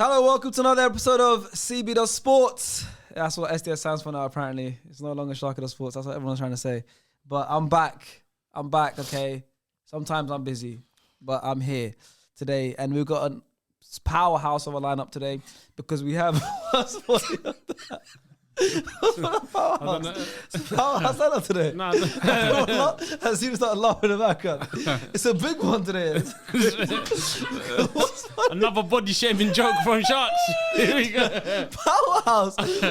Hello, welcome to another episode of CB Sports. That's what SDS stands for now, apparently. It's no longer Sharky Sports. That's what everyone's trying to say. But I'm back, okay? Sometimes I'm busy, but I'm here today. And we've got a powerhouse of a lineup today because we have... Powerhouse lineup today. As soon as start laughing in the background. It's a big one today. Another body shaming joke from Sharks. Here we go. Powerhouse. That's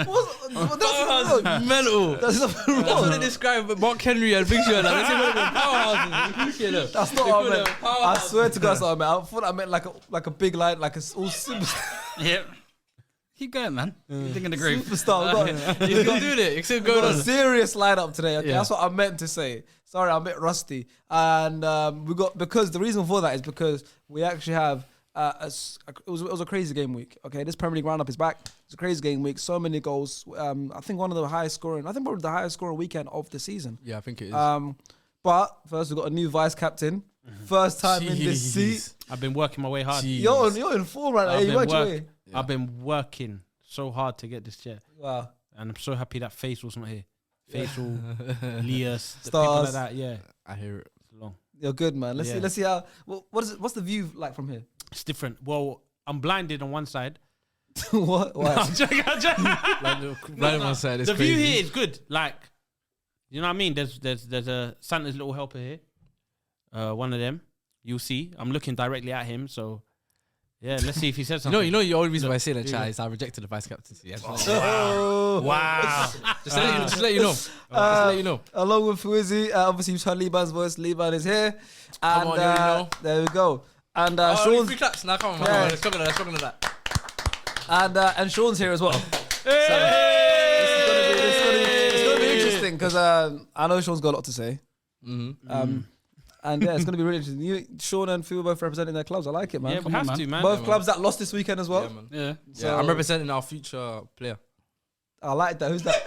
mental. That's not wrong. That's what they describe Mark Henry and Fixtures. Like, powerhouses. That's not what I meant. I swear to God, that's what I meant. I thought I meant like a big line, like a all superstar. Yep. Keep going, man. You're thinking the grave. Superstar. You're still doing it. You're still going on. A serious lineup today. Okay, that's what I meant to say. Sorry, I'm a bit rusty. And because the reason for that is because we actually have it was a crazy game week. Okay, this Premier League roundup is back. It's a crazy game week. So many goals. I think one of the highest scoring. I think probably the highest scoring weekend of the season. Yeah, I think it is. But first we've got a new vice captain. First time in this seat. I've been working my way hard. You're in form right now. I've been working so hard to get this chair. Wow. And I'm so happy that Faisal's not here. Faisal, Lias, Stars. people like that, yeah. I hear it. It's long. You're good, man. Let's see how... What's the view like from here? It's different. Well, I'm blinded on one side. What? Why? I'm joking. Blinded on one side. The view here is good. Like, you know what I mean? There's a Santa's little helper here. One of them. You'll see. I'm looking directly at him, so... Yeah, let's see if he says something. You know, the only reason why I say that, chat, is I rejected the vice captaincy. Wow. Just let you know. Along with Fuizzy, obviously you've heard Liban's voice. Liban is here. And Come on, there we go. And Sean's... Sean's... claps. Now, come on. Let's talk about that. And Sean's here as well. Hey! So, it's going to be interesting because I know Sean's got a lot to say. And yeah, it's going to be really interesting. Sean and Phil both representing their clubs. I like it, man. Yeah, we have to, man. Both clubs that lost this weekend as well. Yeah, man. Yeah. So, I'm representing our future player. I like that. Who's that?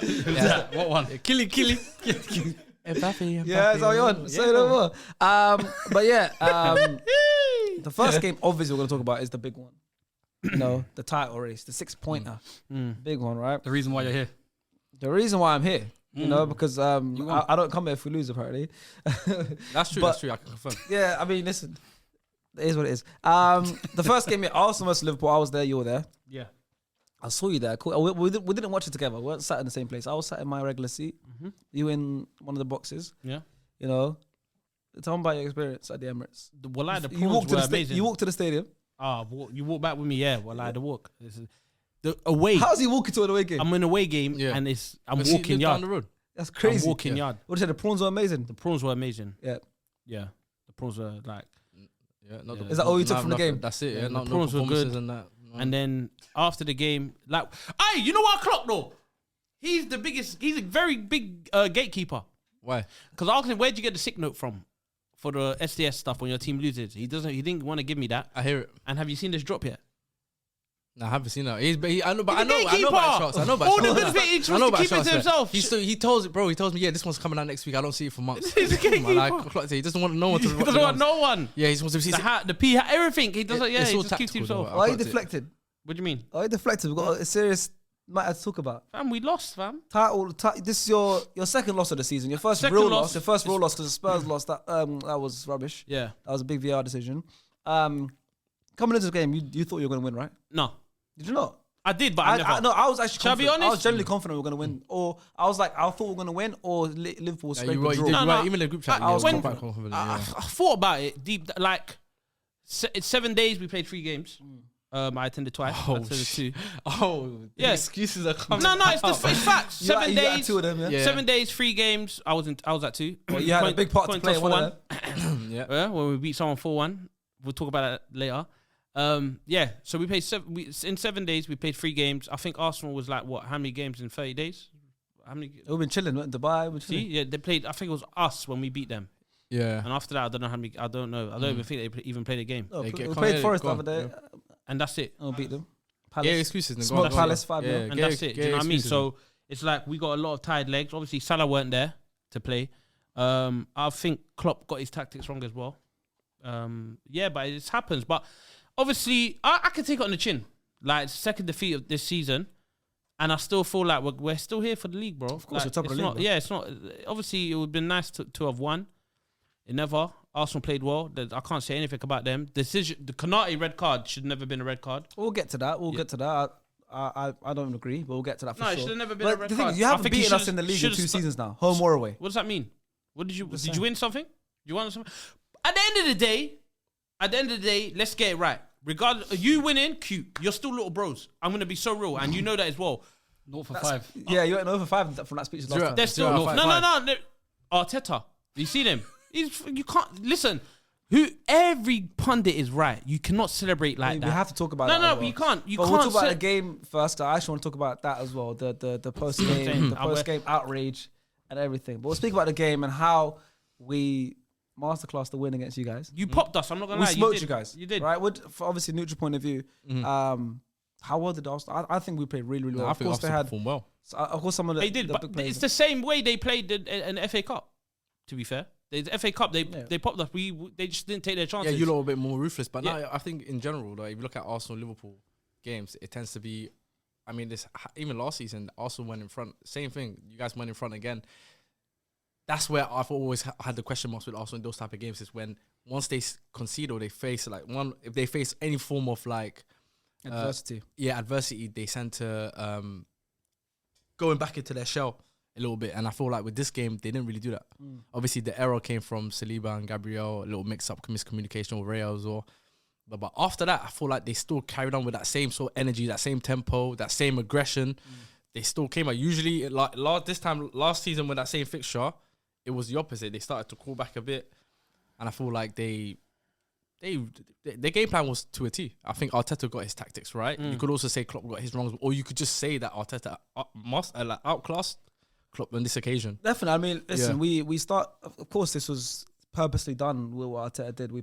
Who's that? What one? Killy. Mbappe. Yeah, it's all you want. Say no more. But yeah, the first game, obviously, we're going to talk about is the big one. You know, the title race, the 6-pointer. Big one, right? The reason why you're here. The reason why I'm here. You know, because I don't come here if we lose, apparently. That's true. I can confirm. Yeah, I mean, listen, it is what it is. The first game, Arsenal versus Liverpool, I was there, you were there. Yeah. I saw you there. Cool. We didn't watch it together. We weren't sat in the same place. I was sat in my regular seat. You in one of the boxes. Yeah. You know, tell me about your experience at the Emirates. The prawns were amazing. You walked to the stadium. You walk back with me, yeah. The walk. The away. How's he walking to an away game? I'm in a away game and I'm walking yard. Down the road. That's crazy. I'm walking yard. What did you say? The prawns were amazing. The prawns were amazing. Yeah. Yeah. The prawns were like... Is that all you took from the game? That's it, yeah. The prawns were good. And that. And then after the game, like... Hey, you know what Klopp though? He's the biggest... He's a very big gatekeeper. Why? Because I asked him, where'd you get the sick note from? For the SDS stuff when your team loses. He didn't want to give me that. I hear it. And have you seen this drop yet? No, I haven't seen that. I know about shots. All the good thing, he tries to keep it to himself. He tells me, yeah, this one's coming out next week. I don't see it for months. He's a gatekeeper. He doesn't want no one to. He doesn't want no one. Yeah, he just wants to see the hat, the pee hat, everything. He doesn't. Yeah, he just keeps to himself. Why are you deflected? What do you mean? Why are you deflected? We've got a serious matter to talk about. Fam, we lost, fam. This is your second loss of the season. Your first real loss. Your first real loss because the Spurs lost. That was rubbish. Yeah, that was a big VR decision. Coming into this game, you thought you were going to win, right? No. Did you not? I did, but I never. No, I was actually confident. Shall I be honest? I was generally confident we were going to win. Or I was like, I thought we were going to win or Liverpool scrape a draw. No. Even the group chat, I was quite confident. I thought about it deep. Like, it's 7 days, we played 3 games. I attended twice. I attended 2. Yeah. Excuses are coming. No, it's facts. 7 days. 2 of them, yeah? 7 days, 3 games. I was at 2. Well, you had a big part to play in one of them. Yeah, when we beat someone 4-1. We'll talk about that later. So we played in 7 days. We played 3 games. I think Arsenal was like what? How many games in 30 days? How many? We've been chilling in Dubai. See, yeah, they played. I think it was us when we beat them. Yeah. And after that, I don't know how many. I don't know. I don't even think they even played a game. No, we played Forest the other day, and that's it. I'll beat them. Palace. Yeah, excuses. Smoke Palace 5-0. And that's it. Do you know what I mean? So it's like we got a lot of tired legs. Obviously, Salah weren't there to play. I think Klopp got his tactics wrong as well. But it just happens. But obviously, I can take it on the chin. Like, second defeat of this season. And I still feel like we're still here for the league, bro. Of course, like, we're top of the league. Not, yeah, it's not. Obviously, it would have been nice to have won. It never. Arsenal played well. I can't say anything about them. The Konate red card should never been a red card. We'll get to that. We'll get to that. I don't agree, but we'll get to that for sure. No, it should have never been but a red the thing card. is, you haven't beaten us in the league in 2 seasons now, home or away. What does that mean? What did you win something? You won something? At the end of the day, let's get it right. Regardless, you winning, cute. You're still little bros. I'm gonna be so real, and you know that as well. 0 for 5. Yeah, you went over 5 from that speech last time. They're still No, no. Arteta, you see them? You can't listen. Every pundit is right. You cannot celebrate like that. We have to talk about that. No, as well. you can't. You but can't. We'll talk about the game first. I actually want to talk about that as well. The post game, outrage and everything. But we'll speak about the game and how we masterclass the win against you guys. You popped us. I'm not gonna lie. We smoked you guys. You did. Right? For obviously neutral point of view. How well did Arsenal? I think we played really, really well. Of course, they had performed well. Of course, some of they did, but it's the same way they played in the FA Cup. To be fair, the FA Cup they popped us. They just didn't take their chances. Yeah, you're a little bit more ruthless. But now I think in general, like, if you look at Arsenal Liverpool games, it tends to be. I mean, even last season, Arsenal went in front. Same thing. You guys went in front again. That's where I've always had the question marks with Arsenal in those type of games. Is when once they concede or they face if they face any form of like. Adversity. Adversity. They tend to going back into their shell a little bit. And I feel like with this game, they didn't really do that. Obviously, the error came from Saliba and Gabriel, a little mix-up, miscommunication with Real as well. But after that, I feel like they still carried on with that same sort of energy, that same tempo, that same aggression. They still came out. Usually, like last season with that same fixture, it was the opposite. They started to call back a bit. And I feel like their game plan was to a T. I think Arteta got his tactics right. You could also say Klopp got his wrongs, or you could just say that Arteta outclassed Klopp on this occasion. Definitely. I mean, listen, we start. Of course, this was purposely done with what Arteta did. We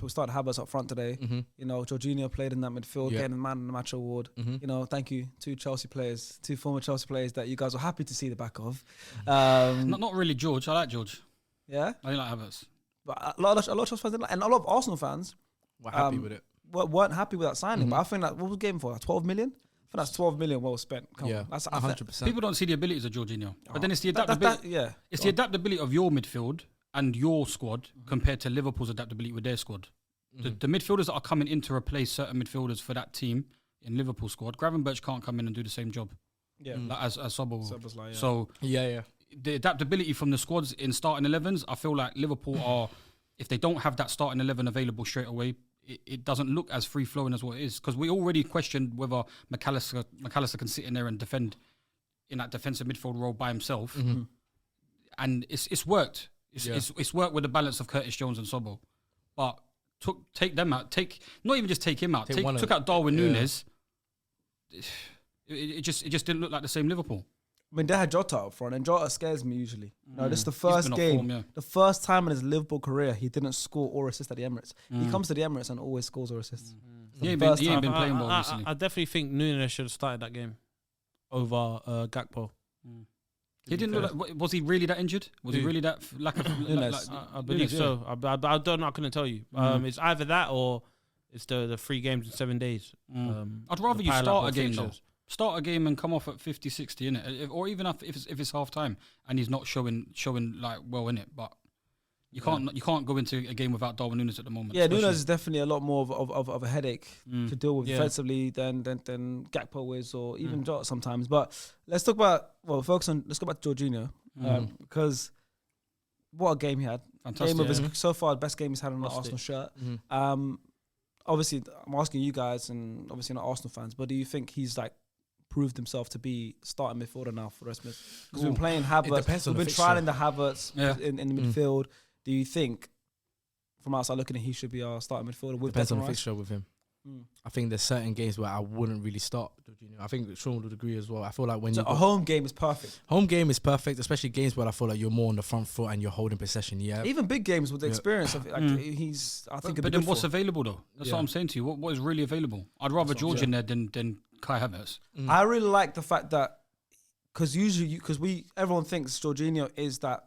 started Havertz up front today. You know, Jorginho played in that midfield, getting the man of the match award. You know, thank you to two former Chelsea players that you guys were happy to see the back of. Not really George. I like George. Yeah, I don't like Havertz. But a lot of Chelsea fans didn't like, and a lot of Arsenal fans were happy with it. Weren't happy with that signing. But I think that what was the game for? Like 12 million. I think that's 12 million well spent. That's 100%. People don't see the abilities of Jorginho, but then it's the adaptability. It's the adaptability of your midfield and your squad compared to Liverpool's adaptability with their squad. The midfielders that are coming in to replace certain midfielders for that team in Liverpool squad, Gravenberch can't come in and do the same job. Like as Sobel. Like, So the adaptability from the squads in starting 11s, I feel like Liverpool are, if they don't have that starting 11 available straight away, it doesn't look as free flowing as what it is. Because we already questioned whether McAllister can sit in there and defend in that defensive midfield role by himself, and it's worked. It's worked with the balance of Curtis Jones and Sobel, but take them out. Not even just take him out. Took out Darwin Núñez. It just didn't look like the same Liverpool. I mean, they had Jota up front, and Jota scares me usually. No, this is the first game, the first time in his Liverpool career he didn't score or assist at the Emirates. He comes to the Emirates and always scores or assists. He ain't been playing well recently. I definitely think Núñez should have started that game over Gakpo. He didn't look like. Was he really that injured? Was he really that lack of? I believe so. I don't know. I couldn't tell you. It's either that or it's the 3 games in 7 days. I'd rather you start a game though. Start a game and come off at 50, 60, innit? Or even if it's half time and he's not showing like well in it, but you can't go into a game without Darwin Núñez at the moment. Yeah, Núñez is definitely a lot more of a headache to deal with defensively than Gakpo is, or even Jota sometimes. But let's talk about let's go back to Jorginho because what a game he had. Fantastic. Game of his so far the best game he's had on an Arsenal shirt. Obviously, I'm asking you guys, and obviously not Arsenal fans, but do you think he's like proved himself to be starting midfielder now for the rest of it? Because we've been playing Havertz, we've been trialing the Havertz in the midfield. Do you think, from outside looking at, he should be our starting midfielder? Depends on the fixture with him. I think there's certain games where I wouldn't really start. I think Sean would agree as well. I feel like when a home game is perfect. Home game is perfect, especially games where I feel like you're more on the front foot and you're holding possession. Yeah, even big games with the experience of it, he's. I think. But then what's available though? That's what I'm saying to you. What is really available? I'd rather George in there than Kai Havertz. I really like the fact that because usually everyone thinks Jorginho is that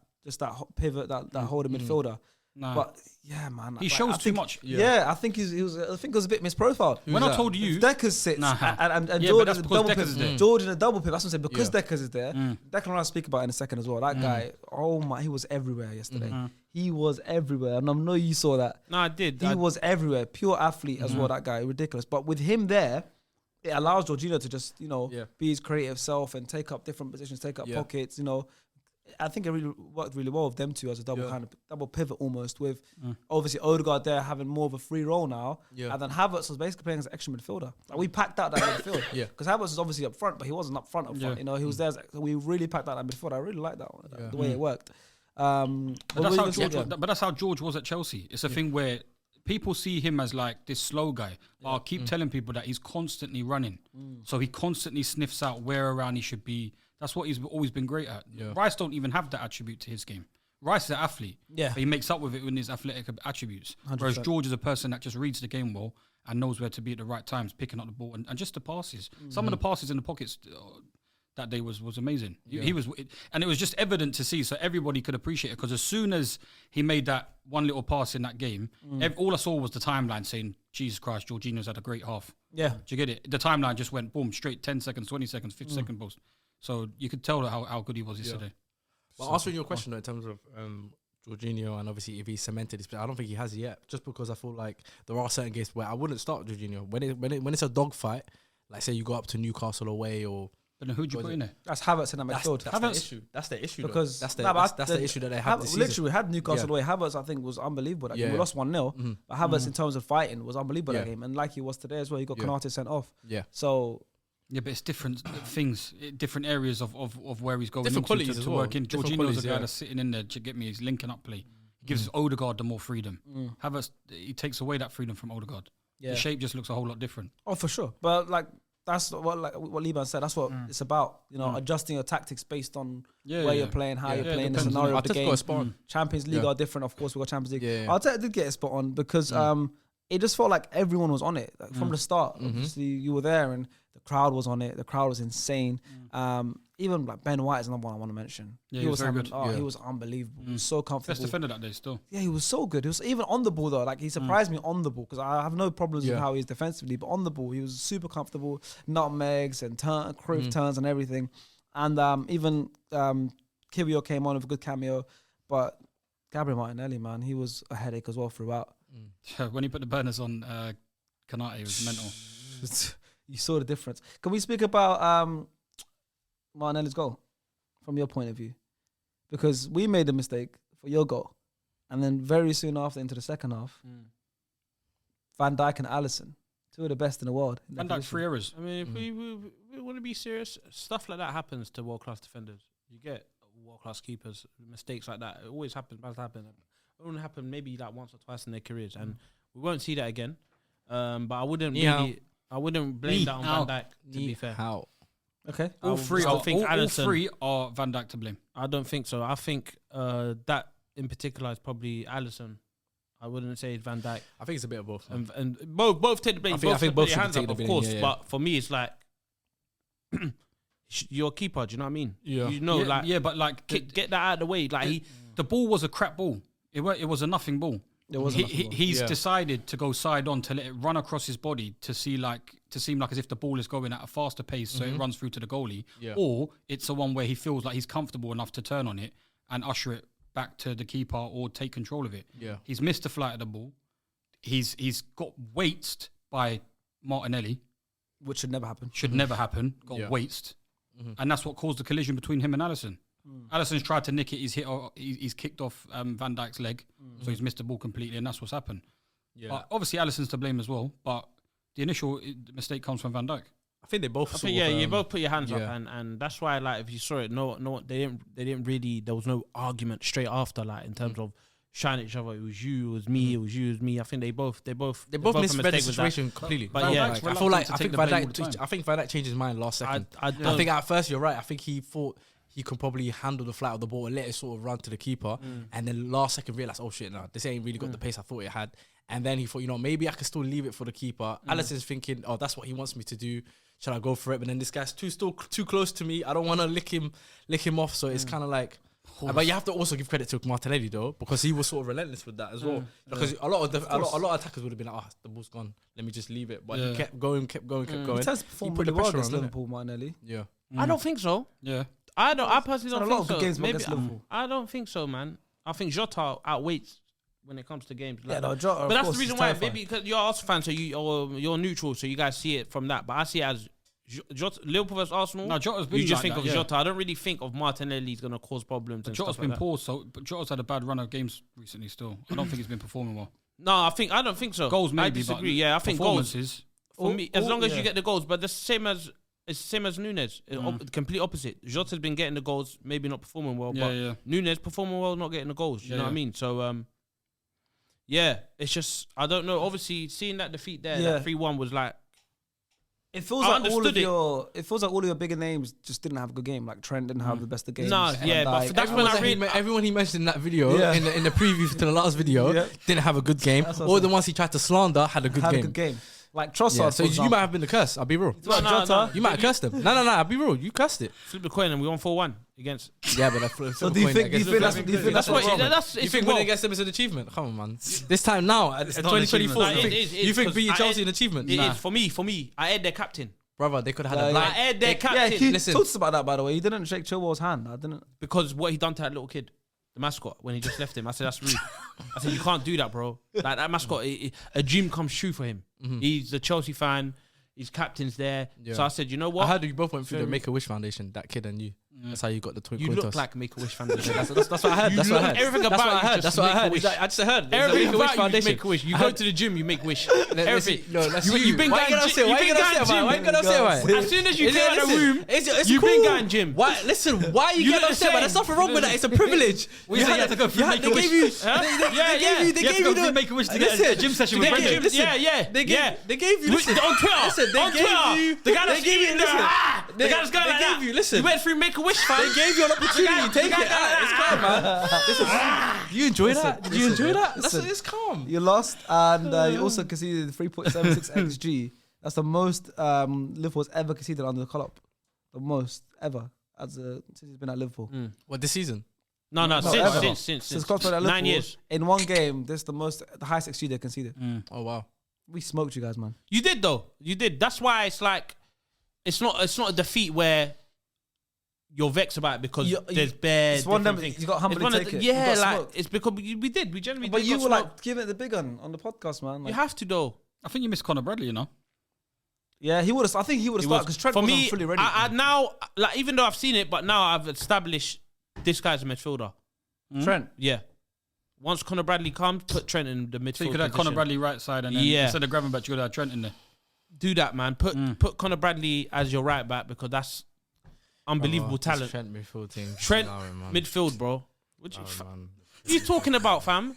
pivot that holding midfielder. Nah. But yeah, man, He shows too much. Yeah, I think he was. I think it was a bit misprofiled. When I told you, Deckers sits Nah. and Yeah, but George that's is a because double Deckers pivot. is there. George in a double pivot. That's what I'm saying. Because Deckers is there, Declan I'll speak about it in a second as well. That guy, oh my, he was everywhere yesterday. He was everywhere, and I know you saw that. No, I did. He was everywhere, pure athlete as well. That guy, ridiculous. But with him there, it allows Jorginho to just be his creative self and take up different positions, take up pockets. I think it really worked really well with them two as a double pivot almost. With obviously Odegaard there having more of a free role now, and then Havertz was basically playing as an extra midfielder. Like we packed out that midfield, because Havertz was obviously up front, but he wasn't up front. He was there. So we really packed out that midfield. I really like that one, the way it worked. But that's how George was at Chelsea. It's a thing where people see him as like this slow guy. But I'll keep telling people that he's constantly running. So he constantly sniffs out where around he should be. That's what he's always been great at. Rice don't even have that attribute to his game. Rice is an athlete. But he makes up with it in his athletic attributes. 100%. Whereas George is a person that just reads the game well and knows where to be at the right times, picking up the ball and just the passes. Some of the passes in the pockets that day was amazing. He was, and it was just evident to see, so everybody could appreciate it. Because as soon as he made that one little pass in that game, all I saw was the timeline saying, "Jesus Christ, Jorginho's had a great half." Yeah, do you get it? The timeline just went boom, straight 10 seconds, 20 seconds, 50 second post. So you could tell how good he was yesterday. But answering your question though, in terms of Jorginho and obviously if he cemented his play, I don't think he has yet. Just because I feel like there are certain games where I wouldn't start Jorginho when it's a dogfight. Like say you go up to Newcastle away or. But then who'd you put in there? That's Havertz in that midfield. That's the issue. Because that's the issue that they have. Literally, we had Newcastle away. Havertz, I think, was unbelievable. That game. We lost 1-0, but Havertz, in terms of fighting, was unbelievable that game. And like he was today as well, he got Konate sent off. Yeah. So. Yeah, but it's different things, different areas of where he's going different qualities to work in. Jorginho's the guy that's sitting in there to get me his linking up play. He gives Odegaard the more freedom. Havertz, he takes away that freedom from Odegaard. The shape just looks a whole lot different. Oh, for sure. But like. That's what Liban said. That's what it's about. Adjusting your tactics based on where you're playing, how you're playing, the scenario of the game. Champions League are different, of course. We got Champions League. I did get a spot on because it just felt like everyone was on it from the start. Obviously, you were there, and the crowd was on it. The crowd was insane. Even like Ben White is another one I want to mention. Yeah, he was very good. He was unbelievable. He was so comfortable. Best defender that day still. Yeah, he was so good. He was even on the ball though. Like he surprised me on the ball because I have no problems with how he's defensively, but on the ball he was super comfortable. Nutmegs and turns and everything. And even Kibio came on with a good cameo, but Gabriel Martinelli, man, he was a headache as well throughout. When he put the burners on Konate, it was mental. You saw the difference. Can we speak about Martinelli's goal from your point of view? Because we made a mistake for your goal, and then very soon after into the second half, Van Dijk and Alisson, two of the best in the world. Van Dijk 3 errors. I mean, if we want to be serious, stuff like that happens to world-class defenders. You get world-class keepers, mistakes like that. It always happens, does happen. It only happen maybe like once or twice in their careers, and we won't see that again. But I wouldn't blame that on Van Dijk, to be fair. How? Okay. All three are Van Dijk to blame. I don't think so. I think that in particular is probably Alisson. I wouldn't say it's Van Dijk. I think it's a bit of both. And both take the blame. I think both should take the blame, of course. But for me, it's like you're a keeper. Do you know what I mean? Yeah. But like get that out of the way. Like the ball was a crap ball. It was a nothing ball. He's decided to go side on to let it run across his body to seem like as if the ball is going at a faster pace, so it runs through to the goalie, or it's the one where he feels like he's comfortable enough to turn on it and usher it back to the keeper or take control of it. Yeah, he's missed the flight of the ball. He's got weighted by Martinelli, which should never happen. Got weighted, and that's what caused the collision between him and Alisson. Alisson's tried to nick it. He's kicked off Van Dijk's leg, so he's missed the ball completely, and that's what's happened. Yeah. But obviously Alisson's to blame as well. But the initial mistake comes from Van Dijk. I think they both. You both put your hands up, and that's why, like, if you saw it, they didn't really. There was no argument straight after, like, in terms of shining each other. It was you, it was me, it was you, it was me. I think they both misread the situation completely. But I think Van Dijk changed his mind last second. I think at first you're right. I think he thought he could probably handle the flight of the ball and let it sort of run to the keeper. And then last second realised, oh shit, no, this ain't really got the pace I thought it had. And then he thought, maybe I could still leave it for the keeper. Alisson's thinking, oh, that's what he wants me to do. Shall I go for it? But then this guy's too close to me. I don't want to lick him off. So it's kind of like, But you have to also give credit to Martinelli though, because he was sort of relentless with that as well. Because a lot of attackers would have been like, the ball's gone, let me just leave it. But he kept going. He tends to perform really well against Liverpool, Martinelli. Yeah. I don't think so. Yeah. I personally don't think so. Games Maybe Liverpool. I don't think so, man. I think Jota outweights when it comes to games. Jota. But that's the reason why. Maybe because you're Arsenal fan, so you're neutral, so you guys see it from that. But I see it as Jota, Liverpool versus Arsenal. No, Jota's been you just like think that, of Jota. I don't really think of Martinelli's going to cause problems. But Jota's been poor, but Jota's had a bad run of games recently. Still, I don't think he's been performing well. No, I don't think so. Goals maybe. I disagree. Yeah, I think goals for me, as long as you get the goals. But the same as. It's the same as Nunes. Complete opposite. Jota's been getting the goals, maybe not performing well, but Nunes performing well, not getting the goals. You know what I mean? So, it's just, I don't know. Obviously, seeing that defeat there, that 3-1 was like, it feels like all of your bigger names just didn't have a good game. Like Trent didn't have the best of games. No, but that's when I read everyone he mentioned in that video in the preview to the last video didn't have a good game. All the ones he tried to slander had a good game. Like Trossard, so you might have been the curse. I'll be real. No. You might have cursed him. No. I'll be real. You cursed it. Flip the coin and we won 4-1 against. Yeah, but do you think that's what you think winning against them is an achievement? Come on, man. This time now, at 2024, you think beating Chelsea an achievement? It is for me. I aired their captain. Brother, they could have had a I aired their captain. He told us about that, by the way. He didn't shake Chilwell's hand. I didn't. Because what he done to that little kid, the mascot, when he just left him. I said, that's rude. I said, you can't do that, bro. Like, that mascot, a dream comes true for him. He's a Chelsea fan. His captain's there. Yeah. So I said, you know what? I heard you both went through the Make-A-Wish Foundation, that kid and you. That's how you got the twin. You look like Make-A-Wish Foundation. That's what I heard. That's what I heard. Everything about you. That's what I heard. I just heard. Everything about you make a wish. You go to the gym, you make wish. Everything. No, that's you. You've been going gym. Why you gonna upset? As soon as you get out of the room, you've been going gym. Why? Listen, why are you getting upset? There's nothing wrong with that. It's a privilege. We had to go through Make-A-Wish. They gave you the Make-A-Wish to get a gym session with Brendan. Yeah. They gave you on Twitter. They gave you. The guy that's eating the guy's going like that. You went through Make-A-Wish, fam. They gave you an opportunity. Take it. It's calm, man. You enjoy that? Did you enjoy that? It's calm. You lost, and you also conceded 3.76 XG. That's the most Liverpool's ever conceded under the call-up. The most ever since he's been at Liverpool. What, this season? No, since Klopp's been at Liverpool. 9 years. In one game, this is the highest XG they conceded. Oh, wow. We smoked you guys, man. You did, though. You did. That's why it's like, it's not a defeat where you're vexed about it because there's bare it's one things. You got humbly take it. Yeah, like it's because we generally. But you were like giving it the big one on the podcast, man. Like, you have to though. I think you missed Conor Bradley, you know. Yeah, he would have. I think he would have started because Trent wasn't fully ready. I now, like, even though I've seen it, but now I've established this guy's a midfielder. Trent, yeah. Once Conor Bradley comes, put Trent in the midfield. So you could have Conor Bradley right side, and then instead of grabbing back, you could have Trent in there. Do that, man. Put Conor Bradley as your right back because that's unbelievable talent. Trent midfield team. Trent midfield, bro. What you talking about, fam?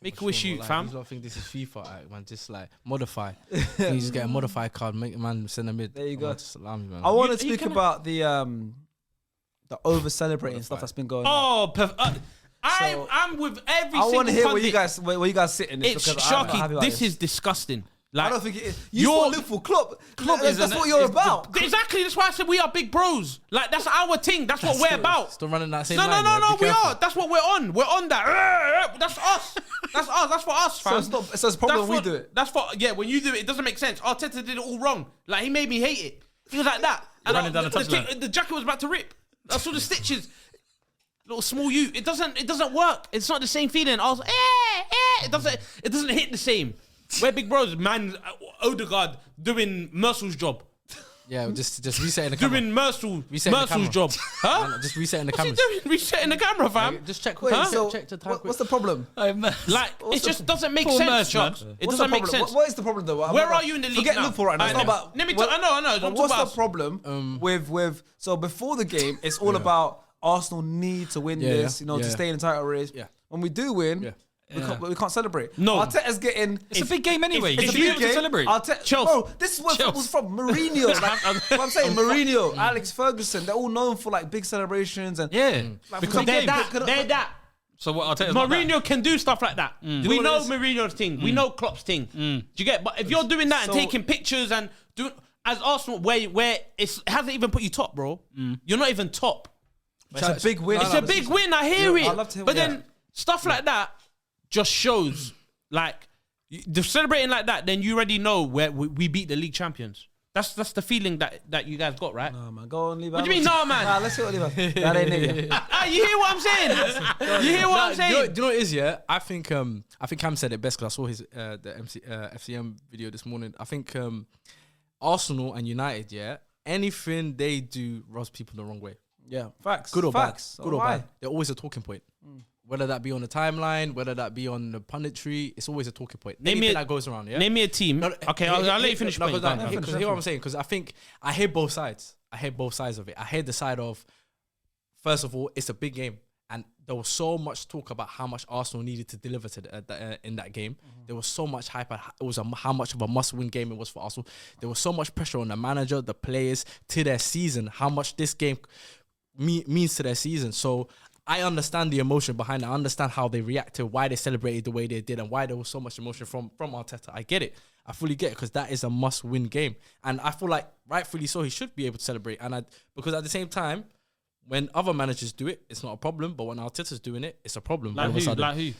Make-A-Wish shoot, fam. You don't think this is FIFA act, man? Just like modify. You just get a modify card, make a man send a mid. There you go. Just allow me, man. I want to speak about the over celebrating stuff that's been going on. I'm with every single. I want to hear where you guys sit in this. It's Sharky. This is disgusting. Like, I don't think it is. You're Liverpool Klopp. That's what you're about. Exactly. That's why I said we are big bros. Like, that's our thing. That's what we're about. Still running that same line. No. We are. That's what we're on. We're on that. That's us. That's us. That's for us, fam. So it's a problem when we do it. That's for when you do it. It doesn't make sense. Arteta did it all wrong. Like, he made me hate it. He was like that. And the jacket was about to rip. I saw the stitches. Little small you. It doesn't work. It's not the same feeling. I was like, It doesn't hit the same. We're big bros, man. Odegaard doing Mercel's job. Yeah, just resetting the camera. Doing Mercel's job. Huh? Just resetting the camera. What's he doing? Resetting the camera, fam. Just check. Check the time. What's the problem? Like, it just doesn't make sense, Chuck. It doesn't make sense. What is the problem, though? Where are you in the league Forget now? Liverpool right now. It's not about. Let me talk. I know. What's the problem with? So before the game, it's all about Arsenal need to win this, to stay in the title race. Yeah. When we do win. We can't celebrate. No, Arteta's getting. It's a big game anyway. It's a big game to celebrate. Bro, this is where football's from. Mourinho, what I'm saying, Mourinho, Alex Ferguson, they're all known for like big celebrations and because they're that. So what Arteta's Mourinho can do stuff like that. We know Mourinho's thing. We know Klopp's thing. Do you get? But if you're doing that and taking pictures and doing as Arsenal, where it hasn't even put you top, bro. You're not even top. It's a big win. It's a big win. I hear it. I'd love to hear But what- then stuff like that just shows like the celebrating like that. Then you already know where we beat the league champions. That's the feeling that you guys got, right? Nah, man, go on, leave. What do you mean, nah, man? Nah, let's see what leave. That ain't it. You hear what I'm saying? You hear what I'm saying? Do you know what it is? Yeah, I think Cam said it best because I saw his FCM video this morning. I think Arsenal and United, yeah, anything they do rubs people the wrong way. Yeah, facts. Good or facts. bad. Good or bad. They're always a talking point. Whether that be on the timeline, whether that be on the punditry, it's always a talking point. Anything that goes around, yeah? Name me a team. Okay, I'll let you finish. Because hear what I'm saying? Because I think I hear both sides. I hear both sides of it. I hear the side of, first of all, it's a big game. And there was so much talk about how much Arsenal needed to deliver to in that game. There was so much hype. It was how much of a must-win game it was for Arsenal. There was so much pressure on the manager, the players, to their season, how much this game means to their season. So I understand the emotion behind it. I understand how they reacted, why they celebrated the way they did, and why there was so much emotion from Arteta. I get it. I fully get it because that is a must-win game. And I feel like, rightfully so, he should be able to celebrate. Because at the same time, when other managers do it, it's not a problem. But when Arteta's doing it, it's a problem. Like who?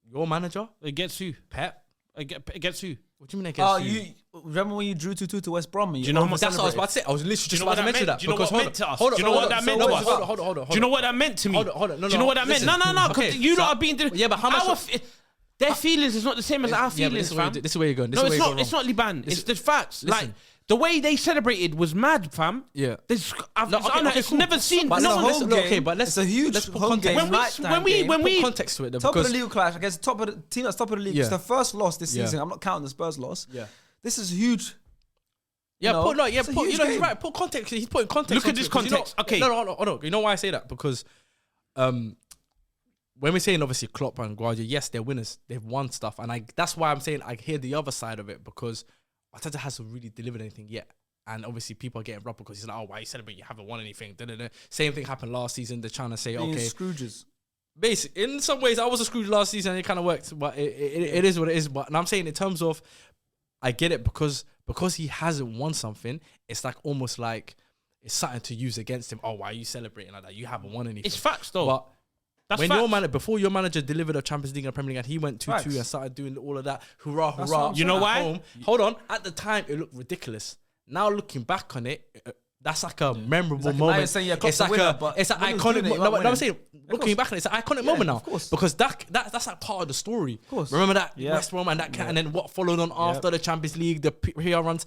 Your manager? It gets who? Pep? It gets who? What do you mean it gets you remember when you drew 2-2 to West Brom? Do you know how much? That's what I was about to say. I was literally just about to mention that. Do you know what that meant to us? Hold on, Do you know what that meant to us? Hold on. Do you know what that meant to me? Hold on. Do you know what that meant? No. Because you lot are being. Yeah, but how much? Their feelings is not the same as our feelings, fam. This is where you're going. No, it's not. It's not Liban. It's the facts. Like the way they celebrated was mad, fam. Yeah. It's never seen. But No it's a one. home game. Okay, but it's a huge let's put home context. game. When we put context to it, top of the league clash against top of the team that's top of the league. Yeah. It's the first loss this Yeah. season. I'm not counting the Spurs loss. Yeah. This is huge. Yeah, it's a huge he's game. right. Put context. He's putting context. Look at onto this it, 'cause context. Okay. No. You know why I say that? Because when we're saying obviously Klopp and Guardiola, yes, they're winners. They've won stuff, and that's why I'm saying I hear the other side of it because Arteta hasn't really delivered anything yet. And obviously people are getting robbed because he's like, oh, why you celebrate? You haven't won anything. Da-da-da. Same thing happened last season. They're trying to say, Being okay, Scrooges. Basic. In some ways, I was a Scrooge last season and it kind of worked, but it is what it is. But and I'm saying in terms of, I get it because he hasn't won something. It's like almost like it's something to use against him. Oh, why are you celebrating like that? You haven't won anything. It's facts though. But That's when facts. before your manager delivered a Champions League and a Premier League, and he went 2-2 Facts. and started doing all of that, hurrah, That's hurrah. what I'm You know at why? home. Hold on. At the time, it looked ridiculous. Now looking back on it, that's like a memorable Like, now you're moment. saying, yeah, Klopp's It's like the winner, but it's an when he was iconic. doing it, he No, wasn't I'm saying, winning. looking back on it, it's an iconic moment now. of course. Because that's like part of the story. Of course. Remember that Yeah. West Brom and that and then what followed on after the Champions League, the PR runs.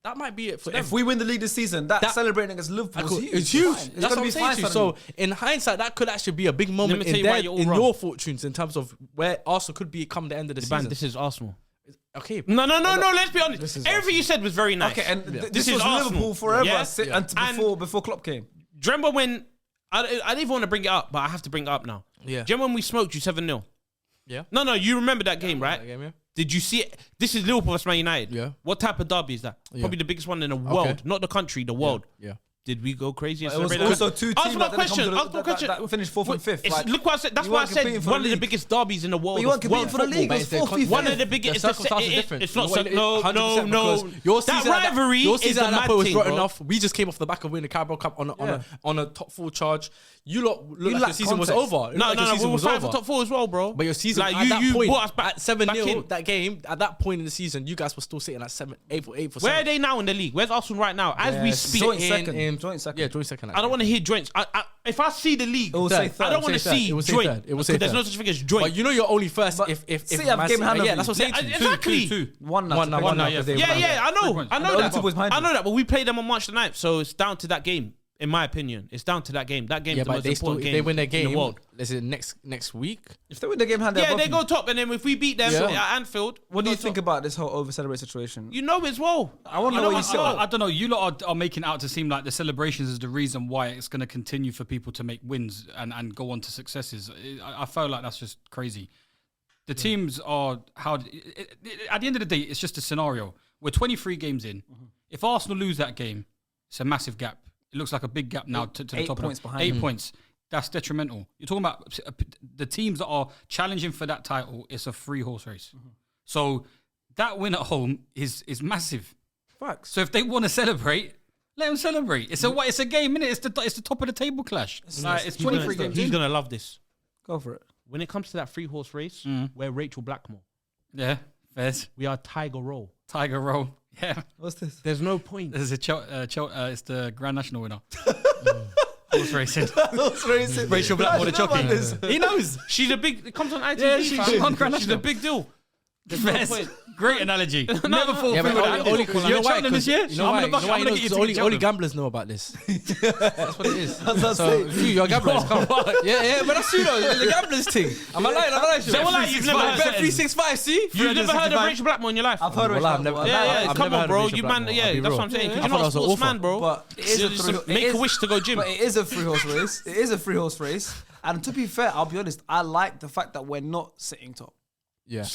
That might be it for them. If we win the league this season, that celebrating against Liverpool is huge. It's huge. Fine. It's That's gonna what I'm be saying fine to you. suddenly. So in hindsight, that could actually be a big moment me tell in, you why you're all in wrong. your fortunes in terms of where Arsenal could be come the end of the Man, season. this is Arsenal. Okay. No. Let's be honest. This is Everything you said was very nice. Okay, and This this is was Arsenal. Liverpool forever Yeah? and before Klopp came. Do you remember when I didn't even want to bring it up, but I have to bring it up now. Yeah. Do you remember when we smoked you 7-0? Yeah. No, you remember that game, right? That game, yeah. Did you see it? This is Liverpool versus Man United. Yeah. What type of derby is that? Yeah. Probably the biggest one in the world, not the country, the world. Yeah. Did we go crazy? and It was celebrate also that? two Answer teams my that didn't come question. to the- Answer my question. that finished fourth and fifth. It's- Like, look what I said. That's you why I weren't competing said for the one of the league. biggest derbies in the world. But you weren't of competing for the football. league. It was But it's 4th, 5th, One of 5th. the biggest. The circumstances are different. It's not. Well, No. 100% because your That season rivalry your is season the at that mad point was thing, rotten bro. off. We just came off the back of winning the Carabao Cup on a top full charge. You lot look like your lack season was context. over. It looked No. like your We season were was fighting for over. top 4 as well, bro. But your season Like, at that you point, brought us back at 7-0, in. that game, at that point in the season, you guys were still sitting at 8 for 7. Where are they now in the league? Where's Arsenal right now? As we speak. Joint second. Joint second. Yeah, joint second. I don't want to hear joints. If I see the league, It will say third. I don't want to Say third. see It will say joint. third. It will say Because there's third. no such thing as joint. But you know you're only first But if City have Man game City- hand of yeah, you. that's what I'm saying. Exactly. Two. One now. One now, One now, because yeah. they were Yeah, I know. I And know the that. other two boys behind I you. know that, but we played them on March the 9th, so it's down to that game. In my opinion, it's down to that game. That game's Yeah, the but most they still, important if game they win their in game, the world. is it next week? If they win the game hand, they're Yeah, above they you. go top, and then if we beat them Yeah. at Anfield, What do we you go think top. about this whole over-celebrate situation? You know as well. I want to know what you see. I don't know. You lot are making it out to seem like the celebrations is the reason why it's going to continue for people to make wins and go on to successes. I feel like that's just crazy. The teams are at the end of the day, it's just a scenario. We're 23 games in. If Arsenal lose that game, it's a massive gap. It looks like a big gap now to the 8 top points of the, behind 8 them. points. That's detrimental. You're talking about the teams that are challenging for that title. It's a 3-horse race. So that win at home is massive. Facts. So if they want to celebrate, Let him celebrate. It's a game, innit? It's the top of the table clash. It's 23 games. He's gonna love this. Go for it. When it comes to that 3-horse race, we're Rachel Blackmore. Yeah, fairs. We are Tiger Roll. Tiger Roll. Yeah. What's this? There's no point. There's it's the Grand National winner. Horse racing. Horse racing. Rachel Blackmore, the jockey. He knows. She's a big. It comes on ITV. Yeah, she's on Grand She's a National. big deal. Fairs. Great analogy. Never thought Yeah, through but with that. You're chatting this year? You know why? I'm gonna get you to get Only gamblers know about this. That's what it is. So you're gamblers. Come on. Yeah, but that's you know the gamblers thing. Am I lying? So what, like, you've never heard Bet 365. See, You've never heard of Rachel Blackmore in your life? I've heard of Well, I've Rachel never- Blackmore. Yeah, I've come never on, heard bro. of You Rachel man, Blackmore. yeah, I'll be that's real. what I'm saying. I You're thought not I a was an sportsman, bro. But it is a Just three. make a wish to go gym. But it is a 3-horse race. It is a 3-horse race. And to be fair, I'll be honest. I like the fact that we're not sitting top. Yeah.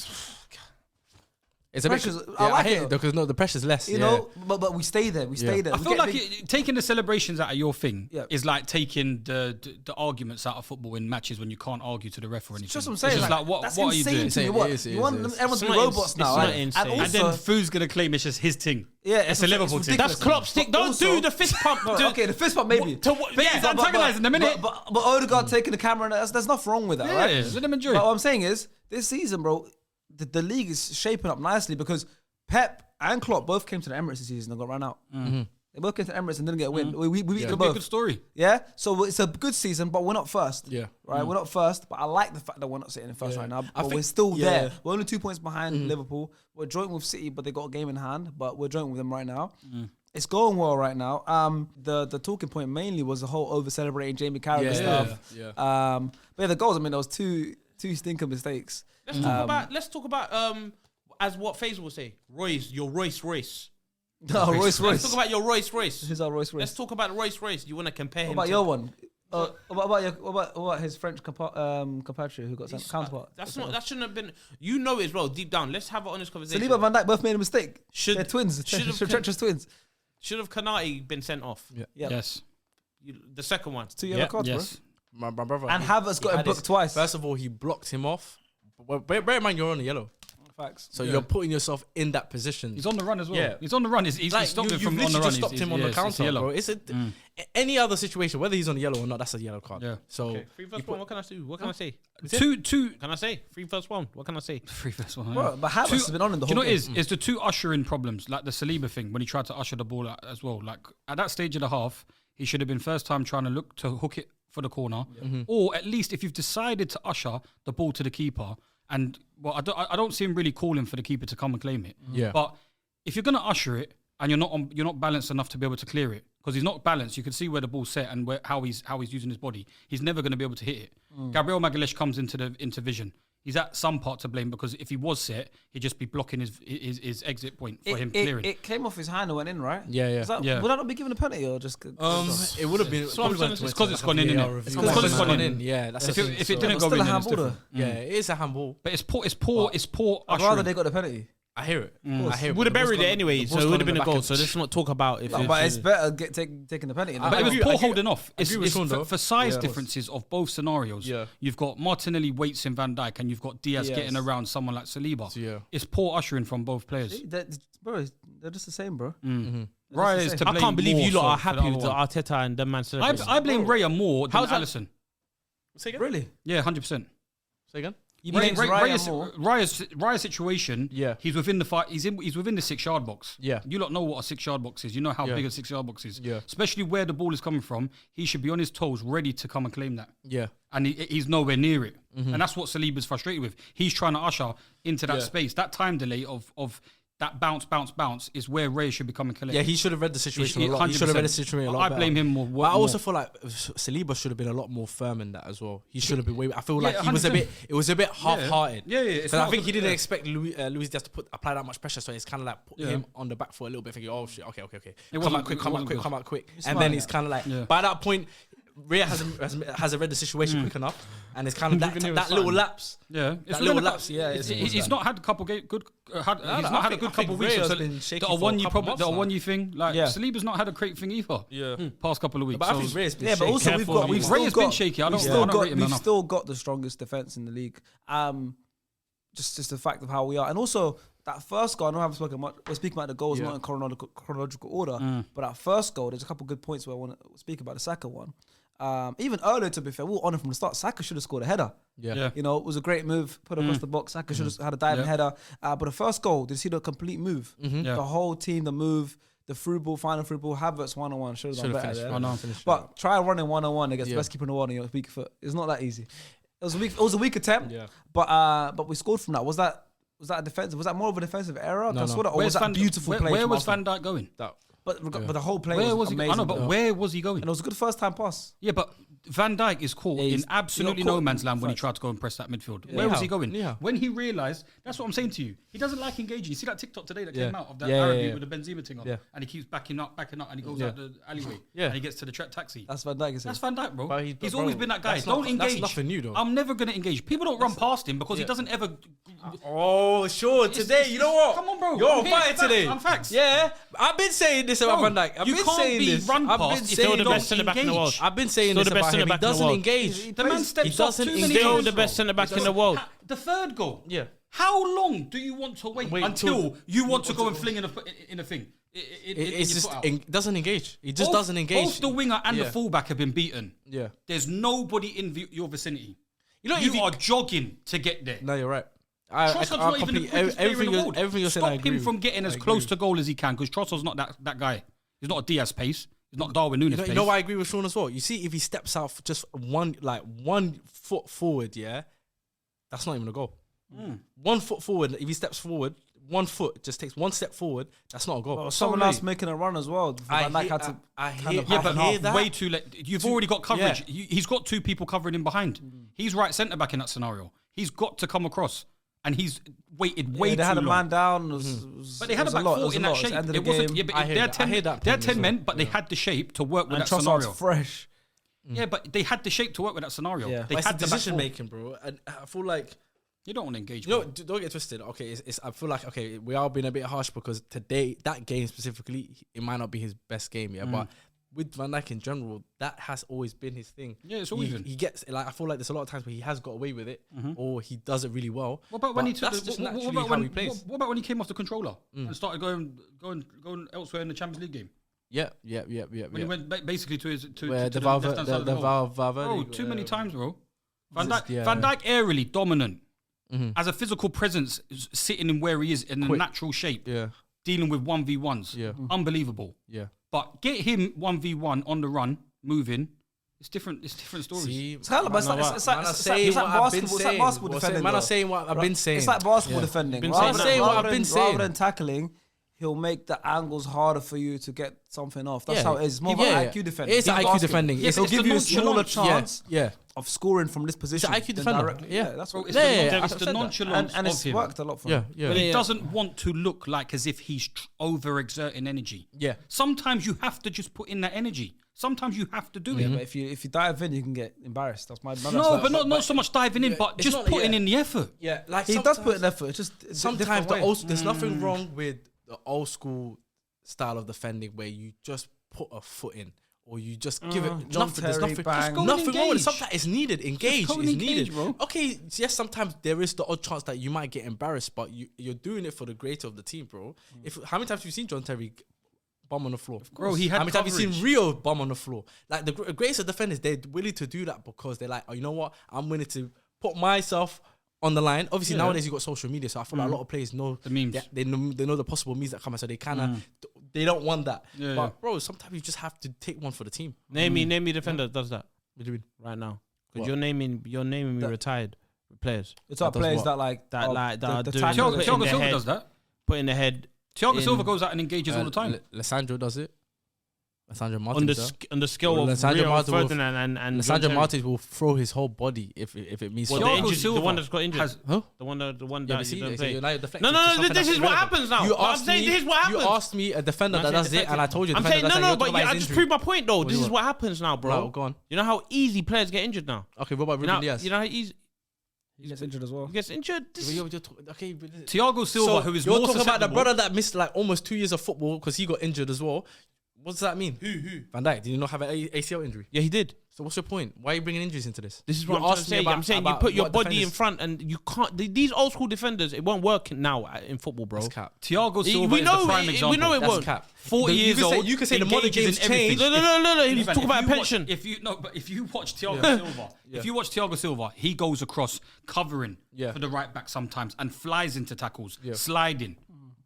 It's a bit. Pressure's- Yeah, I I like hate it. it because the pressure's less. You know, but we stay there. We stay there. I We feel get like big- taking the celebrations out of your thing Yeah. is like taking the arguments out of football in matches when you can't argue to the ref or anything. It's just what I'm It's saying. just like, what that's are you insane doing? to me. It What? is, You want it is. everyone to be It's not robots ins- now, it's right? not insane. And And then also, Fu's gonna claim it's just his thing. yeah, it's a Liverpool thing. That's Klopp stick. Don't Also- do the fist pump. No, Do- okay, the fist bump maybe. To what- But yeah, he's but- antagonising them, innit? But Odegaard taking the camera, and there's nothing wrong with that, Yeah, right? let them enjoy But it. what I'm saying is, this season, bro, the league is shaping up nicely because Pep and Klopp both came to the Emirates this season and got run out. They both came to the Emirates and didn't get a win. We beat them Could be a both. good story. Yeah, so it's a good season, but we're not first. Yeah. Right, we're not first, but I like the fact that we're not sitting in first right now. I But think- we're still yeah. there. We're only 2 points behind Liverpool. We're joint with City, but they got a game in hand. But we're joint with them right now. It's going well right now. The talking point mainly was the whole over celebrating Jamie Carragher stuff. Yeah. But yeah, the goals. I mean, there was two stinker mistakes. Let's talk about as what Faisal will say, Royce, your Royce. No, Royce. Let's talk about your Royce. Who's our Royce? Let's talk about Royce. You want to compare What him about to... your one? What about his French compatriot who got sent counterpart? That shouldn't have been... You know it as well, deep down. Let's have an honest conversation. Saliba and Van Dijk both made a mistake. Should- They're twins. should have- Treacherous twins. Should have Kanate been sent off? Yeah. Yes. The second one. 2 yellow cards, Yes. My brother. And Havertz got he a had book his- twice. First of all, he blocked him off. But bear in mind, you're on the yellow. Facts. So you're putting yourself in that position. He's on the run as well. Yeah. He's on the run. He's Like, stopped him you've from on the literally run. just stopped him on the counter, yellow. bro. It's any other situation, whether he's on the yellow or not, that's a yellow card. Yeah. So Okay, 3-1. What can I do? What can I say? Two. Can I say 3-1? What can I say? Free first one. Bro, but Havertz has been on in the Do you whole know what it game. is? It's the two ushering problems, like the Saliba thing when he tried to usher the ball out as well. Like at that stage of the half, he should have been first time trying to look to hook it for the corner, or at least if you've decided to usher the ball to the keeper, and well, I don't see him really calling for the keeper to come and claim it. Yeah. But if you're gonna usher it and you're not balanced enough to be able to clear it, because he's not balanced, you can see where the ball's set and how he's using his body. He's never going to be able to hit it. Gabriel Magalhaes comes into vision. He's at some part to blame because if he was set, he'd just be blocking his exit point for him clearing. It came off his hand and went in, right? Yeah. Yeah. Would that not be given a penalty or just? It would have been. It's because it's gone in, innit? It's because it's gone in. Yeah, that's If the it- thing. if it So- didn't Still go a in, then it's handball. different. Yeah, it is a handball. But it's poor. I'd rather ushering. they got the penalty. I hear it. I hear it. Would have but the ball's buried it gone- anyway, the so ball's it gone would have in been a the goal. back So of- let's not talk about if But it's better taking the penalty. But it was agree- poor I agree- holding off. I agree with Sean, though. For size Yeah. differences of both scenarios. Yeah. You've got Martinelli weights in Van Dijk and you've got Diaz Yes. getting around someone like Saliba. Yeah. It's poor ushering from both players. Bro, they're just the same, bro. Raya is the to same. I blame can't believe more you lot so are for the happy other with the one. Arteta and them man celebrating. I blame Raya more than How's that- Alisson. Say again. Really? Yeah, 100%. Say again. You blames Raya more? Raya's situation. Yeah. he's within the fight. He's within the 6-yard box. Yeah. you lot know what a 6-yard box is. You know how Yeah. big a 6-yard box is. Yeah. Especially where the ball is coming from. He should be on his toes, ready to come and claim that. Yeah. And he's nowhere near it. And that's what Saliba's frustrated with. He's trying to usher into that Yeah. space. That time delay of that bounce is where Ray should be coming collected. Yeah, he should have read the situation He- a lot. He should have read the 100%. situation a lot I better. blame him more. But I also more. feel like Saliba should have been a lot more firm in that as well. He should have been way. I feel Yeah, like he was a 100%. bit. It was a bit half-hearted. Yeah. It's Because I not think he good- didn't yeah. expect Luis Diaz to apply that much pressure, so it's kind of like put Yeah. him on the back foot a little bit, thinking, "Oh shit, okay, come wasn't- out quick, it come out wasn't quick, good. come out quick," and smart, then yeah. he's kind of like, Yeah. by that point, Rhea hasn't read the situation quick enough, and it's kind of Even he was that little fine. lapse. Yeah, That little lapse, yeah, He's not had a couple good. He's I not had a good think couple weeks. Raya's So been shaky that for a a 1 year couple problem. months That a now. 1 year thing. Like Yeah. Saliba's not had a great thing either. Past couple of weeks. But I think So Rhea's been Yeah, but shaky. also Careful, we've Raya's still been got shaky. I don't rate him we've enough. still got the strongest defense in the league. Just the fact of how we are, and also that first goal, I know I haven't spoken much. We're speaking about the goals, not in chronological order. But that first goal, there's a couple of good points where I want to speak about the Saka one. Even earlier, to be fair, we were on it from the start. Saka should have scored a header. Yeah. You know, it was a great move, put across the box. Saka should have had a diving header. But the first goal, did you see the complete move? The whole team, the move, the through ball, final through ball, Havertz 1-on-1 should have done better. But try running 1-on-1 against the best keeper in the world on your weak foot. It's not that easy. It was a weak attempt. But we scored from that. Was that a defensive? Was that more of a defensive error? No. Or was that beautiful play? Where was Van Dijk going? But the whole play was amazing. I know, but where was he going? And it was a good first time pass. Yeah, but Van Dijk is caught in absolutely no man's land when he tried to go and press that midfield. Where was he going? When he realised, that's what I'm saying to you. He doesn't like engaging. You see that TikTok today that came out of that Arabic with the Benzema thing on, and he keeps backing up, and he goes out the alleyway, and he gets to the taxi. That's Van Dijk. That's Van Dijk, bro. He's always been that guy. Don't engage. That's nothing new, though. I'm never going to engage. People don't run past him because he doesn't ever. Oh, sure. Today, you know what? Come on, bro. You're on fire today. I'm facts. Yeah, I've been saying this about Van Dijk. I've been saying this. Run I've past been if saying they the don't best centre back in the engage. world. I've been saying Still this the best about him. He centre-back in the doesn't world. engage. The man steps up too many Still times, the bro. best centre back in the world. The third goal. Yeah. How long do you want to wait until you want to go and fling in a thing? It's just doesn't engage. He just doesn't engage. Both the winger and the fullback have been beaten. Yeah. There's nobody in your vicinity. You know, you are jogging to get there. No, you're right. Trossard's not even the quickest player in the world. Everything you're saying, I Stop agree him from getting as close to goal as he can, because Trossard's not that guy. He's not a Diaz pace. He's not Darwin Núñez pace. You know why I agree with Sean as well? You see, if he steps out for just one foot forward, that's not even a goal. 1 foot forward, if he steps forward, 1 foot just takes 1 step forward, that's not a goal. Well, someone else making a run as well. I hear that. Way too late. You've already got coverage. He's got 2 people covering him behind. He's right centre back in that scenario. He's got to come across. And he's waited way too long. They had a man down. But they had a back 4 in that shape. It wasn't. Yeah, but they had 10 men, but they had the shape to work with that scenario. Fresh. Yeah, but they had the shape to work with that scenario. Yeah. They had the decision making, bro. And I feel like you don't want to engage. You know, don't get twisted. Okay, I feel like we are being a bit harsh because today that game specifically, it might not be his best game. But with Van Dijk in general, that has always been his thing. Yeah, it's always been. He gets I feel like there's a lot of times where he has got away with it, or he does it really well. What about when he took? What about when he came off the controller and started going elsewhere in the Champions League game? Yeah. When he went basically to the Valverde. Oh, too many times, bro. Van Dijk aerially dominant. As a physical presence, sitting in where he is in a natural shape, dealing with 1v1s, unbelievable. Yeah, but get him 1v1 on the run, moving. It's different. It's different stories. It's like basketball defending. Man, I'm saying what I've been saying. It's like basketball defending. Rather than tackling, he'll make the angles harder for you to get something off. That's how it is. It's more of IQ defending. It's IQ defending. It'll give you a smaller chance of scoring from this position. It's IQ defending. Yeah, that's what it's the nonchalance and it's worked a lot for him. But he doesn't want to look like as if he's overexerting energy. Yeah. Sometimes you have to just put in that energy. Sometimes you have to do it. But if you dive in, you can get embarrassed. That's my not so much diving in, but just putting in the effort. Yeah, like he does put in effort. It's just sometimes there's nothing wrong with the old school style of defending where you just put a foot in or you just give it nothing. There's nothing wrong with it. Sometimes it's needed. Engage is needed. Bro. Okay, yes, sometimes there is the odd chance that you might get embarrassed, but you're doing it for the greater of the team, bro. How many times have you seen John Terry bum on the floor? Bro, he had how many times have you seen Rio bum on the floor? Like the greatest of defenders, they're willing to do that because they're like, oh, you know what? I'm willing to put myself on the line. Obviously, nowadays you got social media, so I feel like a lot of players know the memes. They know the possible memes that come out, so they kind of they don't want that. But bro, sometimes you just have to take one for the team. Name me defender that does that. What do you mean right now? Because you're naming me retired players. It's our players that Thiago Silva does that. Put in the head. Thiago Silva goes out and engages all the time. Lissandro does it. Lissandro Martins on the skill of Rio Ferdinand and Lissandro Martins will throw his whole body if it means the one that's got injured. The one that you don't play. No. This is what happens now. I'm saying this is what happens. You asked me a defender that does it, and I told you. I'm saying but I just proved my point though. This is what happens now, bro. Go on. You know how easy players get injured now. Okay, what about Ruben Diaz? You know how easy. He gets injured as well. He gets injured. Okay, Thiago Silva, who is you're more talking susceptible. about the brother that missed like almost 2 years of football because he got injured as well. What does that mean? Who? Van Dijk, did you not have an ACL injury? Yeah, he did. So what's your point? Why are you bringing injuries into this? This is what I'm trying to say. I'm saying you put your body in front, and you can't. These old school defenders, it won't work now in football, bro. That's cap. Thiago Silva is the prime example. We know it That's won't. cap. 40 years old. You can say the modern game's changed. No. He was talking about a pension. If you watch Thiago Silva, if you watch Thiago Silva, he goes across covering for the right back sometimes and flies into tackles, sliding,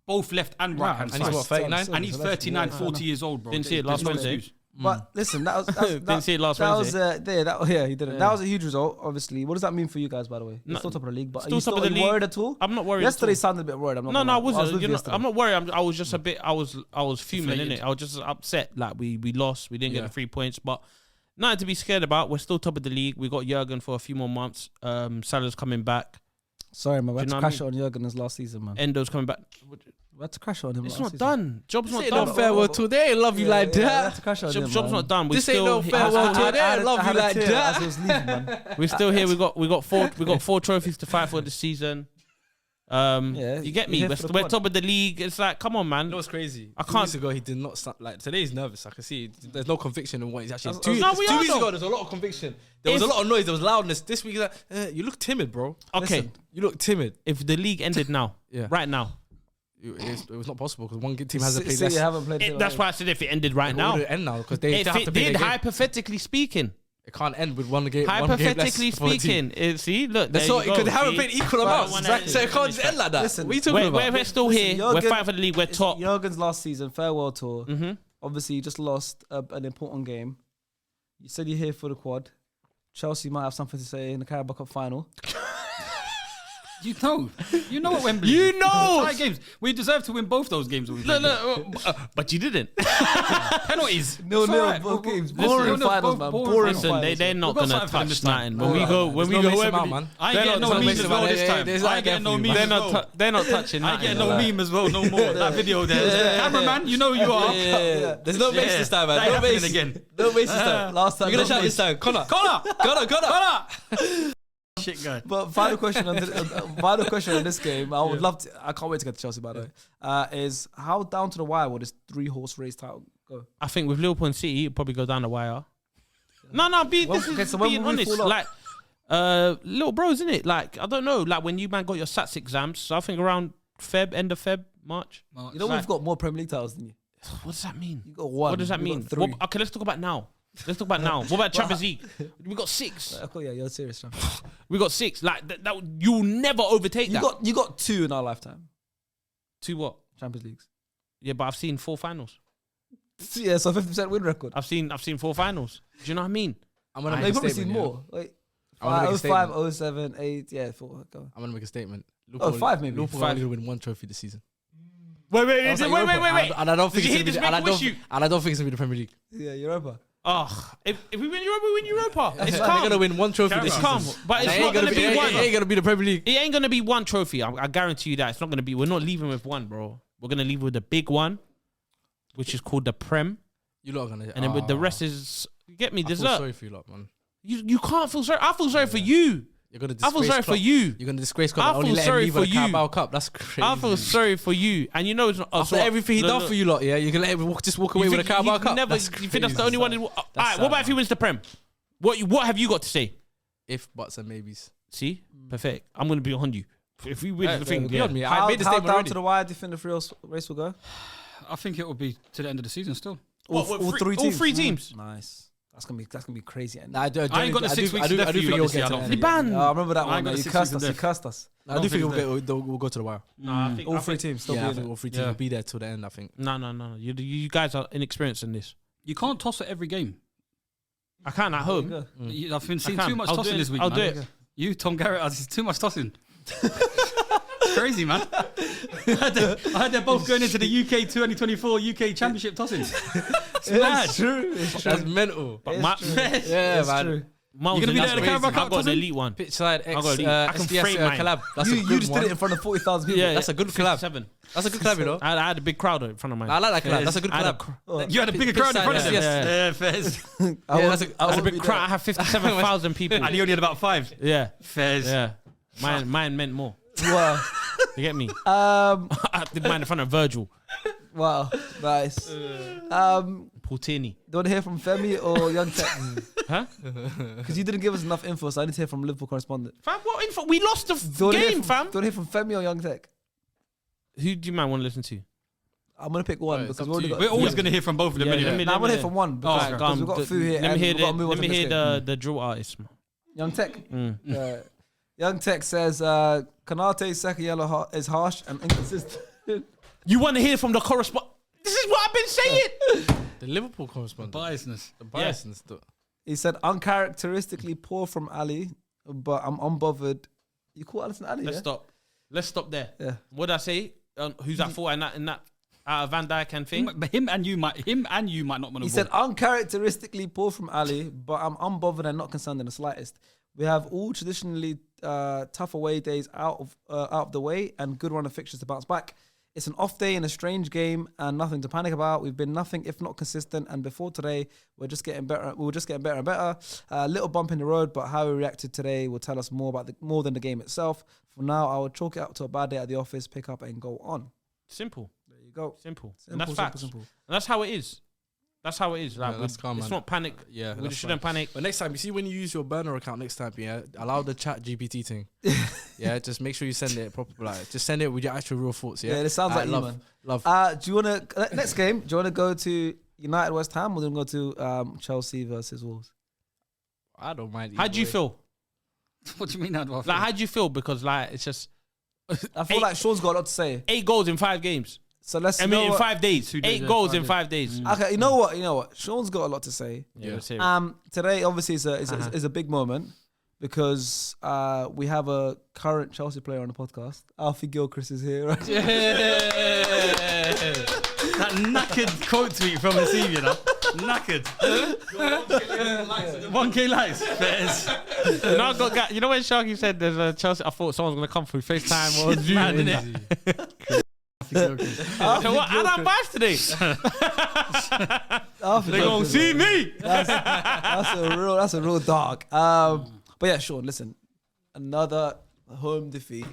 both left and right hand side. And he's what, 39? And he's 39, 40 years old, bro. Didn't see it last Wednesday. But listen, that was Didn't see it last Wednesday. He didn't. That was a huge result. Obviously, what does that mean for you guys? By the way, you're still top of the league, but are you still worried at all? I'm not worried. Yesterday sounded a bit worried. I'm not. No, I wasn't. I'm not worried. I was just a bit. I was fuming in it. I was just upset. Like we lost. We didn't get the 3 points, but nothing to be scared about. We're still top of the league. We got Jurgen for a few more months. Salah's coming back. Sorry, man. We had to crash it on Jurgen this last season, man. Endo's coming back. We had to crash on him. It's not done. Job's not This done. ain't no farewell tour. They ain't love you like that. Job's not done. This ain't no farewell tour. They ain't love you like that. We're still here. We got 4 trophies to fight for this season. You get me? We're top of the league. It's like, come on, man. You know what's crazy? I 2 can't. weeks ago, he did not start, like, today he's nervous. I can see there's no conviction in what he's actually. Two weeks ago, there's a lot of conviction. There was a lot of noise. There was loudness. This week, you look timid, bro. Okay. Listen, you look timid. If the league ended now, right now, it was not possible because one team hasn't played. City haven't played. that's why I said if it ended right now. It would end now because they have to play. Hypothetically speaking. It can't end with one game. Hypothetically speaking, see, look, because they haven't played equal amounts, so it can't just end like that. Listen, what are you talking about? We're still here. We're fighting for the league. We're top. Jurgen's last season farewell tour. Obviously, you just lost an important game. You said you're here for the quad. Chelsea might have something to say in the Carabao Cup final. You know what Wembley. You know, tie games. We deserve to win both those games. But you didn't. Penalties. No, both games. Boring finals, man. Boring finals. They're not gonna touch nothing. When we go, man. I ain't getting no meme as well this time. I ain't getting no meme as well. They're not touching. I ain't getting no meme as well. No more. That video there. Cameraman, you know who you are. There's no base this time, man. No base again. No base this time. Last time. You're gonna shout this time. Connor. Shit guy. But final question on this game. I would love to. I can't wait to get to Chelsea. By the way, is how down to the wire will this 3-horse race title go? I think with Liverpool and City, it'll probably go down the wire. No. Being honest. Like, little bros, isn't it? Like, I don't know. Like when you got your SATs exams. So I think around end of Feb, March. You know we've got more Premier League titles than you. What does that mean? You got 1. What does that mean? Okay, let's talk about now. What about Champions League? We got 6. Yeah, you're serious. We got 6. Like that you'll never overtake that. You got 2 in our lifetime. 2 what? Champions Leagues. Yeah, but I've seen 4 finals. Yeah, so 50% win record. I've seen 4 finals. Do you know what I mean? I'm gonna make a probably statement. Seen more. Like 05, 07, 8, 4. Go. I'm gonna make a statement. 5 maybe. Liverpool are gonna win 1 trophy this season. Wait. And I don't think it's gonna be. And I don't think it's gonna be the Premier League. Yeah, Europa. Oh, if we win Europa, we win Europa. It's calm. calm. They're gonna win 1 trophy this season. Calm, but it's not gonna be 1. It ain't gonna be the Premier League. It ain't gonna be 1 trophy. I guarantee you that it's not gonna be. We're not leaving with 1, bro. We're gonna leave with the big one, which is called the Prem. You lot are gonna. And then with the rest is, you get me. I feel sorry for you lot, man. You can't feel sorry. I feel sorry for you. You're gonna I feel sorry for you. You're gonna disgrace Klopp. I feel sorry for you. Carabao Cup. That's crazy. I feel sorry for you, and you know it's not after everything he done for you lot. Yeah, you can let him walk away with a Carabao Cup. You think that's the only one? All right, what about if he wins the Prem? What have you got to say? If, buts, and maybes. See, perfect. I'm gonna be on you. If we win the thing, beyond me. I made the how statement down already. to the wire do you think the race will go? I think it will be to the end of the season still. All 3 teams. All 3 teams. Nice. That's gonna be crazy. I ain't got the 6 weeks I do left for think you. you'll get to the end. Ban. I remember that I ain't one. got You the 6 cursed weeks us. left. You cursed us. I do think we'll go to the wire. I think all 3 teams. Still Yeah, I being think there. all 3 teams will be there till the end. I think. No. You guys are inexperienced in this. You can't toss at every game. I can't at home. I've been seeing I can. too much I'll tossing do it. this week. I'll man. do it. You, Tom Garrett, it's too much tossing. Crazy, man. I heard they're both going into the UK 2024 UK Championship tossing. It's mad. True. That's mental. But Yeah, man. True. You're gonna be there at the Carabao Cup I got an elite one. Pitch side X I can SDS frame mine. collab. That's a You good just one. did it in front of 40,000 people. Yeah, That's a good collab. 7. That's a good collab, you know. I had a big crowd in front of mine. I like that collab. That's a good I had collab. You had a bigger crowd in front of them. Yes. Fairs. Yeah, that's I had a big crowd. I had 57,000 people. And he only had about 5. Yeah, Fairs. yeah. Mine meant more. Wow. You get me? I did mine in front of Virgil. Wow, nice. Poutini. Do you want to hear from Femi or Young Tech? Huh? Because you didn't give us enough info, so I need to hear from Liverpool correspondent. Fam, what info? We lost the Do you wanna hear game, from, fam. Do you want to hear from Femi or Young Tech? Who do you man want to listen to? I'm gonna pick one Right, it's because up we to already you. got. We're always going to hear from both of them Yeah, anyway. let me- Nah, I'm gonna hear hear. from one because Alright, we've got Fu here. Let me and hear we've got to move on let to me the hear next game. the drill artist. Man. Young Tech. Mm. Young Tech says Kanate's second yellow is harsh and inconsistent. You want to hear from the correspondent? This is what I've been saying. The Liverpool correspondent. Biasness. The biasness. He said uncharacteristically poor from Ali, but I'm unbothered. You call Alisson Ali? Let's Yeah? stop. Let's stop there. Yeah. What did I say? Who's at fault in that Van Dijk and thing? But him and you might not want to He said uncharacteristically poor from Ali, but I'm unbothered and not concerned in the slightest. We have all traditionally tough away days out of the way and good run of fixtures to bounce back. It's an off day in a strange game and nothing to panic about. We've been nothing if not consistent, and before today, we're just getting better. We were just getting better and better. A little bump in the road, but how we reacted today will tell us more than the game itself. For now, I would chalk it up to a bad day at the office, pick up and go on. Simple. There you go. Simple. Simple, And that's simple, facts. simple. And that's how it is. That's how it is. Like, that's calm, it's man. not panic. Yeah, We that's shouldn't fine. panic. But next time, you see when you use your burner account next time, yeah, allow the chat GPT thing. Yeah, just make sure you send it proper. Like, just send it with your actual real thoughts. Yeah, Yeah, this sounds like you, man. Love. Do you want to next game? Do you want to go to United West Ham or do you want to go to Chelsea versus Wolves? I don't mind. How do you feel? What do you mean? How do I Like, feel? how do you feel? Because like it's just I feel like Sean's got a lot to say. 8 goals in 5 games. So let's. I you know mean, in what? 5 days. 2 days, 8 yeah, goals 5 in days. 5 days. Okay, you know what? Sean's got a lot to say. Yeah. Let's hear it. Today obviously is a big moment because we have a current Chelsea player on the podcast. Alfie Gilchrist is here. Right? That knackered quote tweet from the team, you know? Knackered. 1K likes. No, I got, you know when Sharky said there's a Chelsea, I thought someone's going to come through FaceTime or Zoom, innit? So what? And I'm back today. Alfie They going to Gilchrist, see me. that's a real dark. But yeah, Sean, listen. Another home defeat.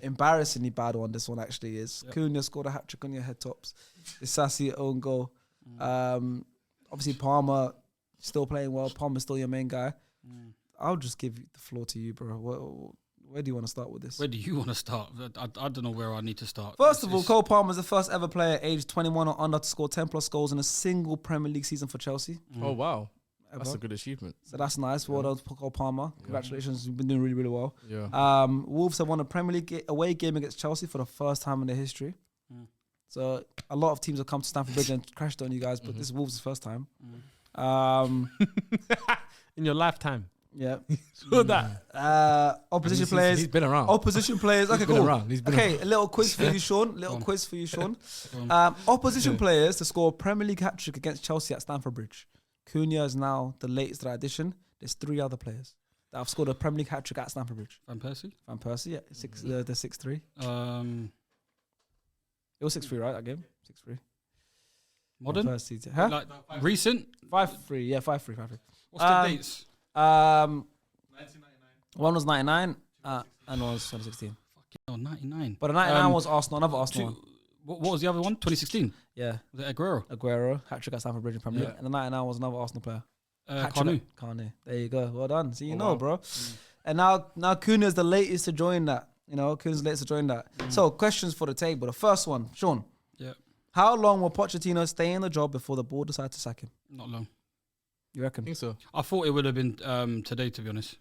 Embarrassingly bad one. This one actually is. Cunha scored a hat trick on your head tops. The Sassy own goal. Obviously Palmer still playing well. Palmer's still your main guy. I'll just give the floor to you, bro. Where do you want to start with this? Where do you want to start? I don't know where I need to start. First of all, Cole Palmer is the first ever player aged 21 or under to score 10 plus goals in a single Premier League season for Chelsea. Oh wow, that's Ever. a good achievement. So that's nice. Well done, Cole Palmer. Congratulations, you've been doing really, really well. Yeah. Wolves have won a Premier League away game against Chelsea for the first time in their history. So a lot of teams have come to Stamford Bridge and crashed on you guys, but this is Wolves' first time. In your lifetime. Yeah. So that. Opposition players. He's been around. Opposition players. Okay, He's been cool. around. He's been Okay, a little quiz for you, Sean. Opposition players to score a Premier League hat trick against Chelsea at Stamford Bridge. Cunha is now the latest addition. There's 3 other players that have scored a Premier League hat trick at Stamford Bridge. Van Persie? Van Persie, yeah, the 6-3. It was 6-3, right? That game, 6-3. Modern? Van Persie, huh? Like recent? 5-3, yeah, 5-3. What's the dates? 1999. One was 99, and one was 2016. Oh, 99. But the 99 was Arsenal, another Arsenal one. What was the other one? 2016? Yeah, Was it Aguero? Aguero, hat trick at Stamford Bridge in Premier League, Yeah. and the 99 was another Arsenal player. Kanu. Kanu. There you go. Well done. See, you know, wow. bro. And now Cunha's the latest to join that. You know, Cunha's the latest to join that. So, questions for the table. The first one, Sean. Yeah. How long will Pochettino stay in the job before the board decide to sack him? Not long. You I reckon? think so. I thought it would have been today, to be honest.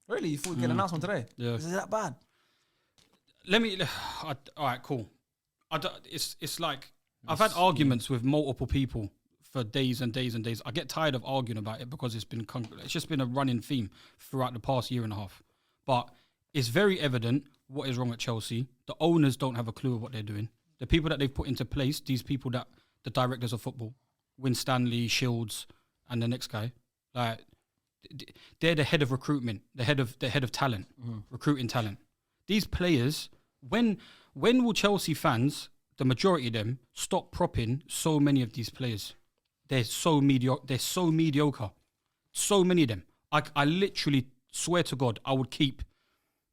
Really? You thought we'd get an announcement today? Yeah. Is it that bad? All right, cool. It's like I've had arguments with multiple people for days and days and days. I get tired of arguing about it because it's just been a running theme throughout the past year and a half. But it's very evident what is wrong at Chelsea. The owners don't have a clue of what they're doing. The people that they've put into place, these people that the directors of football, Winstanley, Shields, and the next guy, like they're the head of recruitment, the head of talent, recruiting talent. These players, when will Chelsea fans, the majority of them, stop propping so many of these players? They're so mediocre. So many of them. I literally swear to God, I would keep,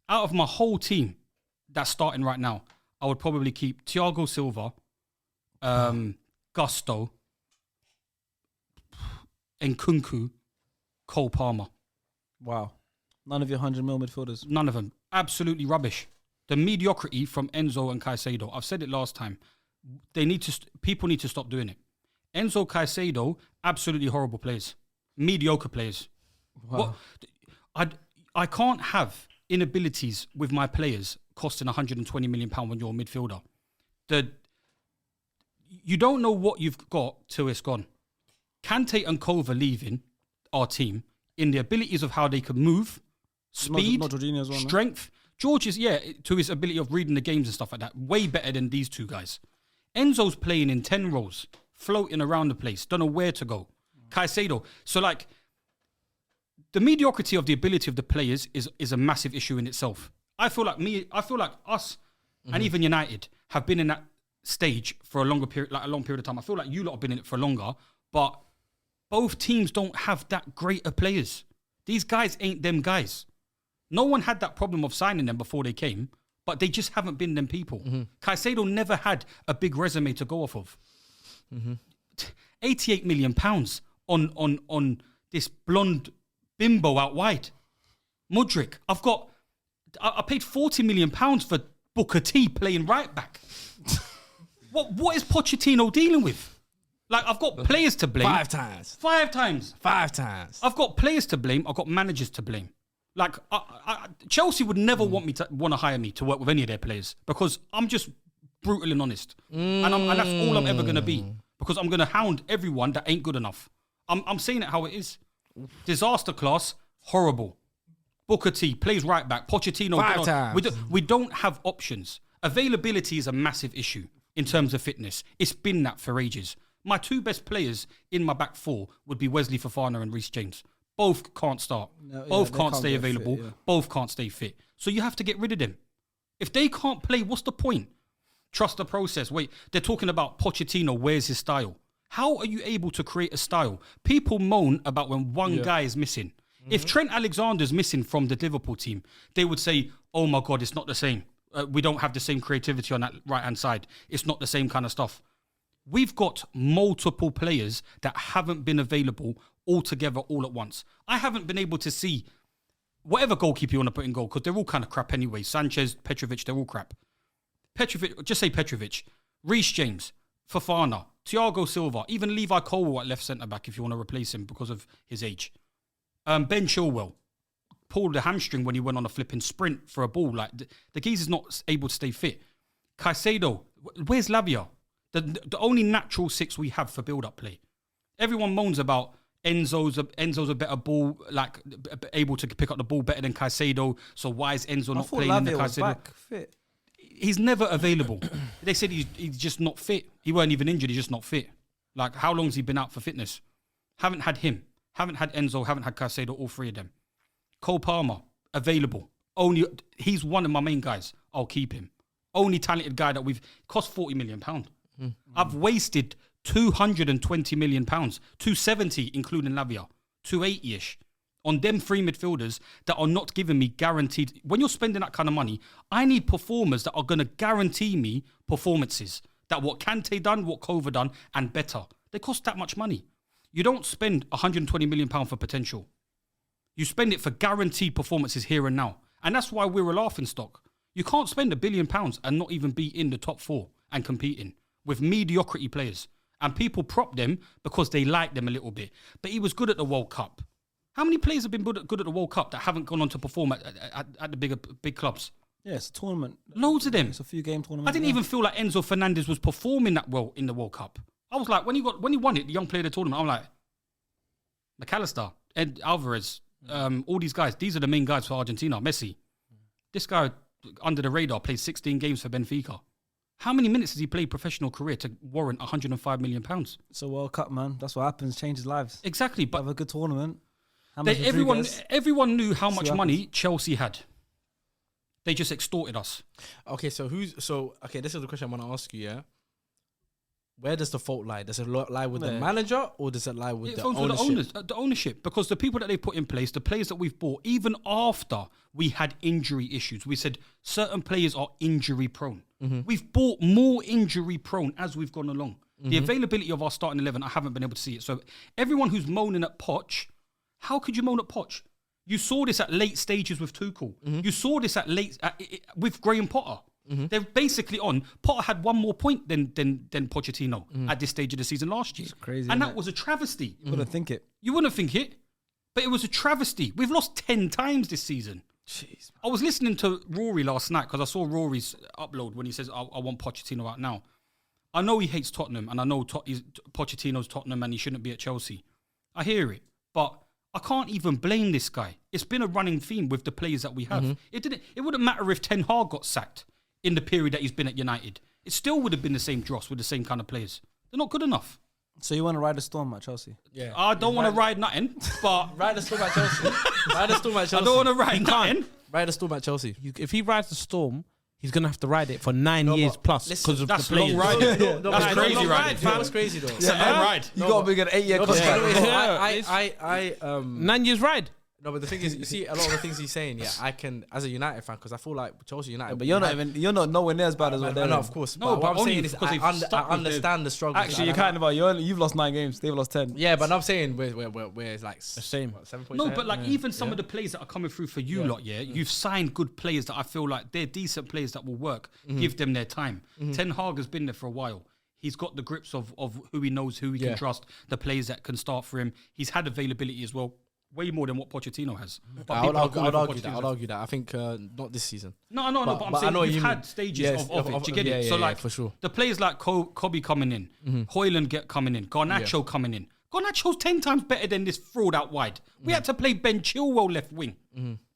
out of my whole team that's starting right now, I would probably keep Thiago Silva, Gusto, Nkunku, Cole Palmer. Wow. None of your 100 mil midfielders. None of them. Absolutely rubbish. The mediocrity from Enzo and Caicedo. I've said it last time. People need to stop doing it. Enzo, Caicedo, absolutely horrible players. Mediocre players. Wow. I can't have inabilities with my players costing £120 million when you're a midfielder. You don't know what you've got till it's gone. Kante and Kova leaving our team in the abilities of how they can move, speed, not Jorginho as well, no? strength. George is, to his ability of reading the games and stuff like that, way better than these two guys. Enzo's playing in 10 rows, floating around the place, don't know where to go. Caicedo. So, like, the mediocrity of the ability of the players is a massive issue in itself. I feel like us and even United have been in that stage for a long period of time. I feel like you lot have been in it for longer, but both teams don't have that great of players. These guys ain't them guys. No one had that problem of signing them before they came, but they just haven't been them people. Caicedo never had a big resume to go off of. £88 million on this blonde bimbo out wide. Mudryk. I paid £40 million for Booker T playing right back. What is Pochettino dealing with? Like, I've got players to blame. 5 times. 5 times. 5 times. I've got players to blame. I've got managers to blame. Like, Chelsea would never want to hire me to work with any of their players because I'm just brutal and honest. And that's all I'm ever going to be because I'm going to hound everyone that ain't good enough. I'm saying it how it is. Disaster class, horrible. Booker T plays right back. Pochettino. 5 times. We don't have options. Availability is a massive issue in terms of fitness. It's been that for ages. My 2 best players in my back 4 would be Wesley Fofana and Reece James. Both can't start. Both can't stay available. Fit, yeah. Both can't stay fit. So you have to get rid of them. If they can't play, what's the point? Trust the process. Wait, they're talking about Pochettino. Where's his style? How are you able to create a style? People moan about when one guy is missing. If Trent Alexander's missing from the Liverpool team, they would say, oh my God, it's not the same. We don't have the same creativity on that right-hand side. It's not the same kind of stuff. We've got multiple players that haven't been available all together all at once. I haven't been able to see whatever goalkeeper you want to put in goal because they're all kind of crap anyway. Sanchez, Petrovic, they're all crap. Petrovic, just say Petrovic. Reece James, Fofana, Thiago Silva, even Levi Colwill at left centre-back if you want to replace him because of his age. Ben Chilwell pulled the hamstring when he went on a flipping sprint for a ball. Like the geezer's not able to stay fit. Caicedo, where's Lavia? The only natural 6 we have for build-up play. Everyone moans about Enzo's a better ball, like able to pick up the ball better than Caicedo. So why is Enzo not playing in the Caicedo? Back fit. He's never available. They said he's just not fit. He weren't even injured. He's just not fit. Like, how long has he been out for fitness? Haven't had him. Haven't had Enzo. Haven't had Caicedo. All 3 of them. Cole Palmer, available. He's one of my main guys. I'll keep him. Only talented guy that cost £40 million. I've wasted £220 million, 270 including Lavia, 280-ish on them 3 midfielders that are not giving me guaranteed. When you're spending that kind of money, I need performers that are going to guarantee me performances. That what Kante done, what Kova done, and better. They cost that much money. You don't spend £120 million for potential. You spend it for guaranteed performances here and now. And that's why we're a laughing stock. You can't spend £1 billion and not even be in the top 4 and competing with mediocrity players. And people prop them because they like them a little bit. But he was good at the World Cup. How many players have been good at the World Cup that haven't gone on to perform at the big clubs? Yeah, it's a tournament. Loads of them. It's a few game tournament. I didn't even feel like Enzo Fernandez was performing that well in the World Cup. I was like, when he won it, the young player of the tournament, I'm like, McAllister, Ed Alvarez, all these guys, these are the main guys for Argentina. Messi. This guy, under the radar, played 16 games for Benfica. How many minutes has he played professional career to warrant £105 million? It's a World Cup, man. That's what happens. Changes lives. Exactly. But have a good tournament. Everyone knew how much money Chelsea had. They just extorted us. Okay, so this is the question I want to ask you, yeah? Where does the fault lie? Does it lie with the manager or does it lie with the ownership? The ownership, because the people that they put in place, the players that we've bought, even after we had injury issues, we said certain players are injury prone. We've bought more injury prone as we've gone along. The availability of our starting 11, I haven't been able to see it. So everyone who's moaning at Poch, how could you moan at Poch? You saw this at late stages with Tuchel. You saw this with Graham Potter. They're basically on. Potter had one more point than Pochettino at this stage of the season last year. It's crazy, and that innit? was a travesty. You wouldn't think it. You wouldn't think it, but it was a travesty. We've lost 10 times this season. Jeez. I was listening to Rory last night because I saw Rory's upload when he says, I want Pochettino out now. I know he hates Tottenham and I know Pochettino's Tottenham and he shouldn't be at Chelsea. I hear it, but I can't even blame this guy. It's been a running theme with the players that we have. It wouldn't matter if Ten Hag got sacked in the period that he's been at United. It still would have been the same dross with the same kind of players. They're not good enough. So you want to ride the storm at Chelsea? Yeah. I don't want to ride nothing, but Ride the storm at Chelsea. Ride the storm at Chelsea. I don't want to ride nothing. Ride the storm at Chelsea. If he rides the storm, he's gonna have to ride it for 9 years plus because of That's the players. long riding. That's crazy long riding. ride, fam. That's crazy though. It's a long ride. You got to be an 8-year No, but contract. Yeah. 9 years ride. No, but the thing is, you see a lot of the things he's saying. Yeah, I can as a United fan because I feel like Chelsea United. But you're not nowhere near as bad as what they're No, in. of course. No, but but what I'm only saying is, because they've I stuck with understand the struggle. Actually, you kind of are. You've lost 9 games. They've lost 10. Yeah, but I'm saying we're like the same. 7 points. No, but like even some of the players that are coming through for you lot, you've signed good players that I feel like they're decent players that will work. Give them their time. Ten Hag has been there for a while. He's got the grips of who he knows, who he can trust, the players that can start for him. He's had availability as well. Way more than what Pochettino has. But I would people are argue calling that. for I would argue that. I think not this season. No, but I'm saying you've had stages of it. Do you get it? So like for sure. the players like Kobe coming in, Højlund coming in, Garnacho coming in. Garnacho's 10 times better than this fraud out wide. We had to play Ben Chilwell left wing.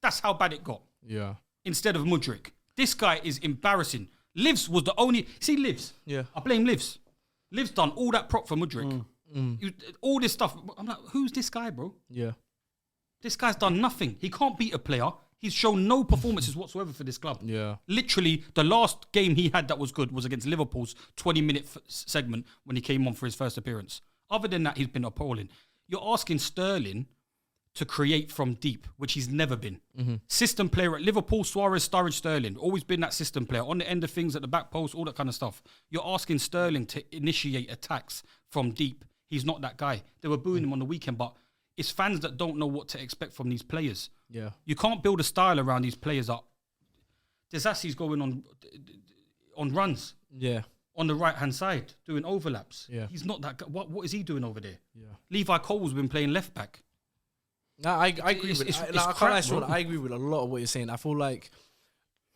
That's how bad it got. Yeah. Instead of Mudryk. This guy is embarrassing. Livs was the only... See, Livs. Yeah. I blame Livs. Livs done all that prop for Mudryk. All this stuff. I'm like, who's this guy, bro? Yeah. This guy's done nothing. He can't beat a player. He's shown no performances whatsoever for this club. Yeah. Literally, the last game he had that was good was against Liverpool's 20-minute segment when he came on for his first appearance. Other than that, he's been appalling. You're asking Sterling to create from deep, which he's never been. System player at Liverpool, Suarez, Sturridge, Sterling. Always been that system player. On the end of things, at the back post, all that kind of stuff. You're asking Sterling to initiate attacks from deep. He's not that guy. They were booing him on the weekend, but it's fans that don't know what to expect from these players. Yeah. You can't build a style around these players up. Disassi's going on runs. Yeah. On the right-hand side, doing overlaps. Yeah. He's not that guy. What is he doing over there? Yeah. Levi Cole's been playing left-back. No, I agree with it's I crap, can't lie, Sean, bro. I agree with a lot of what you're saying. I feel like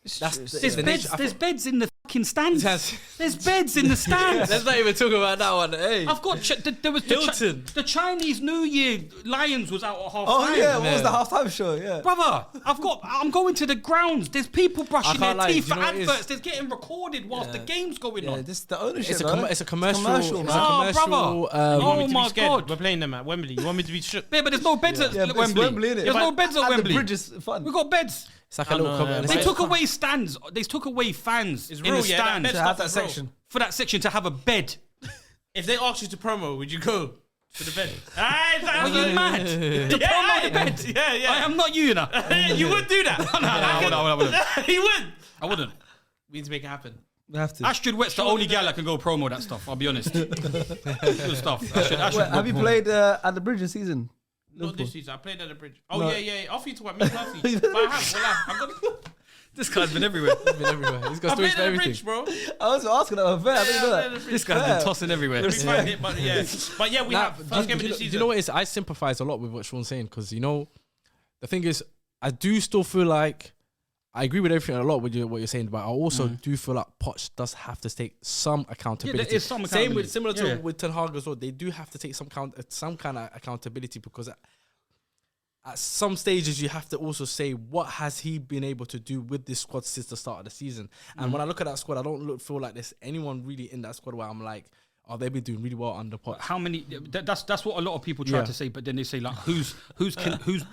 There's beds in the fucking stands. Yes. There's beds in the stands. Let's not even talk about that one. Hey. I've got there was Hilton. the Chinese New Year Lions was out at half Oh time. yeah, what was the halftime show? Yeah. Brother, I'm going to the grounds. There's people brushing their can't lie, teeth do for you know what it is? adverts. There's getting recorded whilst the game's going Yeah, on. this is the ownership. It's a commercial. commercial, It's man. a Oh, commercial. brother. You want Oh me to my be scared? God. We're playing them at Wembley. You want me to be shook? Yeah, but there's no beds at Yeah, but it's Wembley. Wembley, innit? There's no beds at And Wembley. the bridge is fun. We got beds. It's like a little. They They took away stands. They took away fans in real, the yeah, stands that to have stuff that is real. section. for that section to have a bed. If they asked you to promo, would you go to the bed? Are you mad? To promote the bed? Yeah. I am not you, you know. You would do that. I wouldn't. You would. I wouldn't. We need to make it happen. We have to. Astrid Wett's the only gal that can go promo that stuff. I'll be honest. Good stuff. Astrid Wait, have you promo. played at the bridge this season? Not this season. I played at the bridge. Oh, No. yeah. Off you to what? Me personally. But I have. Well, I've got. This guy's been everywhere. Been everywhere. He's got I stories played for at the everything. bridge, bro. I was asking that. Fair. I didn't know that. This guy's been tossing everywhere. We find it, but yeah. But yeah, we have first game of the do season. you know what it is? I sympathize a lot with what Sean's saying because the thing is, I do still feel like I agree with everything a lot with what you're saying, but I also do feel like Poch does have to take some accountability. there is some Same with accountability. with Ten Hag as well. They do have to take some kind of accountability because at some stages you have to also say what has he been able to do with this squad since the start of the season. And when I look at that squad, I don't feel like there's anyone really in that squad where I'm like, oh, they've been doing really well under Poch. How many? That's what a lot of people try to say, but then they say like, who's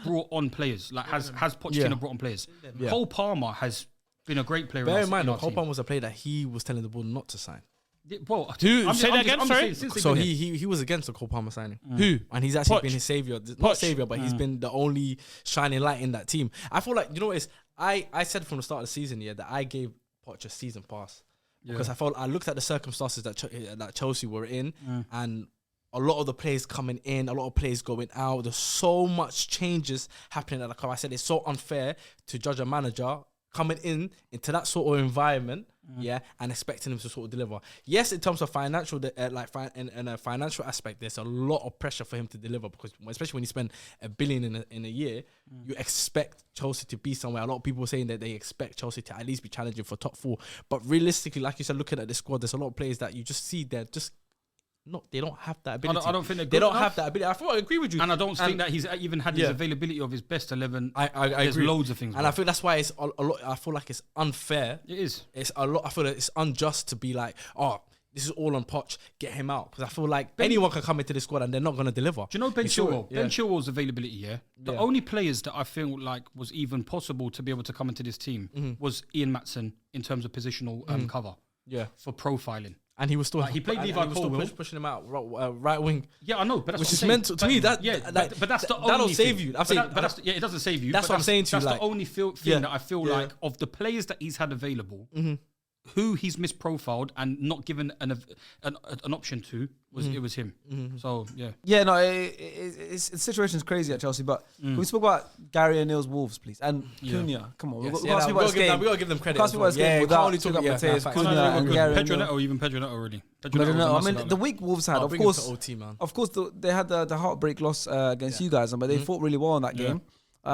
brought on players? Like has Pochettino brought on players? Yeah. Cole Palmer has been a great player. Bear in in mind, our Cole team. Palmer was a player that he was telling the board not to sign. Well, Dude, say that again, sorry? So he was against the Cole Palmer signing. Who? And he's actually Poch. been his savior. Poch. Not savior, but he's been the only shining light in that team. I feel like, you know what it is? I said from the start of the season, that I gave Poch a season pass. because I looked at the circumstances that Chelsea were in, and a lot of the players coming in, a lot of players going out. There's so much changes happening at the club. I said it's so unfair to judge a manager coming into that sort of environment, and expecting him to sort of deliver. Yes, in terms of financial, in a financial aspect, there's a lot of pressure for him to deliver, because especially when you spend $1 billion in a year, you expect Chelsea to be somewhere. A lot of people are saying that they expect Chelsea to at least be challenging for top 4. But realistically, like you said, looking at the squad, there's a lot of players that you just see they're just they don't have that ability. I don't think they don't have that ability. I agree with you, and I don't think that he's even had his availability of his best 11. I There's agree. loads of things, and I think that's why it's a lot. I feel like it's unfair. It is. It's a lot. I feel like it's unjust to be like, oh, this is all on Poch, get him out, because I feel like anyone can come into the squad and they're not going to deliver. Do you know Ben Chilwell? Yeah. Ben Chilwell's availability, the only players that I feel like was even possible to be able to come into this team was Ian Maatson in terms of positional cover. Yeah, for profiling. And he was still he played Levi Colwill, pushing him out right wing. Yeah, I know, but that's which what is I'm meant saying. to me. But that's the only. That'll save thing. you. It doesn't save you. That's what I'm saying to you. That's like, the only thing that I feel like of the players that he's had available, who he's misprofiled and not given an option to was him. So Yeah, no, the situation's crazy at Chelsea, but can we speak about Gary O'Neill's Wolves, please? And Cunha, come on, we can't speak about this game. We got to give them credit. Can't speak about this game without talking about Mateus, Cunha, and Gary Pedro O'Neill. Neto, even Pedro Neto already. I mean, the week Wolves had, of course, OT, man. of course, they had the heartbreak loss against you guys, but they fought really well in that game.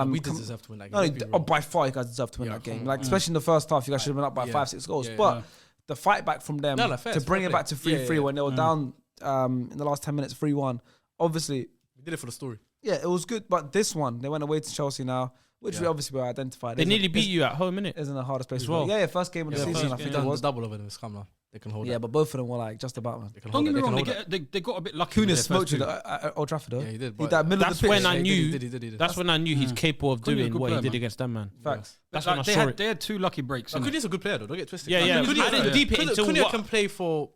We did deserve to win that game. No, by far, you guys deserve to win that game. Like, especially in the first half, you guys should have been up by 5-6 goals. But the fight back from them to bring it back to 3-3 when they were down in the last 10 minutes, 3-1. Obviously, we did it for the story. Yeah, it was good. But this one, they went away to Chelsea now, which we obviously were identified. They nearly beat you at home, innit? Isn't the hardest place as to well. Yeah, first game of the season, I think it was. Double over them. It's come now. They can hold it. Yeah, but both of them were like just about, man. Don't get me wrong, they got a bit lucky. Cunha smoked you at Old Trafford, though. Yeah, he did. That's when I knew. He did. That's when I knew he's capable of doing what he did against them, man. Facts. That's when I saw it. They had 2 lucky breaks. Cunha's a good player, though. Don't get twisted. Yeah. I didn't deep it until Cunha can play for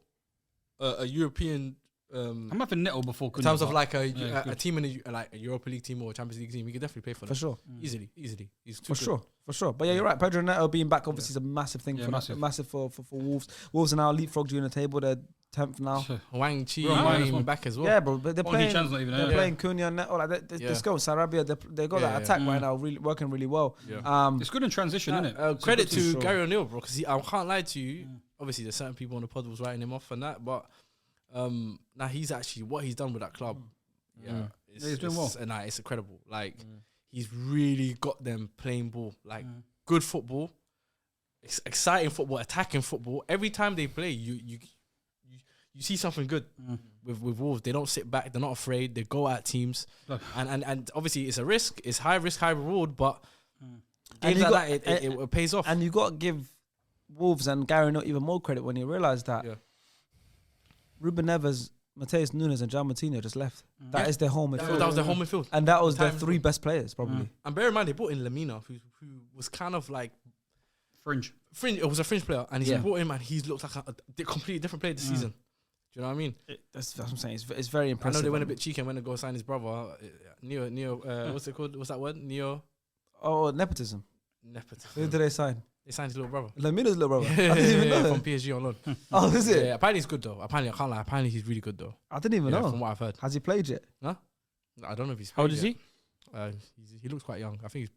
a European. I'm having Neto before. In terms of like a team in a Europa League team or a Champions League team, he could definitely play for them. For sure. Easily. He's For sure. But yeah, you're right. Pedro Neto being back obviously is a massive thing massive for Wolves. Wolves are now leapfrogged you in the table. They're 10th now. Wang Chi back as well. Yeah, bro. But they're playing. They're playing Cunha and Neto. Like let's go. Sarabia. They got that attack right now, really working really well. Yeah. It's good in transition, isn't it? Credit to Gary O'Neill, bro, because I can't lie to you. Obviously, there's certain people on the pod was writing him off and that, but now he's actually what he's done with that club. He's doing well. And it's incredible. Like he's really got them playing ball, like good football, exciting football, attacking football. Every time they play, you see something good with Wolves. They don't sit back. They're not afraid. They go at teams, and obviously it's a risk. It's high risk, high reward, but games like that it pays off. And you got to give Wolves and Gary O'Neill even more credit when you realise that Ruben Neves, Mateus Nunes and John Martino just left. That is their home midfield. That was their home midfield. And that was their 3 best players, probably. And bear in mind, they brought in Lamina, who was kind of like fringe. It was a fringe player. And he's brought him and he's looked like a completely different player this season. Do you know what I mean? That's what I'm saying. It's very impressive. I know they went a bit cheeky and went to go sign his brother. Neo, what's it called? What's that word? Neo? Oh, nepotism. Who did they sign? They signed his little brother. Lamina's little brother. I didn't even know. From PSG on loan. Oh, is it? Yeah, apparently he's good though. Apparently, I can't lie. Apparently he's really good though. I didn't even know. From what I've heard. Has he played yet? Huh? I don't know if he's played. How old is he? He looks quite young. I think he's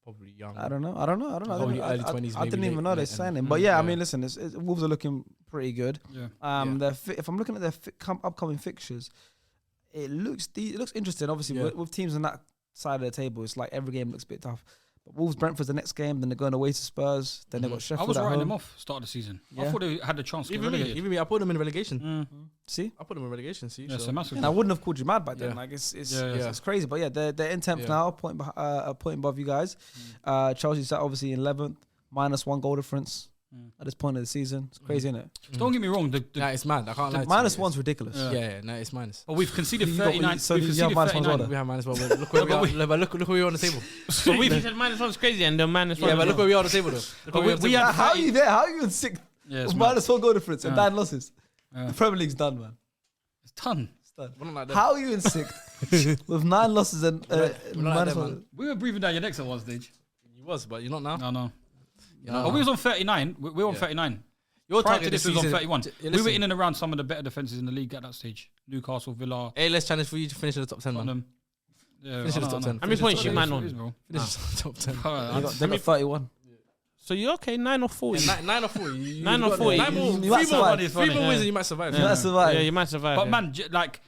probably young. I don't know. Early 20s, I didn't even know they signed him. But yeah, I mean, listen, Wolves are looking pretty good. Yeah. If I'm looking at their upcoming fixtures, it looks interesting. Obviously, with teams on that side of the table, it's like every game looks a bit tough. But Wolves, Brentford's the next game. Then they're going away to Spurs. Then they've got Sheffield. I was at writing home. them off start of the season. Yeah. I thought they had the chance to get relegated. Even me, I put them in relegation. See, I put them in relegation. See, Yeah, so. so massive. and I wouldn't have called you mad back then. Yeah. Like it's crazy. But yeah, they're in 10th now, a point above you guys. Chelsea's obviously in 11th, -1 goal difference at this point of the season. It's crazy, isn't it? Don't get me wrong. Nah, it's mad. I can't lie. -1's ridiculous. Yeah, no, it's minus. Oh, we've conceded You got- 39. so We've you have conceded -1 as well, 39. We have minus 1. Look where we are on the table. But we said -1's crazy and they're -1. Yeah, but look where we are on the table though. But we had How are you there? How are you in 6th? Yeah, it's With mad. -1 goal difference and 9 losses. Yeah. The Premier League's done, man. It's done. It's done. We're not like that. How are you in 6th with 9 losses and We're not like that, -1? man. We were breathing down your necks at one stage. You was, but you're not now. No. You're not Oh, we now. was on 39. We were on 39. Your Prior to target this this was on season- 31. We were listen. in and around some of the better defenses in the league at that stage. Newcastle, Villa, Hey, let's challenge for you to finish in the top 10, man. Tottenham. Yeah, Finish in the top 10. How many points you man on? Finish in the top 10. They got 31. So you're okay, 9 or 40. 9 or 4. 9 or 40. Nine more, You might survive. three more wins and you might survive. You might survive. Yeah, you might survive. But yeah. man, like,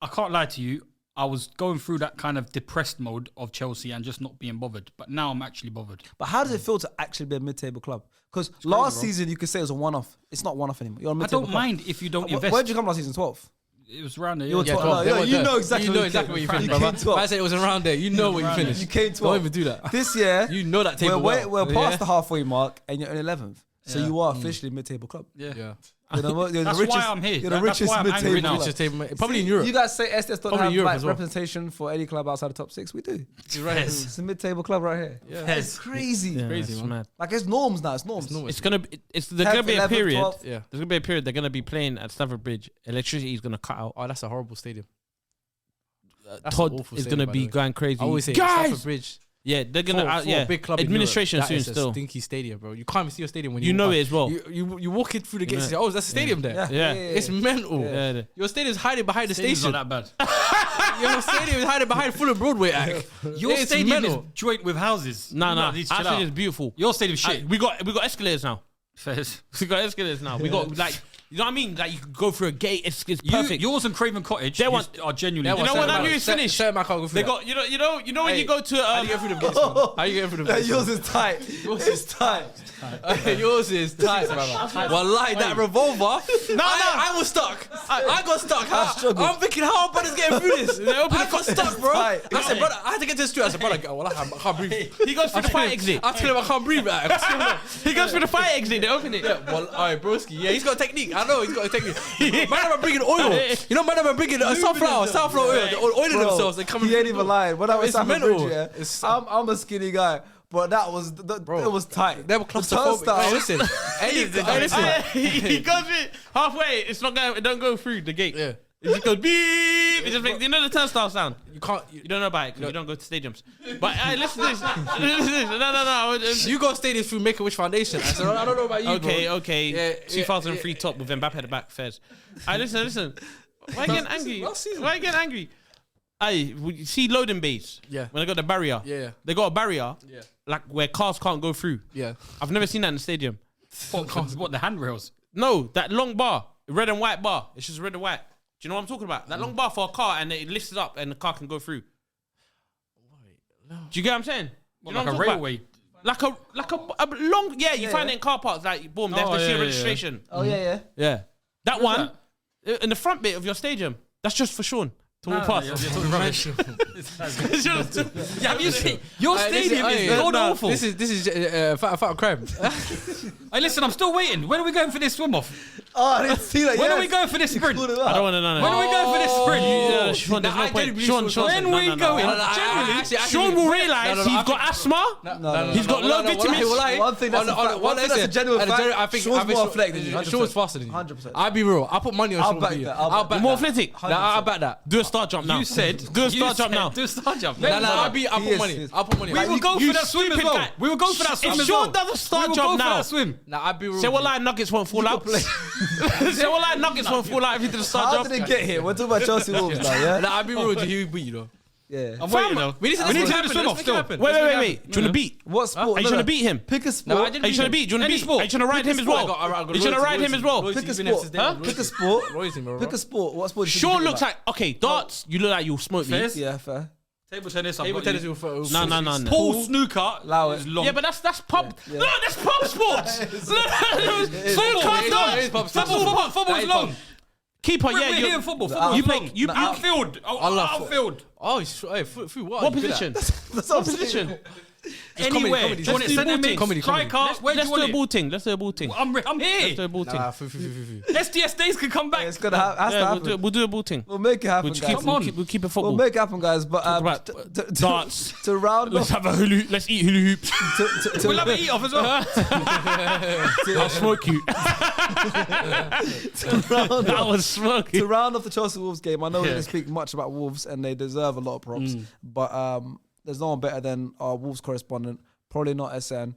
I can't lie to you. I was going through that kind of depressed mode of Chelsea and just not being bothered. But now I'm actually bothered. But how does it feel to actually be a mid-table club? Because last season you could say it was a one-off. It's not one-off anymore. You're a I mid-table don't club. mind if you don't Where invest. did you come last season? 12th. It was around there. You were Yeah. 12th. No, you know exactly. You know exactly where you finished, came brother. 12th. I said it was around there. You know where you Around finished. You came 12th. Don't even do that. This year, You know that table we're well. past the halfway mark and you're in 11th. So Yeah. you are officially a mid-table club. Yeah. You're the That's richest, why I'm here. You're the That's richest why I'm angry mid-table now. club. Richest table, probably in See, Europe. You guys say SDS don't Probably have in Europe like, as well. representation for any club outside the top 6. We do. You're right. It's a mid-table club right here. Yeah. It's crazy. Yeah, Crazy, it's man. mad. Like it's norms now. It's norms. normal. It's gonna be. There's 10th, gonna be a 11th, period. 12th. Yeah. There's gonna be a period they're gonna be playing at Stamford Bridge. Electricity is gonna cut out. Oh, that's a horrible stadium. That's an Todd awful is stadium, gonna by be the way. going crazy. I always say guys. Stamford Bridge. Yeah, they're gonna. For yeah, a big club in administration Europe, that soon. is a Still, stinky stadium, bro. You can't even see your stadium when you know walk it as well. You walk in through the gates and say, "Oh, that's a stadium there." Yeah. It's mental. Yeah. Your stadium's hiding behind the Stadium's station. not that bad. Your stadium is hiding behind Fulham Broadway. Your It's stadium mental. is joint with houses. No, You no. lot need to chill Actually, out. it's beautiful. Your stadium's shit. We got escalators now. Fairs. We got escalators now. We got like, you know what I mean? Like you could go through a gate. It's perfect. Yours and Craven Cottage They want- are genuinely. You know when that news finished? Certain man can't go through They that. got you know when Hey, you go to How do you get through the gates? man? How you get through the Yeah, gates? yours is tight. It's tight. Yours is tight, brother. Wallahi, that revolver. I was stuck. I got stuck. I'm thinking, how am I getting through this? I got stuck, bro. I tight. said, brother, I had to get to the street. I said, brother, wallahi, I can't breathe. He goes through the fire exit. I tell him I can't breathe. He goes through the fire exit. They open it. Yeah, well, alright, broski. Yeah, he's got a technique. I know he's got a technique. Man, I'm bringing oil. You know, man, I'm bringing sunflower oil. They're oiling themselves. They're coming. He ain't even lying. When I was It's at mental. Bridge, yeah, It's- I'm a skinny guy, but that was it was tight. They were claustrophobic. Hey, listen. Hey, listen. He goes it halfway. It's not going. It don't go through the gate. Yeah. It just goes beep. It just makes, you know the turnstile sound. You can't. You don't know about it because you don't go to stadiums. But listen to this. Listen to this. No. You got stadiums through Make-A-Wish Foundation. I said, I don't know about you, Okay. Yeah, 2003 top with Mbappe at the back. Fairs. Listen. Why you getting angry? last season. Why you getting angry? You see loading bays. Yeah. When they got the barrier. Yeah. They got a barrier. Yeah. Like where cars can't go through. Yeah. I've never seen that in the stadium. What, the handrails? No, that long bar, red and white bar. It's just red and white. Do you know what I'm talking about? That long bar for a car, and it lifts it up, and the car can go through. Do you get what I'm saying? Do you know Like what a I'm talking railway. about? Like a long, yeah. You find it in car parks. Like boom, they have Oh, to see yeah, a yeah, registration. Oh yeah. Yeah, that one in the front bit of your stadium. That's just for Sean to walk past. You're talking rubbish. Yeah, have you seen? Your stadium is god awful. This is fat crime. Hey, listen, I'm still waiting. When are we going for this swim off? Oh, I didn't see that. When yes. are we going for this sprint? Called it I out. don't want to know. When are we going for this sprint? Sean, there's no point. Sean, When we going? Generally, Sean will realise he's got asthma. He's got low vitamins. One thing that's a fact- one thing that's a genuine fact, I think Sean's more athletic than you, 100%. Sean's faster than you. 100%. I'll be real. I'll put money on I'll Sean. back for you. that. I'll back You're more that. athletic. I'll back that. Do a start jump now. You said. Do a start jump now. Do a start jump. No, I'll put He money. is. I'll put money. We will go for that swim as stupid well. guy. We will go for that swim If as well. Sean doesn't start We will jump go for now, that swim. Nah, I'll be real. say what line Nuggets won't fall out. Say what line Nuggets won't fall out if he did a start How jump. did it get here? We're talking about Chelsea Wolves now, yeah? Nah, I'll be real with you. He beat you though. Yeah. I'm waiting though. We need to do the happen. swim Let's off make it still. happen. Wait. Do you want to beat? What sport? Are you trying to beat him? Pick a No, sport. I didn't Are you trying to beat? Do you want to Any beat? sport. Are you trying to ride him as I well? got You trying to ride him as well? Pick a sport. Huh? Pick a sport. Royalty, bro. Pick a sport. What sport? do you Sean think looks about? like okay. Darts. You look like you'll smoke me. Fairs? Yeah, fair. Table tennis. I've Table got tennis you. will No. Pool snooker. Allow it. is long. Yeah, but that's pub. Yeah. No, that's pub sports. Football is long. Keeper, We're yeah. here You in football. Football you is long. play. You Outfield. Outfield. Oh, hey, through what? what You good at? position? That's What position? Anywhere. comedy. Do you want it Let's do centre ball mid? thing. Striker. Where do Let's you do want a it? ball thing. Let's do a ball thing. I'm Let's do here. a ball thing. Nah, SDS days can come back. It's gonna has to Yeah, happen. we'll do a ball thing. We'll make it happen, We'll guys. keep it We'll football. make it happen, guys. But Talk about darts. to round Let's off, have a hula. Let's eat hula hoops. We'll have a eat off as well. I'll smoke you. That was smoking. to round off the Chelsea Wolves game, I know we didn't speak much about Wolves and they deserve a lot of props, but there's no one better than our Wolves correspondent, probably not SN.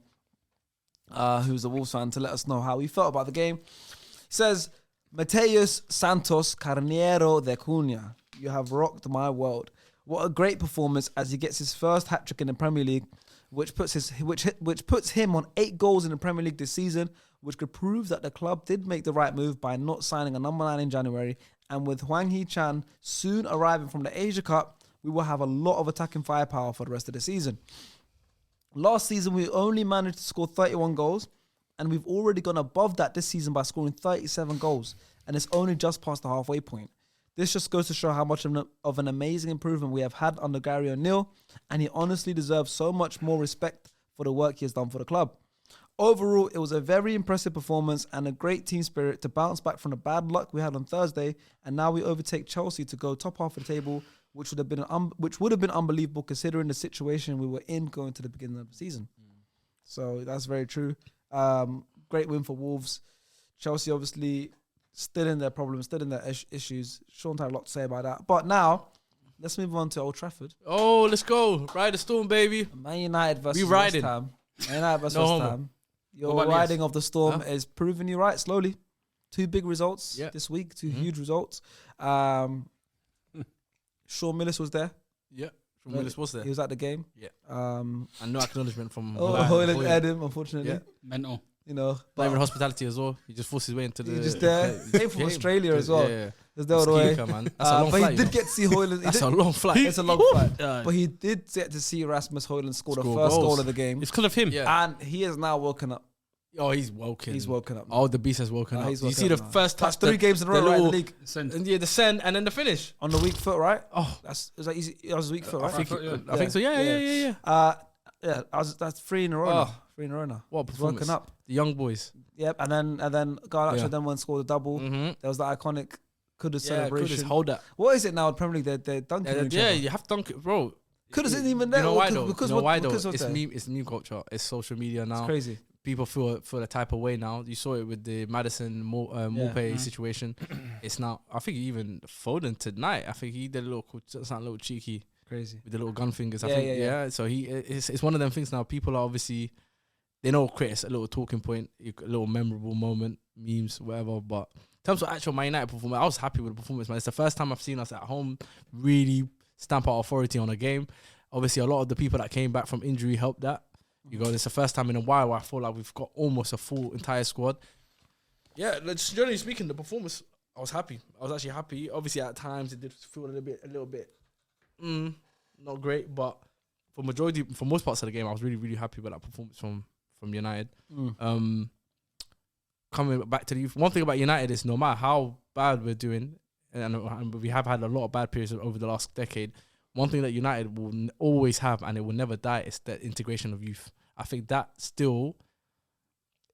who's a Wolves fan, to let us know how he felt about the game. He says, Mateus Santos Carneiro de Cunha, you have rocked my world. What a great performance as he gets his first hat-trick in the Premier League, which puts him on 8 goals in the Premier League this season, which could prove that the club did make the right move by not signing a number 9 in January. And with Hwang Hee-chan soon arriving from the Asia Cup, we will have a lot of attacking firepower for the rest of the season. Last season, we only managed to score 31 goals, and we've already gone above that this season by scoring 37 goals, and it's only just past the halfway point. This just goes to show how much of an amazing improvement we have had under Gary O'Neill, and he honestly deserves so much more respect for the work he has done for the club. Overall, it was a very impressive performance and a great team spirit to bounce back from the bad luck we had on Thursday, and now we overtake Chelsea to go top half of the table, which would have been unbelievable considering the situation we were in going to the beginning of the season. So that's very true. Great win for Wolves. Chelsea obviously still in their problems, still in their issues. Sean had a lot to say about that. But now, let's move on to Old Trafford. Oh, let's go. Ride the storm, baby. Man United versus We West riding. Ham. Man United versus No West homo. Ham. Your What about riding of the storm Huh? is proving you right slowly. 2 big results Yeah. this week, 2 huge results. Sean Millis was there. Yeah. From Willis was there. He was at the game. Yeah. And And no acknowledgement from Hoyland aired him, unfortunately. Yeah. Mental. You know, Not even but hospitality as well. He just forced his way into the. he just there. Came from Australia as well. Yeah. He was there all the way. Skier, man. That's a long But flight. he did get to see Hoyland. That's a long flight. It's a long flight. Uh, But he did get to see Rasmus Hoyland score the Score first goals. goal of the game. it's because of him. Yeah. And he has now woken up. Oh, he's woken. He's woken up. Oh, the beast has woken up. He's You woken see up the now. first That's touch. 3 games in a row, right, in the league. Send. And yeah, the send and then the finish. On the weak foot, right? Oh, That's is that easy? That was his weak foot, right? I think, Yeah. I think so. Yeah. That's 3 in a row Oh. now. 3 in a row now. What a He's performance. woken up. The young boys. Yep. And then Garnacho Yeah. then went and scored a double. Mm-hmm. There was the iconic Kudus Yeah, celebration. Kudus, hold that. What is it now? Premier League, they're dunking Yeah, each yeah, other. you have to dunk it, bro. Kudus isn't even there. You know why though? Because you know why though? because of It's that. meme. It's meme culture. It's social media It's now. crazy. People feel the type of way now. You saw it with the Madison Morpay situation. It's now. I think even Foden tonight. I think he did a little cheeky Crazy. with the little gun fingers. I Yeah, think yeah, yeah. So it's one of them things now. People are obviously they know create a little talking point, a little memorable moment, memes, whatever. But in terms of actual Man United performance, I was happy with the performance, man. It's the first time I've seen us at home really stamp out authority on a game. Obviously, a lot of the people that came back from injury helped that. You go, it's the first time in a while where I feel like we've got almost a full entire squad. Yeah, just generally speaking, the performance, I was happy. I was actually happy. Obviously, at times it did feel a little bit, not great. But for most parts of the game, I was really, really happy with that performance from United. Coming back to the youth, one thing about United is no matter how bad we're doing, and we have had a lot of bad periods over the last decade. One thing that United will always have, and it will never die, is the integration of youth. I think that still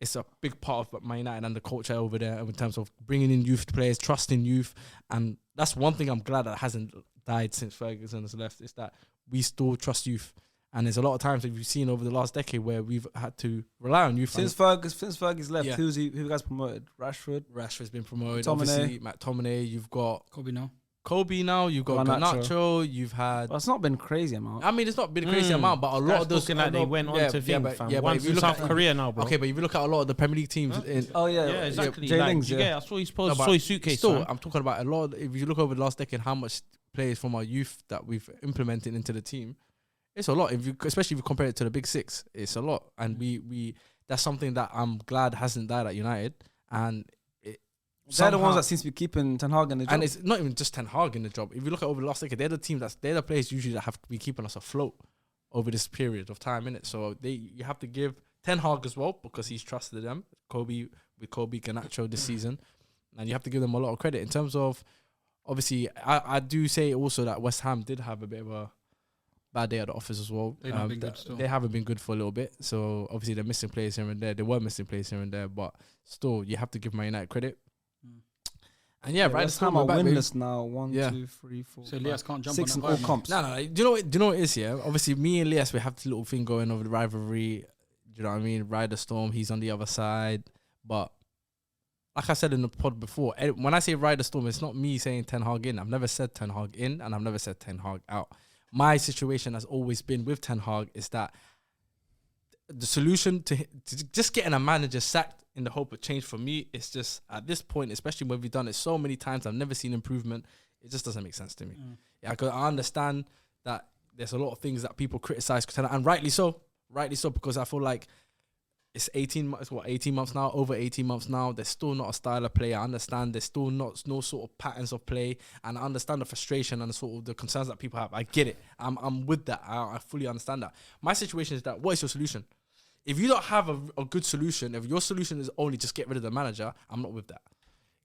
is a big part of Man United and the culture over there in terms of bringing in youth players, trusting youth. And that's one thing I'm glad that hasn't died since Ferguson has left, is that we still trust youth. And there's a lot of times that we've seen over the last decade where we've had to rely on youth. Since Fergie's left, Yeah. who you guys promoted? Rashford's been promoted. McTominay. Obviously, McTominay. You've got Kobe now. You've got Garnacho. Garnacho. You've had... Well, it's not been crazy amount. I mean, it's not been a crazy amount, but a lot of those... Talking like they went on to think, fam. One's in South Korea now, bro. Okay, but if you look at a lot of the Premier League teams... Oh, yeah. Yeah, exactly. Jay Like, Lings, you yeah. get, I saw his post, No, saw his suitcase. Still, fam. I'm talking about a lot. If you look over the last decade, how much players from our youth that we've implemented into the team, it's a lot. Especially if you compare it to the big six, it's a lot. And we that's something that I'm glad hasn't died at United. And They're the ones that seems to be keeping Ten Hag in the job. and it's not even just Ten Hag in the job. If you look at over the last decade, they're the team they're the players usually that have to be keeping us afloat over this period of time, innit? So you have to give Ten Hag as well because he's trusted them. Kobe Garnacho this season, and you have to give them a lot of credit in terms of. Obviously, I do say also that West Ham did have a bit of a bad day at the office as well. They've not been good still. They haven't been good for a little bit. So obviously they're missing players here and there. They were missing players here and there, but still you have to give Man United credit. And yeah, right. West Ham are winless now. 1, Yeah. 2, 3, 4. So Elias can't jump 6 on in that all vibe, man. comps. No. Do you know what it is? Yeah, obviously me and Elias we have this little thing going over the rivalry. Do you know what I mean? Ride the storm. He's on the other side, but like I said in the pod before, when I say ride the storm, it's not me saying Ten Hag in. I've never said Ten Hag in, and I've never said Ten Hag out. My situation has always been with Ten Hag is that the solution to just getting a manager sacked in the hope of change for me, it's just at this point, especially when we've done it so many times, I've never seen improvement. It just doesn't make sense to me. Yeah, because I understand that there's a lot of things that people criticize, and rightly so, because I feel like it's 18 months now, over 18 months now. There's still not a style of play. I understand there's still no sort of patterns of play, and I understand the frustration and the sort of the concerns that people have. I get it. I'm with that. I fully understand that. My situation is that, what is your solution? If you don't have a good solution, if your solution is only just get rid of the manager, I'm not with that.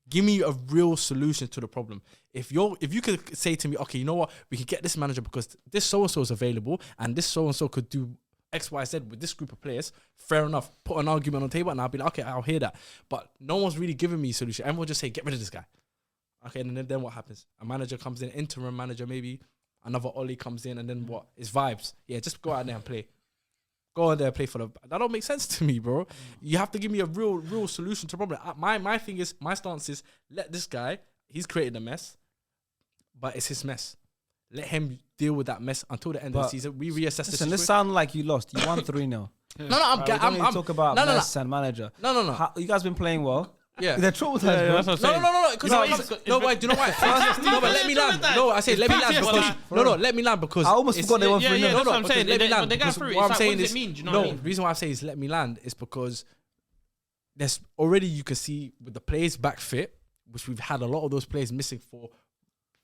Give me a real solution to the problem. If you could say to me, okay, you know what, we can get this manager because this so-and-so is available and this so-and-so could do X, Y, Z with this group of players, fair enough. Put an argument on the table and I'll be like, okay, I'll hear that. But no one's really giving me a solution. Everyone just say, get rid of this guy. Okay, and then what happens? A manager comes in, interim manager maybe, another Ollie comes in, and then what? It's vibes. Yeah, just go out there and play. Go out there and play for that don't make sense to me, bro. You have to give me a real solution to the problem. My thing is, my stance is, let this guy, he's created a mess, but it's his mess. Let him deal with that mess until the end of the season. We reassess the situation. This sound like you lost. You won 3-0. No, I'm talk about mess and manager. No. You guys been playing well. Yeah. They're traumatized, bro. No. Wait, do you know why? No, but let me land. No, I say let me land because let me land because I almost forgot they won 3-0. That's what I'm saying. Let me land. What I'm saying is, the reason why I'm saying is let me land is because there's already, you can see with the players back fit, which we've had a lot of those players missing for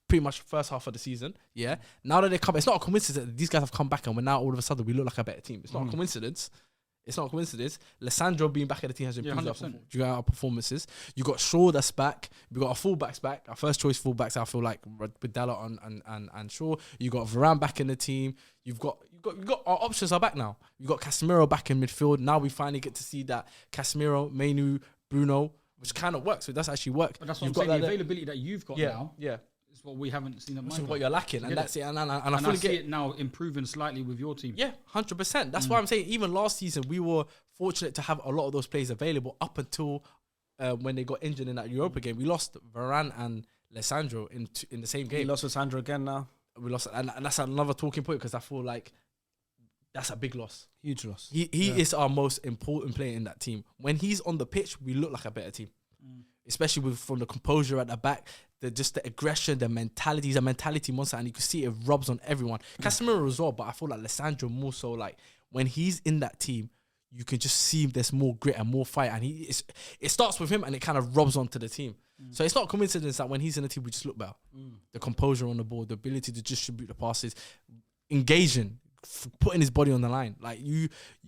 pretty much the first half of the season. Yeah. Now that they come, it's not a coincidence that these guys have come back and we're now all of a sudden we look like a better team. It's not a coincidence. It's not a coincidence. Lissandro being back at the team has improved our performances. You got Shaw that's back. We got our fullbacks back. Our first choice fullbacks, I feel like, with Dalla and Shaw. You got Varane back in the team. You've got our options are back now. You got Casemiro back in midfield. Now we finally get to see that Casemiro, Mainu, Bruno, which kind of works. So it does actually work. But that's what I'm saying. The availability that you've got now. Yeah. Is what we haven't seen at my Which is what you're lacking, and that's it. And I fully see it now improving slightly with your team. Yeah, 100%. That's why I'm saying even last season we were fortunate to have a lot of those players available up until when they got injured in that Europa game. We lost Varane and Lissandro in the same game. We lost Lissandro again now. We lost, and that's another talking point because I feel like that's a big loss. Huge loss. He is our most important player in that team. When he's on the pitch, we look like a better team. Especially from the composure at the back, the aggression, the mentality. He's a mentality monster, and you can see it rubs on everyone. Casemiro as well, but I feel like Lissandro more so. Like when he's in that team, you can just see there's more grit and more fight, and it starts with him, and it kind of rubs onto the team. So it's not a coincidence that when he's in the team, we just look better. The composure on the ball, the ability to distribute the passes, engaging, putting his body on the line. Like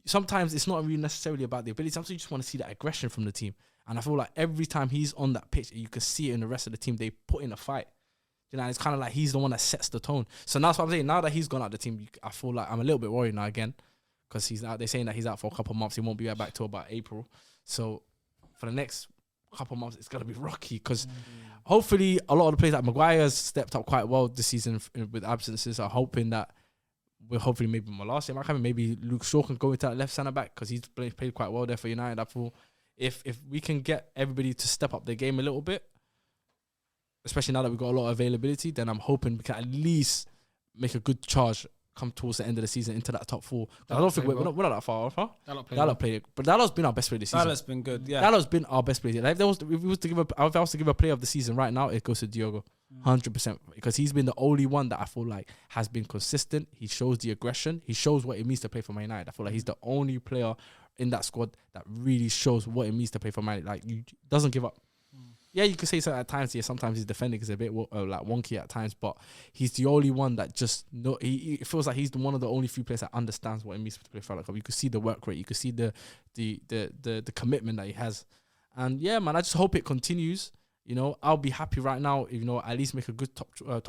sometimes it's not really necessarily about the ability. Sometimes you just want to see that aggression from the team. And I feel like every time he's on that pitch, you can see it in the rest of the team. They put in a fight. You know, it's kind of like he's the one that sets the tone. So that's what I'm saying. Now that he's gone out of the team, I feel like I'm a little bit worried now again because he's out. They're saying that he's out for a couple of months. He won't be back till about April. So for the next couple of months, it's going to be rocky because hopefully a lot of the players like Maguire has stepped up quite well this season with absences. I'm hoping that hopefully maybe Malacia might come in. Maybe Luke Shaw can go into that left centre back because he's played quite well there for United. I feel if we can get everybody to step up their game a little bit, especially now that we've got a lot of availability, then I'm hoping we can at least make a good charge come towards the end of the season into that top four. I don't think we're not that far off, huh? Dalla played, but Dalla's been our best player this season. Dalla's been good, yeah. Dalla's been our best player. Like if I was to give a player of the season right now, it goes to Diogo, 100%, because he's been the only one that I feel like has been consistent. He shows the aggression. He shows what it means to play for Man United. I feel like he's the only player in that squad that really shows what it means to play for Man United. Like, he doesn't give up. Yeah, you could say so at times. Yeah, sometimes his defending is a bit like wonky at times, but he's the only one that just he feels like he's one of the only few players that understands what it means to play for Club. You could see the work rate, you could see the commitment that he has, and yeah, man, I just hope it continues. You know, I'll be happy right now if, you know, at least make a good top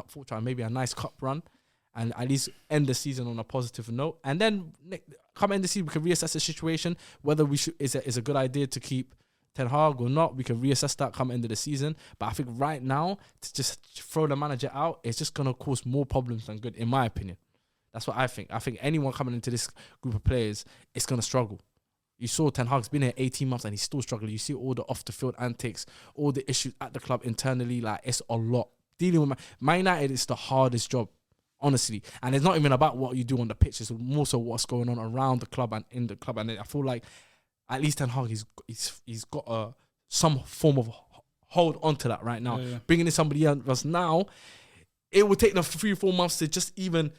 four try, maybe a nice cup run, and at least end the season on a positive note. And then come end the season, we can reassess the situation whether we should is a good idea to keep Ten Hag or not. We can reassess that come end of the season. But I think right now, to just throw the manager out, it's just going to cause more problems than good, in my opinion. That's what I think. I think anyone coming into this group of players is going to struggle. You saw Ten Hag's been here 18 months and he's still struggling. You see all the off-the-field antics, all the issues at the club internally. Like, it's a lot. Dealing with Man United is the hardest job. honestly. And it's not even about what you do on the pitch. It's more so what's going on around the club and in the club. And I feel like at least Ten Hag, he's got some form of hold onto that right now. Bringing in somebody else now, it would take them 3-4 months to just even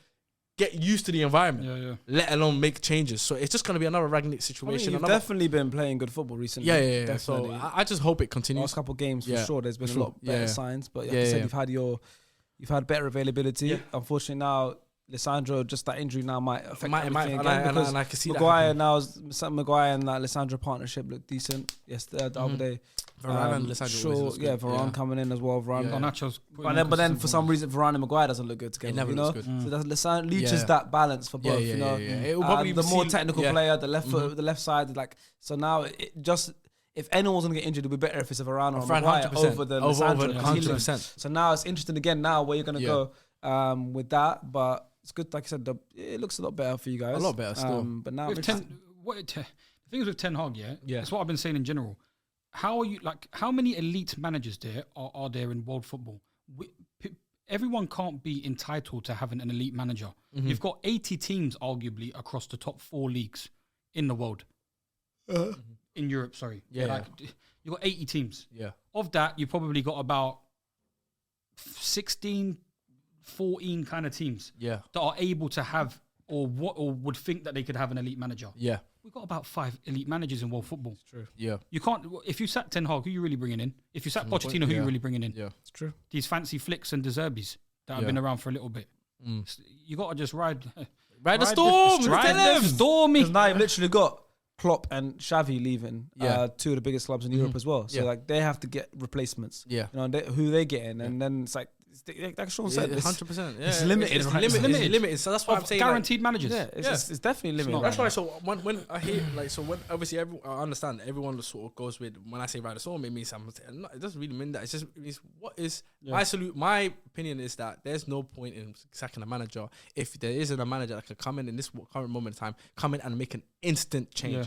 get used to the environment, let alone make changes. So it's just going to be another Ragnick situation. You've definitely been playing good football recently. Yeah. Definitely. So I just hope it continues. Last couple of games, for sure, there's been a lot better signs. But like you said, you've had better availability. Yeah. Unfortunately, now Lisandro, just that injury now might affect everything again, because I can see Maguire now, Maguire and that Lisandro partnership looked decent yesterday, the other day. Varane and Lisandro Varane coming in as well. Nachos. But then for some reason, Varane and Maguire doesn't look good together. It never looks good. So Lisandro leaches that balance for both. It will probably the more technical player, the left foot, the left side. Like so now, it just if anyone's gonna get injured, it'll be better if it's a Varane or Maguire over the Lisandro. 100%. So now it's interesting again. Now where you're gonna go with that, but. It's good, like I said. It looks a lot better for you guys. A lot better still. But now, the thing is with Ten Hag, that's what I've been saying in general. How are you how many elite managers are there in world football? Everyone can't be entitled to having an elite manager. You've got 80 teams, arguably, across the top 4 leagues in the world. In Europe, sorry. You've got 80 teams. Yeah. Of that, you probably got about 16, 14 kind of teams that are able to have or would think that they could have an elite manager. Yeah. We've got about 5 elite managers in world football. It's true. Yeah. You can't, if you sat Ten Hag, who are you really bringing in? If you sat Pochettino, who are you really bringing in? Yeah, it's true. These fancy flicks and Deserbis that have been around for a little bit. You got to just ride the storm. Ride the stormy. Because now you've literally got Klopp and Xavi leaving, 2 of the biggest clubs in Europe as well. So like they have to get replacements. Yeah. You know, who they get in, and then it's like, like Sean said, 100%. Yeah, it's limited. It's limited. So that's why I'm saying guaranteed managers. Yeah, it's definitely limited. That's why. So when I hear when obviously I understand everyone sort of goes with when I say ride the storm, it means it doesn't really mean that. It means what is my opinion is that there's no point in sacking a manager if there isn't a manager that can come in this current moment in time, come in and make an instant change. Yeah.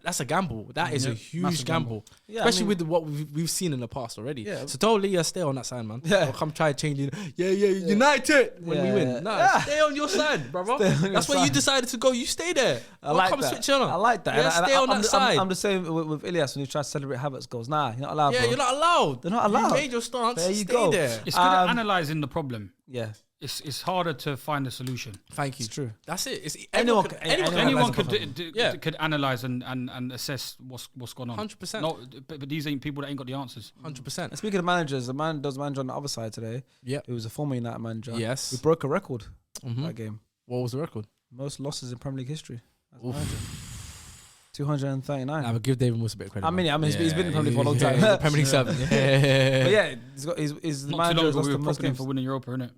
That's a gamble. That is a huge gamble. Yeah, especially with what we've seen in the past already. Yeah. So don't let us stay on that side, man. Yeah. Or come try changing. United when we win. No, stay on your side, brother. That's where you decided to go. You stay there. I like that. I like that. Yeah, stay on that side. I'm the same with Ilias when he tries to celebrate Havertz goals. Nah, you're not allowed. Yeah, bro. you're not allowed. They're not allowed. You made your stance. There you stay go. there. It's good at analysing the problem. Yeah. It's harder to find a solution. Thank you. It's true. That's it. It's anyone could analyse and assess what's going on. 100%. No, but these ain't people that ain't got the answers. 100%. Speaking of managers, there was a manager on the other side today. Yeah, it was a former United manager. Yes, we broke a record that game. What was the record? Most losses in Premier League history. 239. I would give David Moose a bit of credit. I mean, he's been in Premier League for a long time. Premier League 7. But yeah, he's the not manager too long who's ago lost we the were most properly games for winning Europa, innit?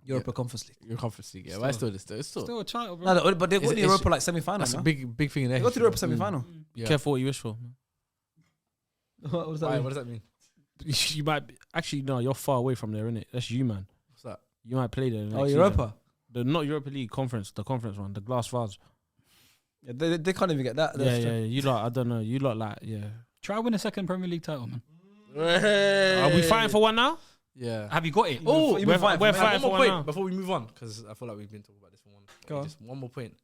Europa Conference League. Your Conference League, yeah. But it's still a title, bro. No, but they got the Europa like semi-final. That's a big thing in there. They got the Europa semi-final. Careful what you wish for. What does that mean? What does that mean? You might actually no. You're far away from there, innit? That's you, man. What's that? You might play there. Europa. Not Europa League conference. The conference one. The glass vase. Yeah, they can't even get that. Yeah. You lot. I don't know. You lot like Try win a second Premier League title, man. Are we fighting for one now? Yeah. Have you got it? Oh, we're fighting for one now. Before we move on, because I feel like we've been talking about this for one. Go on. Just one more point.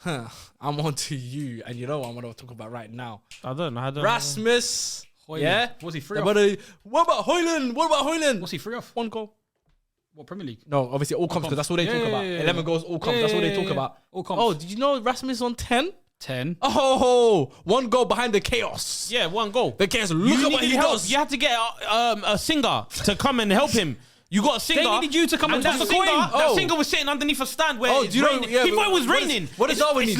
I'm on to you, and you know what I'm going to talk about right now. I don't know. Rasmus. Højlund. Yeah? Was he free off? What about Højlund? Was he free off? 1 goal. What, Premier League? No, obviously all comps, because that's what they talk about. 11 goals, all comps. That's what they talk about. All comps. Oh, did you know Rasmus is on 10? 10. Oh, 1 goal behind the chaos. Yeah, 1 goal. The chaos. Look at what he does. You had to get a singer to come and help him. You got a singer. They needed you to come and toss the coin. That singer was sitting underneath a stand where it's raining. He thought it was raining. What does Darwin need?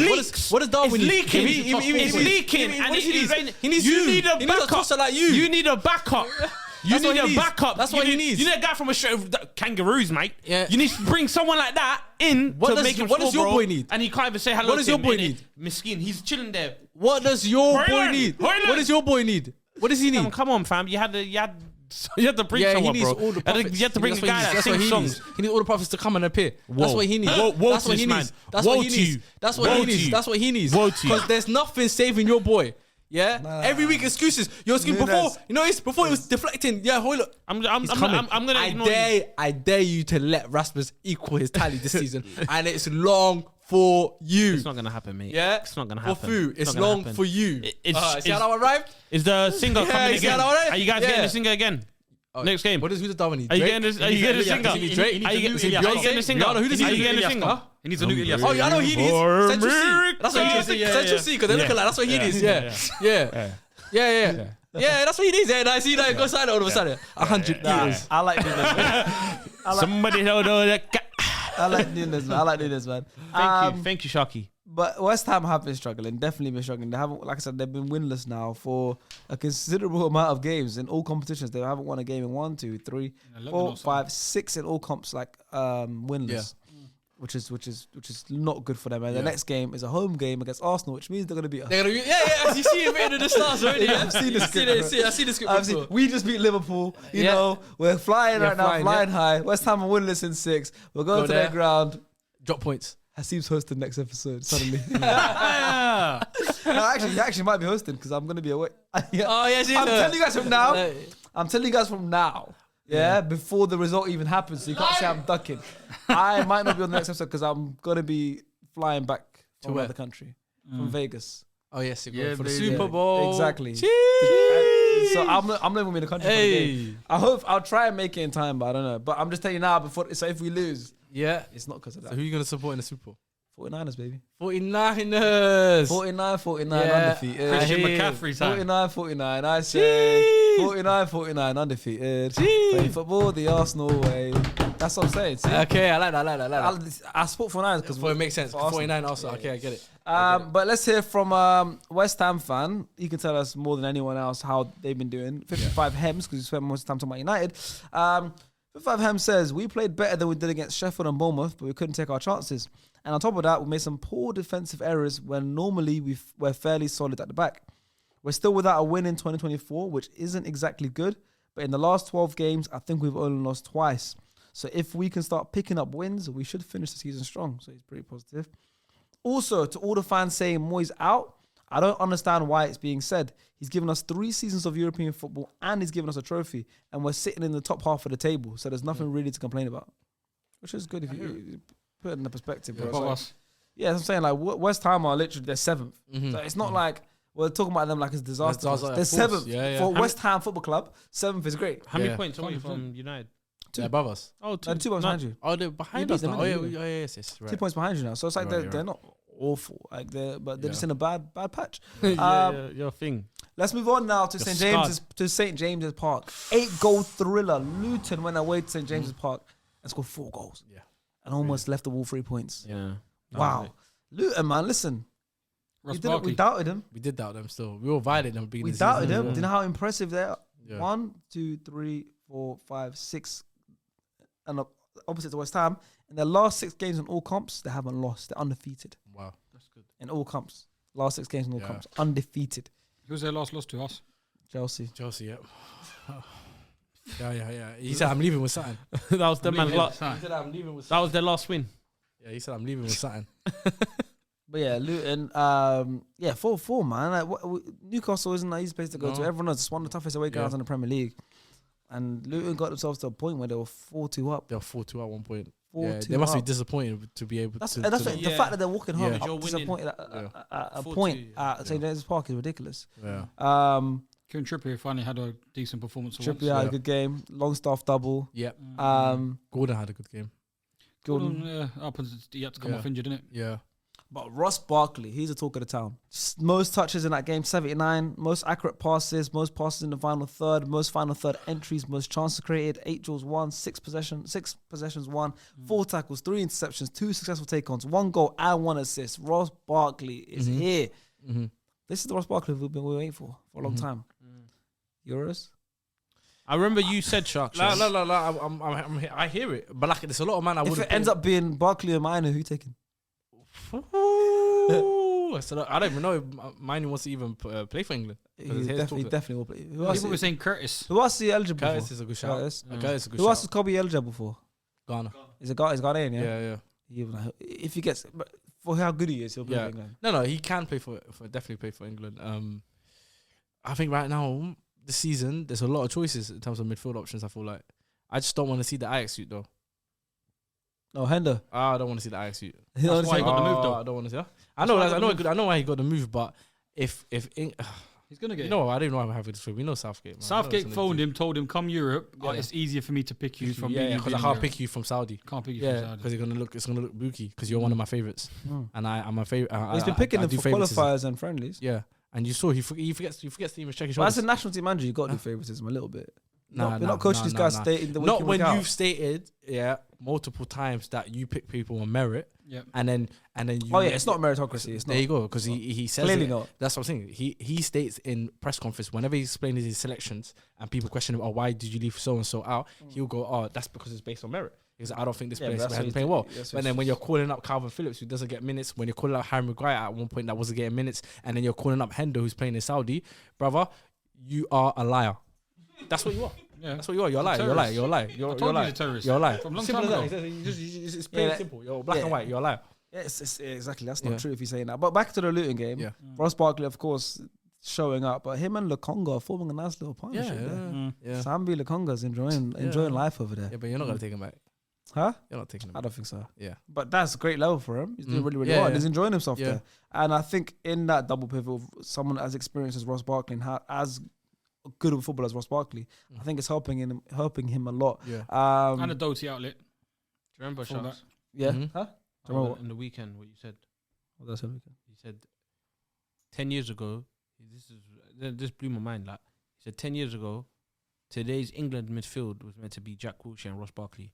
What does Darwin need? It's leaking. It's leaking. And it's raining. You need a backup. Like you. You need a backup. You need a backup. That's what he needs. You need a guy from a show, kangaroos, mate. Yeah. You need to bring someone like that in to make him score, what does your boy need? And he can't even say hello. What does your boy need? Miskin, he's chilling there. What does your boy need? What does your boy need? What does he need? Come on, fam. You had to bring someone, he needs bro. all the prophets. You had to bring a guy that sings songs. He needs all the prophets to come and appear. That's what he needs. That's what he needs. That's what he needs. That's what he needs. That's what he needs. Because there's nothing saving your boy. Yeah, Nah. every week excuses. You're before, Nunes. you know, it's before it was deflecting. Yeah, Hoyle. I'm He's coming. gonna ignore you. I dare you to let Rasmus equal his tally this season, and it's long for you. It's not gonna happen, mate. Yeah, it's not gonna for happen. Fu, it's not gonna long happen. for you. See how I arrived? Is the singer Yeah, coming you see again? how that Are you guys Yeah. getting the singer again? Next game. What is who's the Darwin? Are you getting this? Are you getting the singer? Is he Drake? Are you getting the singer? Rihanna, who does he Are you need? getting the singer? He needs a new Ilias. Oh, yeah, I know he needs Central C. That's what he needs. Yeah, Central C, because they look alike. That's what he needs. Yeah. Yeah, that's what he needs. Yeah, I see that. Go sign it all of a sudden. 100 years. I like Nunes. Somebody hold on. I like Nunes, man. I like Nunes, man. Thank you, Sharky. But West Ham have been struggling, definitely been struggling. They haven't, like I said, they've been winless now for a considerable amount of games in all competitions. They haven't won a game in 1, 2, 3, 4, 5, 6 in all comps, like winless, which is not good for them. And the next game is a home game against Arsenal, which means they're going to beat us. Yeah. You see it written in the stars already. Yeah, I've seen this script. I've seen the script before. We just beat Liverpool. You know, we're flying right now, flying high. West Ham are winless in 6. We're going to their ground. Drop points. Hasib's hosting next episode suddenly. No, he actually might be hosting because I'm going to be away. Oh, yes, I'm telling you guys from now. I'm telling you guys from now. Yeah, before the result even happens, so you can't say I'm ducking. I might not be on the next episode because I'm going to be flying back from another country, from Vegas. Oh, yes, for the baby. Super Bowl. Exactly. So I'm not even going to be in the country for the game. I'll try and make it in time, but I don't know. But I'm just telling you now, so if we lose, it's not because of that. So who are you going to support in the Super Bowl? 49ers, baby. 49ers. 49, undefeated. Christian McCaffrey time. 49. I say 49, undefeated. Play football the Arsenal way. That's what I'm saying. See? Okay, I like that. I support 49ers because It makes sense. 49 also. Okay, I get it. But let's hear from West Ham fan. He can tell us more than anyone else how they've been doing. 55 Hems, because he spent most of the time talking about United. 55 Hems says, we played better than we did against Sheffield and Bournemouth, but we couldn't take our chances. And on top of that, we made some poor defensive errors when normally we're fairly solid at the back. We're still without a win in 2024, which isn't exactly good. But in the last 12 games, I think we've only lost twice. So if we can start picking up wins, we should finish the season strong. So he's pretty positive. Also, to all the fans saying Moyes out, I don't understand why it's being said. He's given us 3 seasons of European football and he's given us a trophy. And we're sitting in the top half of the table. So there's nothing really to complain about. Which is good if you put it in the perspective, bro. Yeah, I'm saying, like, West Ham are literally, they're 7th. So it's not like we're talking about them like it's disastrous. They're 7th. For West Ham Football Club, 7th is great. How many points away from United? 2 above us. Oh, 2. 2 points behind you. Oh, they're behind us now. Oh, yes. Right. 2 points behind you now. So it's like they're not awful. Like they're just in a bad patch. Your thing. Let's move on now to St James's Park. 8-goal thriller. Luton went away to St James's Park and scored 4 goals. Yeah. And almost left the wall 3 points. Yeah. Wow. Luton, man, listen. We doubted him. We did doubt them still. We all violated them. We doubted them. Do you know how impressive they are? Yeah. 1, 2, 3, 4, 5, 6. And opposite to West Ham. In their last 6 games in all comps, they haven't lost. They're undefeated. Wow. That's good. In all comps. Last 6 games in all comps. Undefeated. Who's their last loss to us? Chelsea, yeah. Yeah. He said, I'm leaving with something. That was the man's last. He said, I'm leaving with That was their last win. Yeah, he said, I'm leaving with something. But yeah, Luton, 4-4, man. Like, Newcastle isn't an easy place to go to. Everyone knows it's one of the toughest away grounds in the Premier League. And Luton got themselves to a point where they were 4-2 up. They were 4-2 at one point. 4-2 they must be up. disappointed to be able to. The fact that they're walking home You're up disappointed at a 4-2, point at St James's Park is ridiculous. Yeah. Kieran Trippier finally had a decent performance. Trippier had a good game. Longstaff double. Yep. Gordon had a good game. Up until he had to come off injured, didn't it? Yeah. But Ross Barkley, he's a talk of the town. Most touches in that game, 79. Most accurate passes, most passes in the final third, most final third entries, most chances created, 8 draws won, 6 possessions won, 4 tackles, 3 interceptions, 2 successful take-ons, 1 goal and 1 assist. Ross Barkley is here. This is the Ross Barkley we've been waiting for a long time. Euros? I remember you said Shark. No. I hear it, but like, there's a lot of man I would. If it ends up being Barkley or Minor, who you taking? So I don't even know if Minor wants to even play for England. He definitely will play. People were saying Curtis. Who else is he eligible Curtis for? is a good shout. Curtis. Curtis is a good Who shout. else is Kobe eligible for? Ghana. Is Ghanaian, Yeah. If he gets, for how good he is, he'll play for England. No, he can play for definitely play for England. I think right now this season there's a lot of choices in terms of midfield options. I feel like I just don't want to see the Ajax suit though. No, Hender. I don't want to see the Ajax suit. That's why he got the move though. I don't want to see that. I know why he got the move, but if He's gonna get. you know, I didn't know I'm having this. We know Southgate. Man. Southgate phoned him, told him, "Come Europe. It's easier for me to pick you from being because I can't pick you from Saudi. Can't pick you from Saudi because it's gonna look booky because you're one of my favorites, and I'm a favorite. He's been picking them for qualifiers and friendlies. Yeah, and you saw he forgets to even check his But shoulders. as a national team manager, you got to do favoritism a little bit. Nah, You're not coaching these guys stating the week not in, when week out. you've stated multiple times that you pick people on merit. Yep. And then you. Oh yeah, it's not meritocracy. It's there not. you go, because he says Clearly it. not. That's what I'm saying. He states in press conference whenever he's explaining his selections and people question him, why did you leave so and so out? He'll go, that's because it's based on merit. Because I don't think this player hasn't played well. But then when you're calling up Calvin Phillips, who doesn't get minutes, when you're calling up Harry Maguire at one point that wasn't getting minutes, and then you're calling up Hendo who's playing in Saudi, brother, you are a liar. That's what you are. Yeah. That's what you are. You're a liar. You're a liar. You're a liar. You're a liar. Terrorist. You're a liar. From a long Simple time as ago. that. It's plain and simple. You're black and white. You're a liar. Yeah, exactly. That's not true if you're saying that. But back to the Luton game. Yeah. Ross Barkley, of course, showing up, but him and Lukonga are forming a nice little partnership. Yeah. Sambi Lukonga's enjoying life over there. Yeah, but you're not gonna take him back. Huh? You're not taking him I back. don't think so. Yeah. But that's a great level for him. He's doing really, really Yeah, well. And yeah. he's enjoying himself Yeah. there. And I think in that double pivot, of someone as experienced as Ross Barkley and as good of a footballer as Ross Barkley, I think it's helping him a lot. Yeah. And a Doty outlet. Do you remember, Sharks? Yeah. Mhm. Huh? Do you remember in the weekend what you said? What did I say? He said 10 years ago, this blew my mind. Like, he said 10 years ago, today's England midfield was meant to be Jack Wilshere and Ross Barkley.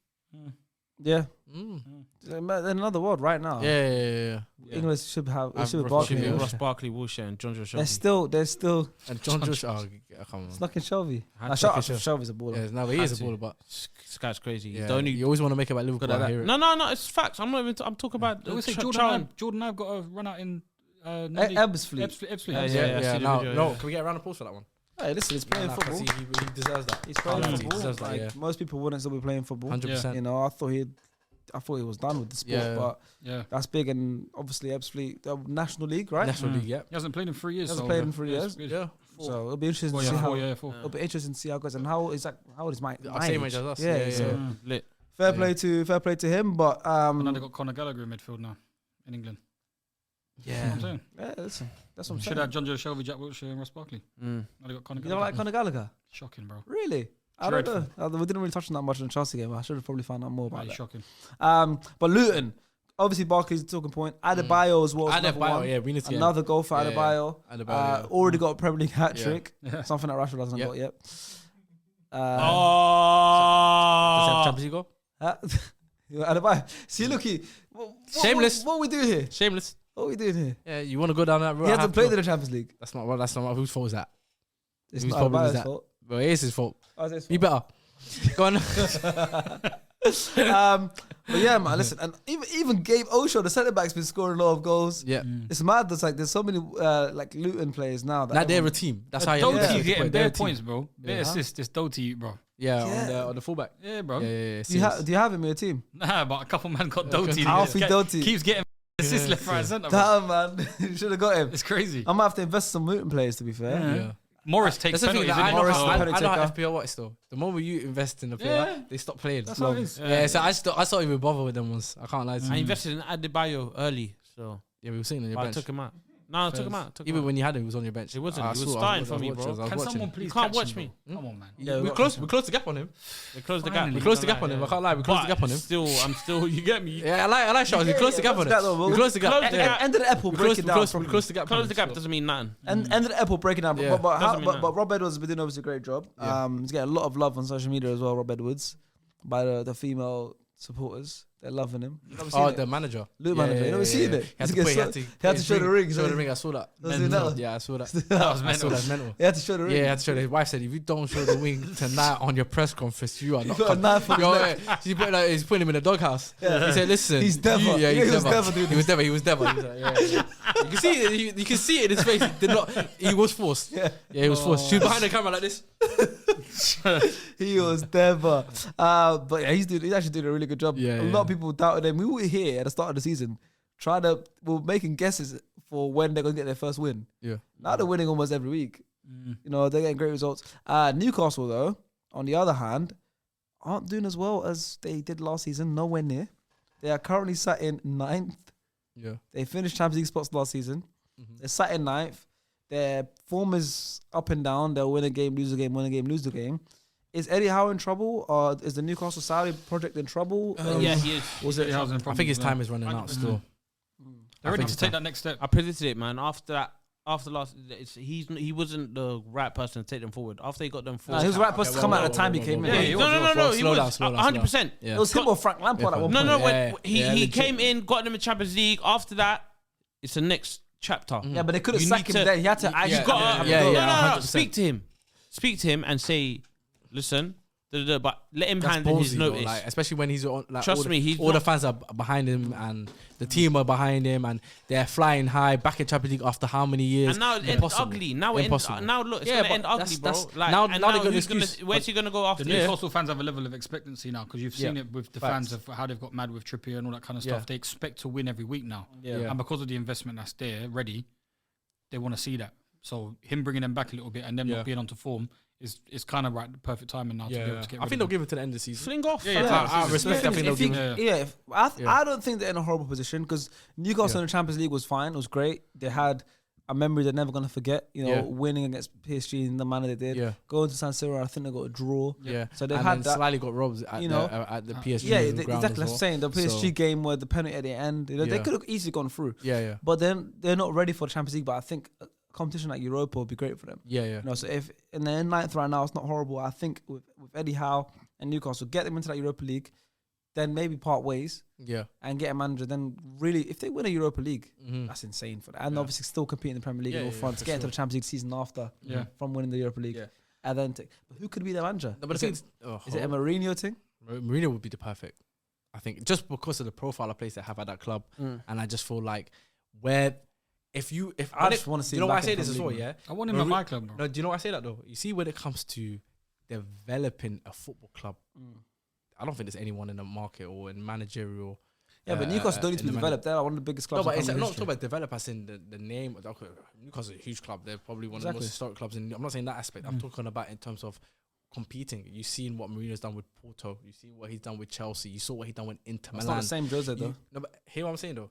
Yeah. Mm. In another world right now. Yeah. England should have Ross Barkley. should be and Ross Wilshere. Barkley, Wilshere, and John Joe Shelby. They're still And John Josh, come on. it's like in Shelby. Had to- Shelby's a baller. Yeah, no, but he is a baller, but This guy's crazy. yeah, The only you always want to make it about Liverpool. good at I that. hear it. No, it's facts. I'm not even. I'm talking about. I would say Jordan Ive got a run out in Ebbsfleet. Ebbsfleet. Yeah, Yeah, I see the no, video, no. yeah. Can we get a round of applause for that one? Hey, listen, he's playing Nah, football. 'cause he deserves that. He's playing He football. deserves that, Like, yeah. most people wouldn't still be playing football. 100%. You know, I thought he was done with the sport, Yeah. but Yeah. that's big. And obviously, Ebbsfleet, the National League, right? National League, yeah. He hasn't played in 3 years. Hasn't so, played in 3 years. it's- Yeah. So it'll be interesting Four, to see how. four. It'll be interesting to see how it goes. And how old is Mike? Same age as us. Yeah, so yeah. lit. fair play to him. But And now they got Conor Gallagher in midfield now in England. yeah, That's what I'm saying. listen, that's what I'm Should saying. have John Joe Shelby, Jack Wilshere, and Ross Barkley. Now they got Conor You Gallagher. don't like Conor Gallagher? Shocking, bro. Really? I don't know. We didn't really touch on that much in the Chelsea game. I should have probably found out more about Right, that. shocking. But Luton, obviously Barkley's the talking point. Adebayo as well. Adebayo, yeah, we need to get Another goal for Yeah, Adebayo. Adebayo, yeah. Already got a Premier League hat Yeah. trick. Yeah. Something that Rashford hasn't Yeah. got yet. Does he have Champions League goal? Adebayo. See, look, Shameless. What we do here? Shameless. What we doing here? Yeah, you want to go down that road? He hasn't played in the Champions League. That's not whose fault is that? It's Whose not problem is Adebayo's that? fault. Well, it is his fault. Oh, it's his Be fault. better. Go on. But yeah, man, listen, and even Gabe Osho, the centre back's been scoring a lot of goals. Yeah. It's mad. There's so many like Luton players now. That Now they're everyone- a team. That's how you Doty Yeah. getting They're a bare team. points, bro. Bare assists. This Doty, bro. Yeah, Yeah. on the fullback. Yeah, bro. Yeah. Do you have him in your team? Nah, but a couple man got Doty. Alfie Doty. Keeps getting assists left, right, and centre. bro. Damn, man, you should have got him. It's crazy. I might have to invest in some Luton players, to be fair. Yeah. Morris takes That's the thing. penalties. Like, I innit? know, Morris, I penalty know how taker. FPL works though. The moment you invest in a player, Yeah. they stop playing. That's how it is. Yeah, so I still even bother with them once. I can't lie to I you. invested in Adebayo early, so Yeah, we were sitting on your but I bench. took him out. No, I took him out. Even when you had him, he was on your bench. He wasn't. I He was saw- I starting was for me, watching, bro. I was Can watching. someone please You can't catch watch him, me. bro? Come on, man. Yeah, We closed the gap on him. They closed the Finally. gap. We closed the gap on him. I can't lie. We closed the gap on him. I'm still. You get me? Yeah, I like shots. We closed the gap on him. We closed the gap. Close the gap. End of the apple, We break closed it down. we properly. closed the gap. Close the gap doesn't mean nothing. End of the apple, break it down. Yeah. Doesn't mean But Rob Edwards has been doing obviously a great job. Yeah. He's getting a lot of love on social media as well. Rob Edwards, by the female supporters, they're loving him. You never seen Oh, it? the manager. Luke manager. You never seen it? He had to He put- he had to show the ring. Show the ring. I saw that. Does he know? Yeah, I saw that. That was I saw mental. that. Mental. He had to show the ring. Yeah, he had to show that. His wife said, if you don't show the wing tonight on your press conference, you are not got a coming. knife on his He's putting him in a doghouse. Yeah. He said, listen. He's Dever. Yeah, He he's was Dever. Dever doing He was Dever. He was Dever. He was like, yeah. You can see it. You can see it in his face. He did not. He was forced. Yeah. Yeah, he was forced. She was behind the camera like this. He was never. But yeah, he's actually doing a really good job. Yeah, a lot of people doubted him. We were here at the start of the season, we're making guesses for when they're going to get their first win. Yeah. Now they're winning almost every week. You know, they're getting great results. Newcastle, though, on the other hand, aren't doing as well as they did last season. Nowhere near. They are currently sat in 9th. Yeah. They finished Champions League spots last season. They're sat in 9th. Their form is up and down. They'll win a game, lose a game, win a game, lose a game. Is Eddie Howe in trouble? Or is the Newcastle Saudi project in trouble? Yeah, he is. Was it? I think his time is running out still. They're ready to take that next step. I predicted it, man. After last, he wasn't the right person to take them forward. After he got them forward, he was the right person to come out at the time he came in. No, he was 100%. It was him or Frank Lampard at one point. No, he came in, got them in Champions League. After that, it's the next chapter. Yeah, but they couldn't sack him then. He had to actually No. Speak to him and say, listen, but let him hand in his notice. Like, especially when he's on. Like, Trust me, all the fans are behind him and the team are behind him and they're flying high back in Champions League after how many years? And now it ends ugly. Now look, it's gonna end ugly, bro. Like, now where's he gonna go after? The Newcastle fans have a level of expectancy now because you've seen it with the fans of how they've got mad with Trippier and all that kind of stuff. They expect to win every week now, and because of the investment that's there ready, they want to see that. So him bringing them back a little bit and them not being onto form is kind of right, the perfect timing now to be able to get rid I think they'll give it to the end of the season. Fling off. I respect. I think they'll give it. I don't think they're in a horrible position because Newcastle in the Champions League was fine. It was great. They had a memory they're never going to forget. You know, winning against PSG in the manner they did. Yeah. Going to San Siro, I think they got a draw. Yeah. So they've had that. Slightly got robbed at the PSG. Yeah, ground exactly. as I'm saying the PSG game where the penalty at the end. You know, they could have easily gone through. Yeah. But then they're not ready for the Champions League. But I think competition like Europa would be great for them. Yeah. You know, so if and they're in 9th right now, it's not horrible. I think with Eddie Howe and Newcastle, get them into that Europa League, then maybe part ways. Yeah. And get a manager. Then really, if they win a Europa League, that's insane for that. And obviously still compete in the Premier League in all fronts. Get into the Champions League season after from winning the Europa League. Yeah. And then but who could be their manager? No, but is it a Mourinho thing? Mourinho would be the perfect. I think just because of the profile of players they have at that club, and I just feel like I just want to see. You know why I say this as well? Yeah, I want him at my club, bro. No, do you know why I say that though? You see, when it comes to developing a football club, I don't think there's anyone in the market or in managerial. Yeah, but Newcastle don't need to be developed. They're one of the biggest clubs. No, but it's not talking about develop as in the name. Newcastle is a huge club. They're probably one of the most historic clubs. And I'm not saying that aspect. I'm talking about in terms of competing. You've seen what Mourinho's done with Porto. You've seen what he's done with Chelsea. You saw what he's done with Inter Milan. It's not the same Jose though. No, but hear what I'm saying though.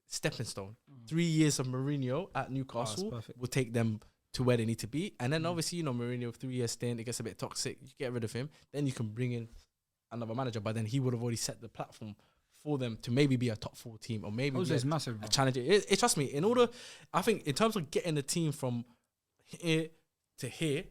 Stepping stone. 3 years of Mourinho at Newcastle will take them to where they need to be. And then obviously, you know, Mourinho, 3 years stint, it gets a bit toxic. You get rid of him. Then you can bring in another manager. But then he would have already set the platform for them to maybe be a top 4 team or maybe Jose's massive, bro. a challenger. Trust me, I think in terms of getting the team from here to here,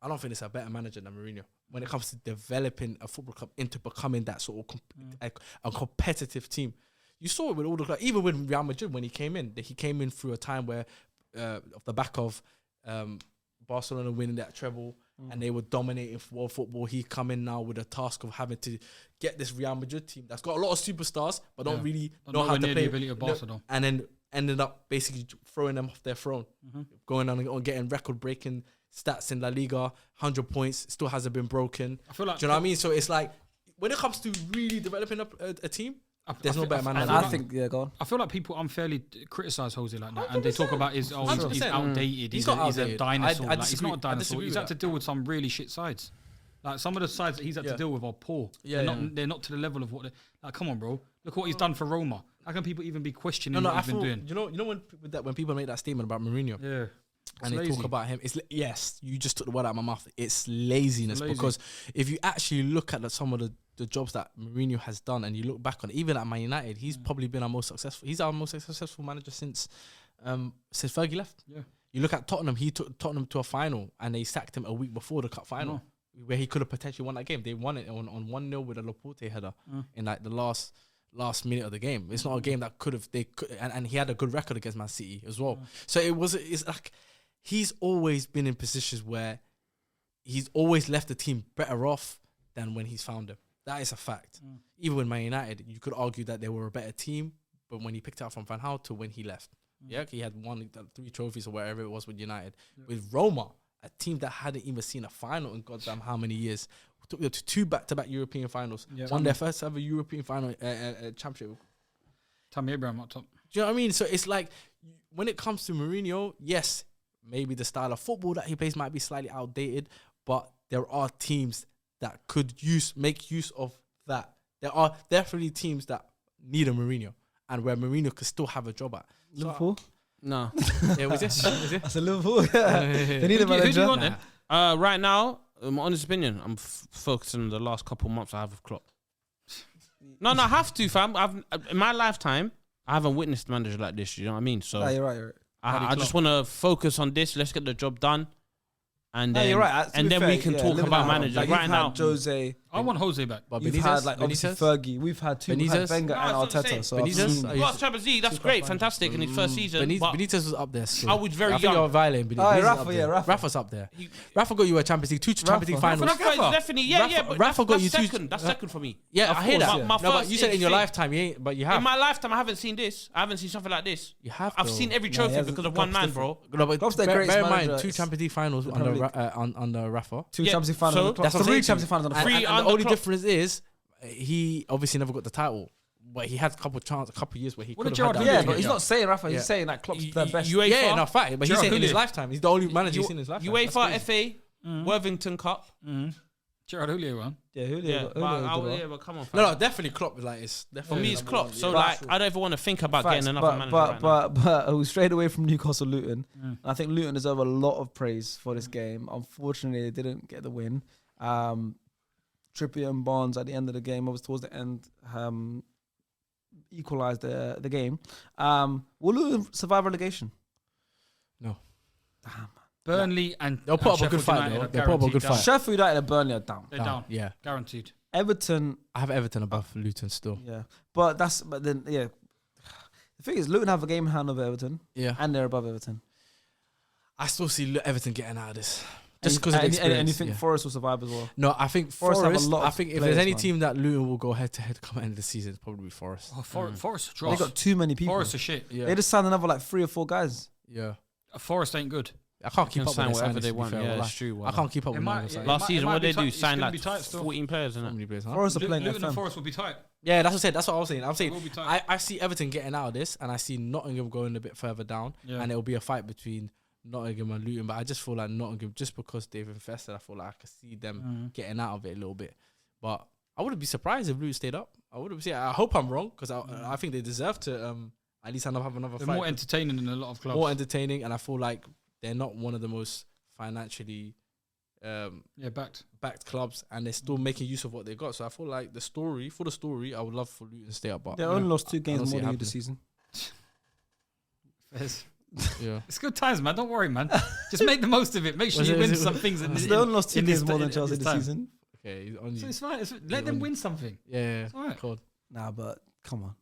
I don't think it's a better manager than Mourinho when it comes to developing a football club into becoming that sort of a competitive team. You saw it with all the clubs, even with Real Madrid when he came in through a time where, off the back of Barcelona winning that treble and they were dominating world football, he come in now with a task of having to get this Real Madrid team that's got a lot of superstars but don't really know how to play. The ability of Barcelona. And then ended up basically throwing them off their throne, going on and getting record-breaking stats in La Liga, 100 points, still hasn't been broken. I feel like, do you know what I mean? So it's like, when it comes to really developing a team, there's no better man than I think, go on. I feel like people unfairly criticise Jose like that, and they talk about he's outdated. He's a dinosaur. He's not a dinosaur. He's had to deal with some really shit sides. Like some of the sides that he's had to deal with are poor. They're not to the level of what they like. Come on, bro. Look what he's done for Roma. How can people even be questioning what he's been doing? You know when people make that statement about Mourinho, and they talk about him, yes, you just took the word out of my mouth. It's laziness because if you actually look at some of the jobs that Mourinho has done, and you look back on it, even at Man United, he's probably been our most successful. He's our most successful manager since Fergie left. Yeah. You look at Tottenham. He took Tottenham to a final, and they sacked him a week before the cup final, where he could have potentially won that game. They won it on 1-0 with a Laporte header in like the last minute of the game. It's not a game that and he had a good record against Man City as well. So it's like he's always been in positions where he's always left the team better off than when he's found them. That is a fact. Even with Man United, you could argue that they were a better team, but when he picked it up from Van Gaal to when he left, he had won 3 trophies or whatever it was with United. With Roma, a team that hadn't even seen a final in goddamn how many years, took them to 2 back-to-back European finals, won their first ever European final championship. Tammy Abraham up top. Do you know what I mean? So it's like, when it comes to Mourinho, yes, maybe the style of football that he plays might be slightly outdated, but there are teams that could make use of that. There are definitely teams that need a Mourinho, and where Mourinho could still have a job at. Liverpool? No. Yeah, was it? That's a Liverpool. They need a manager. Who do you want then? Right now, my honest opinion, I'm focusing on the last couple months I have with Klopp. No, I have to, fam. In my lifetime, I haven't witnessed a manager like this. You know what I mean? So You're right. I just want to focus on this. Let's get the job done. And then, you're right. And then we can talk about managers. Like right now, Jose. I want Jose back. But You've Benitez, had like obviously Fergie. We've had two. We've had Wenger and No, that's what I'm Arteta. So saying. Benitez, Last Champions League, that's great, fantastic in his first season. but Benitez was up there still. I was very I think young. you're violating Benitez. Oh, Benitez Rafa, up there. yeah, Rafa. Rafa's up there. Rafa got you a Champions League, two Champions League finals. Rafa is definitely, but Rafa got you two. That's second for me. Yeah, I hear that. My No, but first you said in your thing- lifetime, you ain't, but you have. In my lifetime, I haven't seen this. I haven't seen something like this. You have. I've though. seen every No, he trophy hasn't. because of one man, bro. No, but Klopp's the bear greatest in mind, manager. two It's Champions League finals the under Premier League. under Rafa. Yeah, Champions League finals. so- on the That's what I'm three saying. Champions League finals on the And, Three and the under only Klopp. difference is he obviously never got the title, but he had a couple years where he What could did have had Gerrard that. do? Yeah, Yeah, but he's yeah. not saying Rafa. Yeah. He's saying that Klopp's the best. UEFA, Yeah, no, fact. But he's Gerrard saying in his Houllier. lifetime, he's the only manager he's seen in his lifetime. That's UEFA crazy. FA, Worthington Cup. Gerrard Houllier one. Yeah, Yeah, but come on, fam. No, definitely Klopp. Like it's For definitely me, it's number Klopp. one. So Yeah. like, I don't even want to think about Facts, getting another manager right now. but we strayed away from Newcastle Luton. I think Luton deserve a lot of praise for this game. Unfortunately, they didn't get the win. Trippier and Barnes at the end of the game, I was towards the end, equalised the game. Will Luton survive relegation? No. Damn. Burnley and They'll put up a Sheffield good fight, United though. are They'll put up a guaranteed good down. fight. Sheffield United and Burnley are down. They're down. Yeah, Guaranteed. Everton, I have Everton above Luton still. yeah. But then, yeah. The thing is, Luton have a game in hand over Everton, Yeah, and they're above Everton. I still see Everton getting out of this just because of the and experience. you think yeah. Forest will survive as well? No, I think Forest have a Forest. lot I of think if players, there's any man. team that Luton will go head to head come end of the season, it's probably Forest. Oh, Forest are They dross. got too many people. Forest are shit. Yeah, They just signed another like 3 or 4 guys. yeah. Forest ain't good. I can't They keep can up sign with their whatever signings, they to be want. fair, Yeah, wallah. it's true. I can't keep up It with might- my it Last might- season, it might what be they tight. do? It's Sign gonna like be tight still. 14 players, So innit? many players, huh? Forest are playing Luton and FM. Forest will be tight. Yeah, that's what I said. That's what I was saying. I'm It saying will be tight. I see Everton getting out of this, and I see Nottingham going a bit further down, Yeah. and it will be a fight between Nottingham and Luton. But I just feel like Nottingham, just because they've invested, I feel like I could see them getting out of it a little bit. But I wouldn't be surprised if Luton stayed up. I wouldn't be. I hope I'm wrong because I think they deserve to at least have another They're fight. more entertaining than a lot of clubs. More entertaining, and I feel like they're not one of the most financially backed clubs, and they're still making use of what they got. So I feel like for the story, I would love for Luton to stay up. But They only lost 2 I don't games see more it than you this happening. season. yeah, It's good times, man. Don't worry, man. Just make the most of it. Make sure Was you it- win was it- some things. was They only lost 2 in this games more ti- than in Chelsea this this time. season. okay, on So you. it's fine. Let them win something. Yeah, It's alright. cool. Nah, but come on.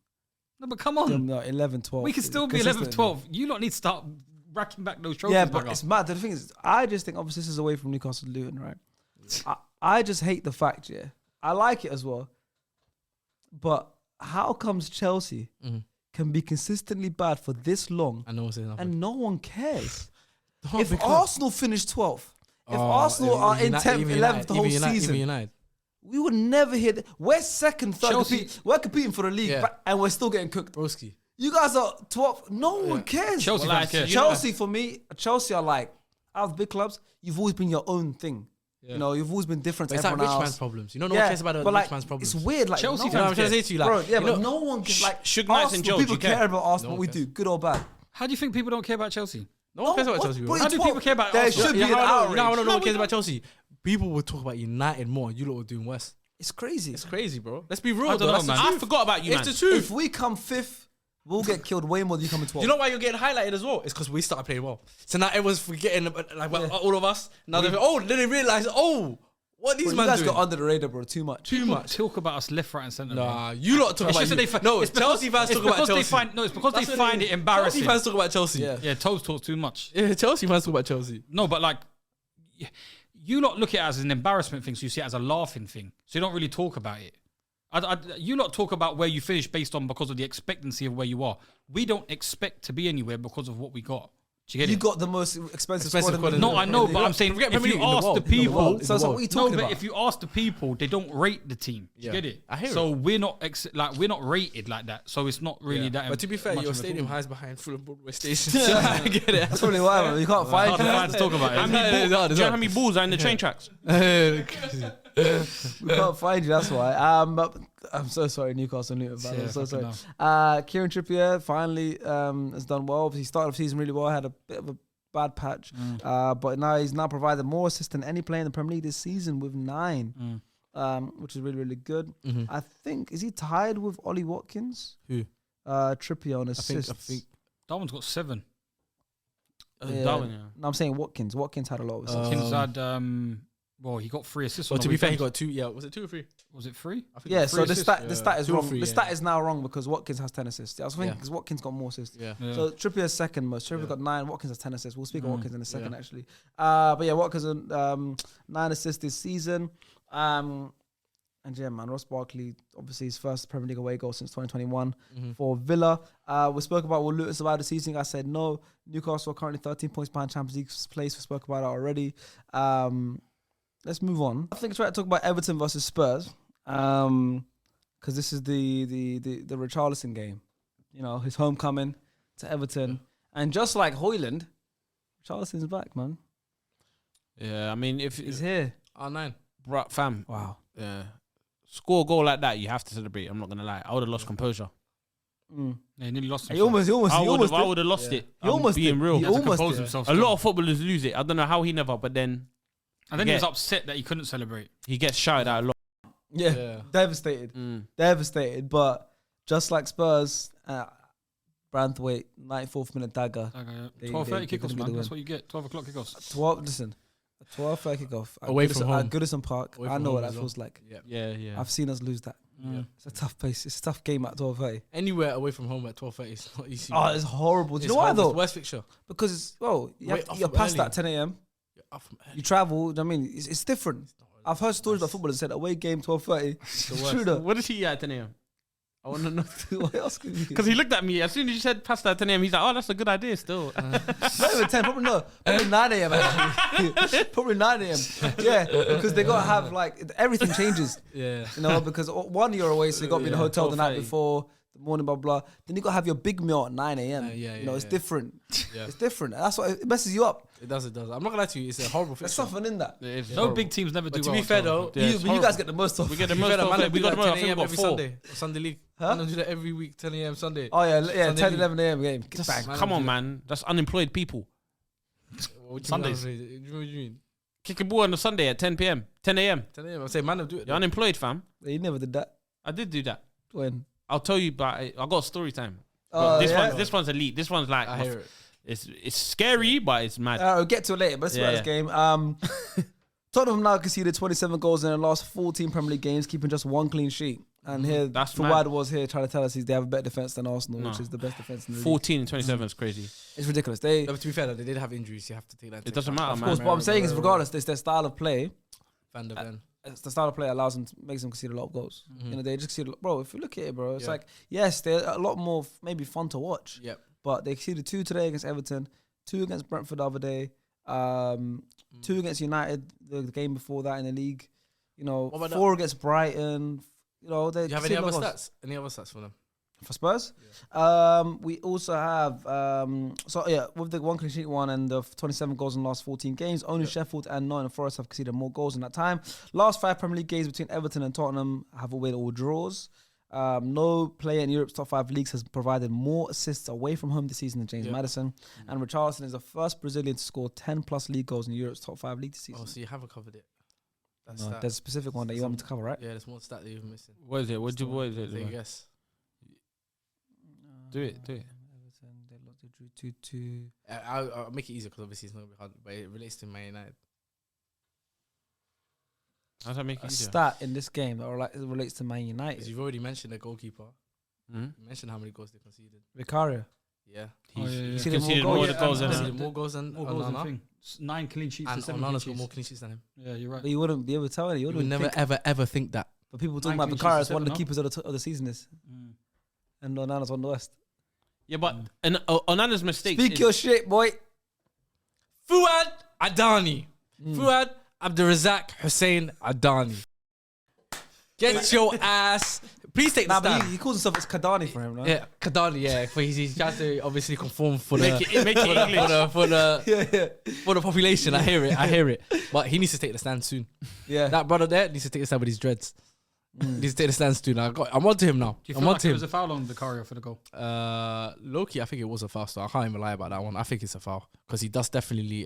No, but come on. No, 11, 12. We can still be 11th, 12th. You lot need to start racking back those trophies. Yeah, back but up. it's mad. The thing is, I just think obviously this is away from Newcastle Luton, right? I just hate the fact, yeah. I like it as well. But how comes Chelsea can be consistently bad for this long I know what's saying. and no one cares? Not If because- Arsenal finish 12th, if Oh, Arsenal are in United- 10th, even 11th the whole even United, season, even United. we would never hear that. We're second, third, Chelsea- we're competing for the league, Yeah. but- and we're still getting cooked. Broski. You guys are 12th. No one cares. Chelsea Well, fans care. Chelsea, for me, Chelsea are like, out of big clubs, you've always been your own thing. Yeah. You know, you've always been different But to it's like everyone rich else. man's problems. You know, no one cares about the but rich like, man's problems. it's weird. Like, Chelsea no You know what I'm one trying to cares. say to you? Like, Bro, yeah, you but know, no one cares. Like, Suge Knights and Arsenal, George, people you get care it. about Arsenal, No what we one do, good or bad. How do you think people don't care about Chelsea? no one cares about what- Chelsea. bro, Bro. it's How do 12. people care about There Arsenal? should be You an know, outrage. no one we cares about Chelsea. People will talk about United more. You lot were doing worse. It's crazy. It's crazy, bro. Let's be real. I don't though. know, That's the man. truth. I forgot about you, It's man. the truth. If we come 5th, we'll get killed way more than you come in 12th. You know why you're getting highlighted as well? It's because we started playing well. So now everyone's forgetting about, like all of us. Now then they realize, what these Bro, you man guys doing? got under the radar, bro, too much. Too much. Talk about us left, right, and centre. man. Nah, you lot talk It's about just that they you. fi- No, it's Chelsea fans it's talk about because Chelsea. They find, it's because That's they what find it it is. embarrassing. Chelsea fans talk about Chelsea. Yeah. Yeah, Toes talks too much. Yeah, Chelsea fans talk about Chelsea. No, but like, you lot look at it as an embarrassment thing, so you see it as a laughing thing. So you don't really talk about it. You lot talk about where you finish based on because of the expectancy of where you are. We don't expect to be anywhere because of what we got. Do you get You it? got the most expensive Expensive squad. squad No, I know, but I'm saying Forget if Premier you League in the ask world, the in the people, world. So what are you no, talking but about? if you ask the people, they don't rate the team. Do you Yeah. get it? I hear so we're not we're not rated like that. So it's not really Yeah. that. But to be fair, much your of a stadium talk. hides behind Fulham Broadway Station. So I get it. That's probably why, man. You can't find Hard to it. find to talk about How it. many balls? Do you know how many balls are in the train tracks? We can't find you. That's why. But I'm so sorry, Newcastle and Luton. Yeah, I'm so sorry. fucking Kieran Trippier finally has done well. He started the season really well. Had a bit of a bad patch, but now he's provided more assists than any player in the Premier League this season with 9, which is really, really good. I think, is he tied with Ollie Watkins? Who? Trippier on assists. I think. Darwin's got 7. Yeah. Darwin, No, I'm saying Watkins. Watkins had a lot of assists. Kins had well, he got 3 assists. Well, on to the be fair, he weekend. got 2. Yeah, was it 2 or 3? Was it 3? I think Yeah, it so was the 3 stat assists. is 2 or wrong. 3, The stat is now wrong because Watkins has 10 assists. I was thinking because Watkins got more assists. Yeah. Yeah. So Trippier's second most. Trippier Yeah. got 9. Watkins has 10 assists. We'll speak on Watkins in a second, Yeah. actually. But yeah, Watkins 9 assists this season. And yeah, man, Ross Barkley, obviously his first Premier League away goal since 2021 for Villa. We spoke about will Luton survive the season. I said no. Newcastle are currently 13 points behind Champions League place. We spoke about it already. Let's move on. I think I try to talk about Everton versus Spurs. Because this is the Richarlison game. You know, his homecoming to Everton. And just like Højlund, Richarlison's back, man. Yeah, I mean, if He's here. R9. fam, Wow. yeah, score a goal like that, you have to celebrate. I'm not gonna lie. I would have lost composure. Mm. Yeah, he nearly lost He himself. almost I would did. have lost it. He almost being did. real. He He had to almost compose did. himself. A lot of footballers lose it. I don't know how he never, but then And then he was Yeah. upset that he couldn't celebrate. he gets shouted at a lot. Yeah. Yeah. Devastated. Devastated. But just like Spurs, Branthwaite, 94th minute dagger. They- 12:30 they kickoffs, couldn't get man. the That's win. what you get. 12 o'clock kickoffs. 12:30 kickoff. At Away Goodison- from home. At Goodison Park. Away I from know what home that as well. feels like. Yeah. Yeah. I've seen us lose that. Yeah. It's a tough pace. It's a tough game at 12:30. Anywhere away from home at 12:30 is not easy. Oh, it's horrible. Do you It's know why horrible. It's though? the worst fixture. Because, well, Wait, off you're from past early. that 10 a.m. You're up from early. You travel. I mean, it's different. I've heard stories about footballers said away game 12:30. It's true though. What did he at 10 a.m.? I want to know. What else could you? Because he looked at me as soon as you said pasta at 10 a.m. He's like, "Oh, that's a good idea." Still, Not even 10, probably no. Probably 9 a.m. actually. Probably 9 a.m. Yeah, because they got to have like, everything changes. Yeah. You know, because one, you're away, so you got to be in the hotel the night 12:30. before, the morning, blah, blah. Then you got to have your big meal at 9 a.m. You know, it's different. Yeah. It's different. That's what it messes you up. It does. I'm not gonna lie to you. It's a horrible There's fixture. something in that. No big teams never do But to well. be at fair 12 though, Yeah, You, it's but you guys horrible. get the most of we get the to be most. fair, though, man, We got the most. I 10 think we a.m. got every 4. Sunday. Sunday league. Huh? Man, do that every week. 10 a.m. Sunday. Oh, yeah, Sunday 10, league. 11 a.m. game. Just, Man, come on, do- man. That's unemployed people. What do Sundays. You mean? What do you mean? Kick a ball on a Sunday at 10 p.m. 10 a.m. 10 a.m. I say, man, do it. You're unemployed, fam. You never did that. I did do that. When? I'll tell you, but I got story time. Oh, this yeah. one's elite. This one's like I hear it. it's scary, but it's mad. We'll get to it later, but let's Yeah, this game. Tottenham now conceded 27 goals in the last 14 Premier League games, keeping just one clean sheet. And here, That's Fuad mad. was here trying to tell us they have a better defense than Arsenal, No. which is the best defense in the league. 14 and 27 is crazy. It's ridiculous. They, No, but to be fair, though, they did have injuries. You have to take that. into It doesn't account. matter, of man. course, what I'm saying is, regardless, it's their style of play. Van der Ven. It's the style of play that allows them to, makes them concede a lot of goals. You know, they just concede. Bro, if you look at it, bro, it's Yeah. like, yes, they're a lot more maybe fun to watch. Yep. But they conceded 2 today against Everton, 2 against Brentford the other day, 2 against United the game before that in the league. You know, What about 4 against Brighton. You know, they Do you have any conceded a other lot of goals. stats? Any other stats for them? For Spurs? We also have, with the one clean sheet one and the 27 goals in the last 14 games, only Sheffield and Nottingham Forest have conceded more goals in that time. Last 5 Premier League games between Everton and Tottenham have all been all draws. No player in Europe's top 5 leagues has provided more assists away from home this season than James Maddison. And Richarlison is the first Brazilian to score 10 plus league goals in Europe's top 5 league this season. Oh, so you haven't covered it. That's No, that. there's a specific one that you want me to cover, right? Yeah, there's more stat that you're missing. What is it? What is it? Take a guess. Do it. Everton, they drew 2-2. I'll make it easier because obviously it's not gonna be hard, but it relates to Man United. How's that make A it easier? stat in this game that relates to Man Because United. you've already mentioned the goalkeeper. Mhm. You mentioned how many goals they conceded. Vicario. Yeah. He's Conceded conceded more more goals. goals than Conceded more goals than More goals than Onana. thing. 9 clean sheets And and 7 Onana's clean got more sheets. clean sheets than him. Yeah, you're right. But you wouldn't be able to tell it. You You would wouldn't never, think. ever think that. But people talking 9 about clean sheets Vicario to as one of 7, the keepers of the season is. Mm. And Onana's on the West. Yeah, but and Onana's mistakes. Speak is- your shit, boy. Fuad Adani. Fuad Abdurazak Hussein Adani. Get your ass. Please take the Nah, but stand. he calls himself it's Kadani for him, right? Yeah, Kadani, yeah. For he tries to obviously conform for Make it English. for the population. I hear it. But he needs to take the stand soon. Yeah. That brother there needs to take the stand with his dreads. Needs to take the stand soon. I'm on to him now. Do you I'm feel on like to it him. was a foul on Vicario for the goal? Low-key, I think it was a foul. So I can't even lie about that one. I think it's a foul because he does definitely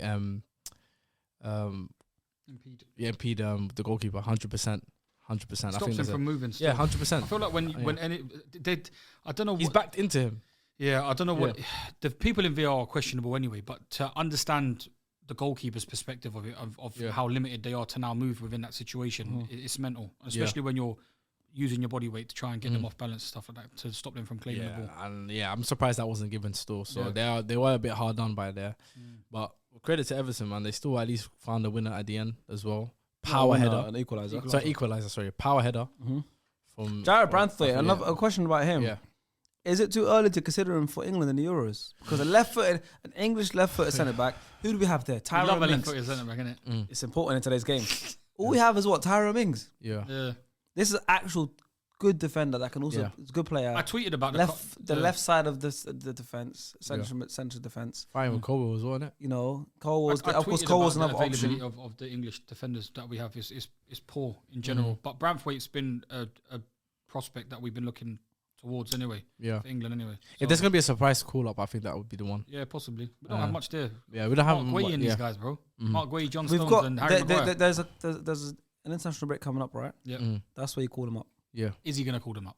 impede the goalkeeper 100%. 100%. Stops I think him from moving. Still. Yeah, 100%. I feel like when any I don't know. He's backed into him. Yeah, I don't know what the people in VR are questionable anyway. But to understand the goalkeeper's perspective of it, of how limited they are to now move within that situation, it's mental. Especially when you're using your body weight to try and get them off balance and stuff like that to stop them from claiming the ball. And I'm surprised that wasn't given still. So they were a bit hard done by there. But credit to Everton, man. They still at least found a winner at the end as well. Power header, an equaliser. Equalizer. Power header from Jared Brantwaite. A question about him. Yeah. Is it too early to consider him for England in the Euros? Because an English left-footed centre back. Who do we have there? I love Tyrone a Mings. left-footed centre back, innit? It's important in today's game. All we have is what? Tyrone Mings. Yeah. This is an actual good defender that can also. It's a good player. I tweeted about the left side of the defense, central defense. Fine with Cole as well, isn't it? You know, Cole was I of course tweeted Cole about was the another option. availability of the English defenders that we have is poor in general. But Brantwaite's been a prospect that we've been looking towards anyway. Yeah. For England anyway. If there's gonna be a surprise call up, I think that would be the one. Yeah, possibly. We don't have much there. Yeah, we don't have Mark Guehi and these guys, bro. Mark Guehi, John We've Stones, got and Harry Maguire. there's an international break coming up, right? Yeah. That's why you call him up. Yeah. Is he gonna call them up?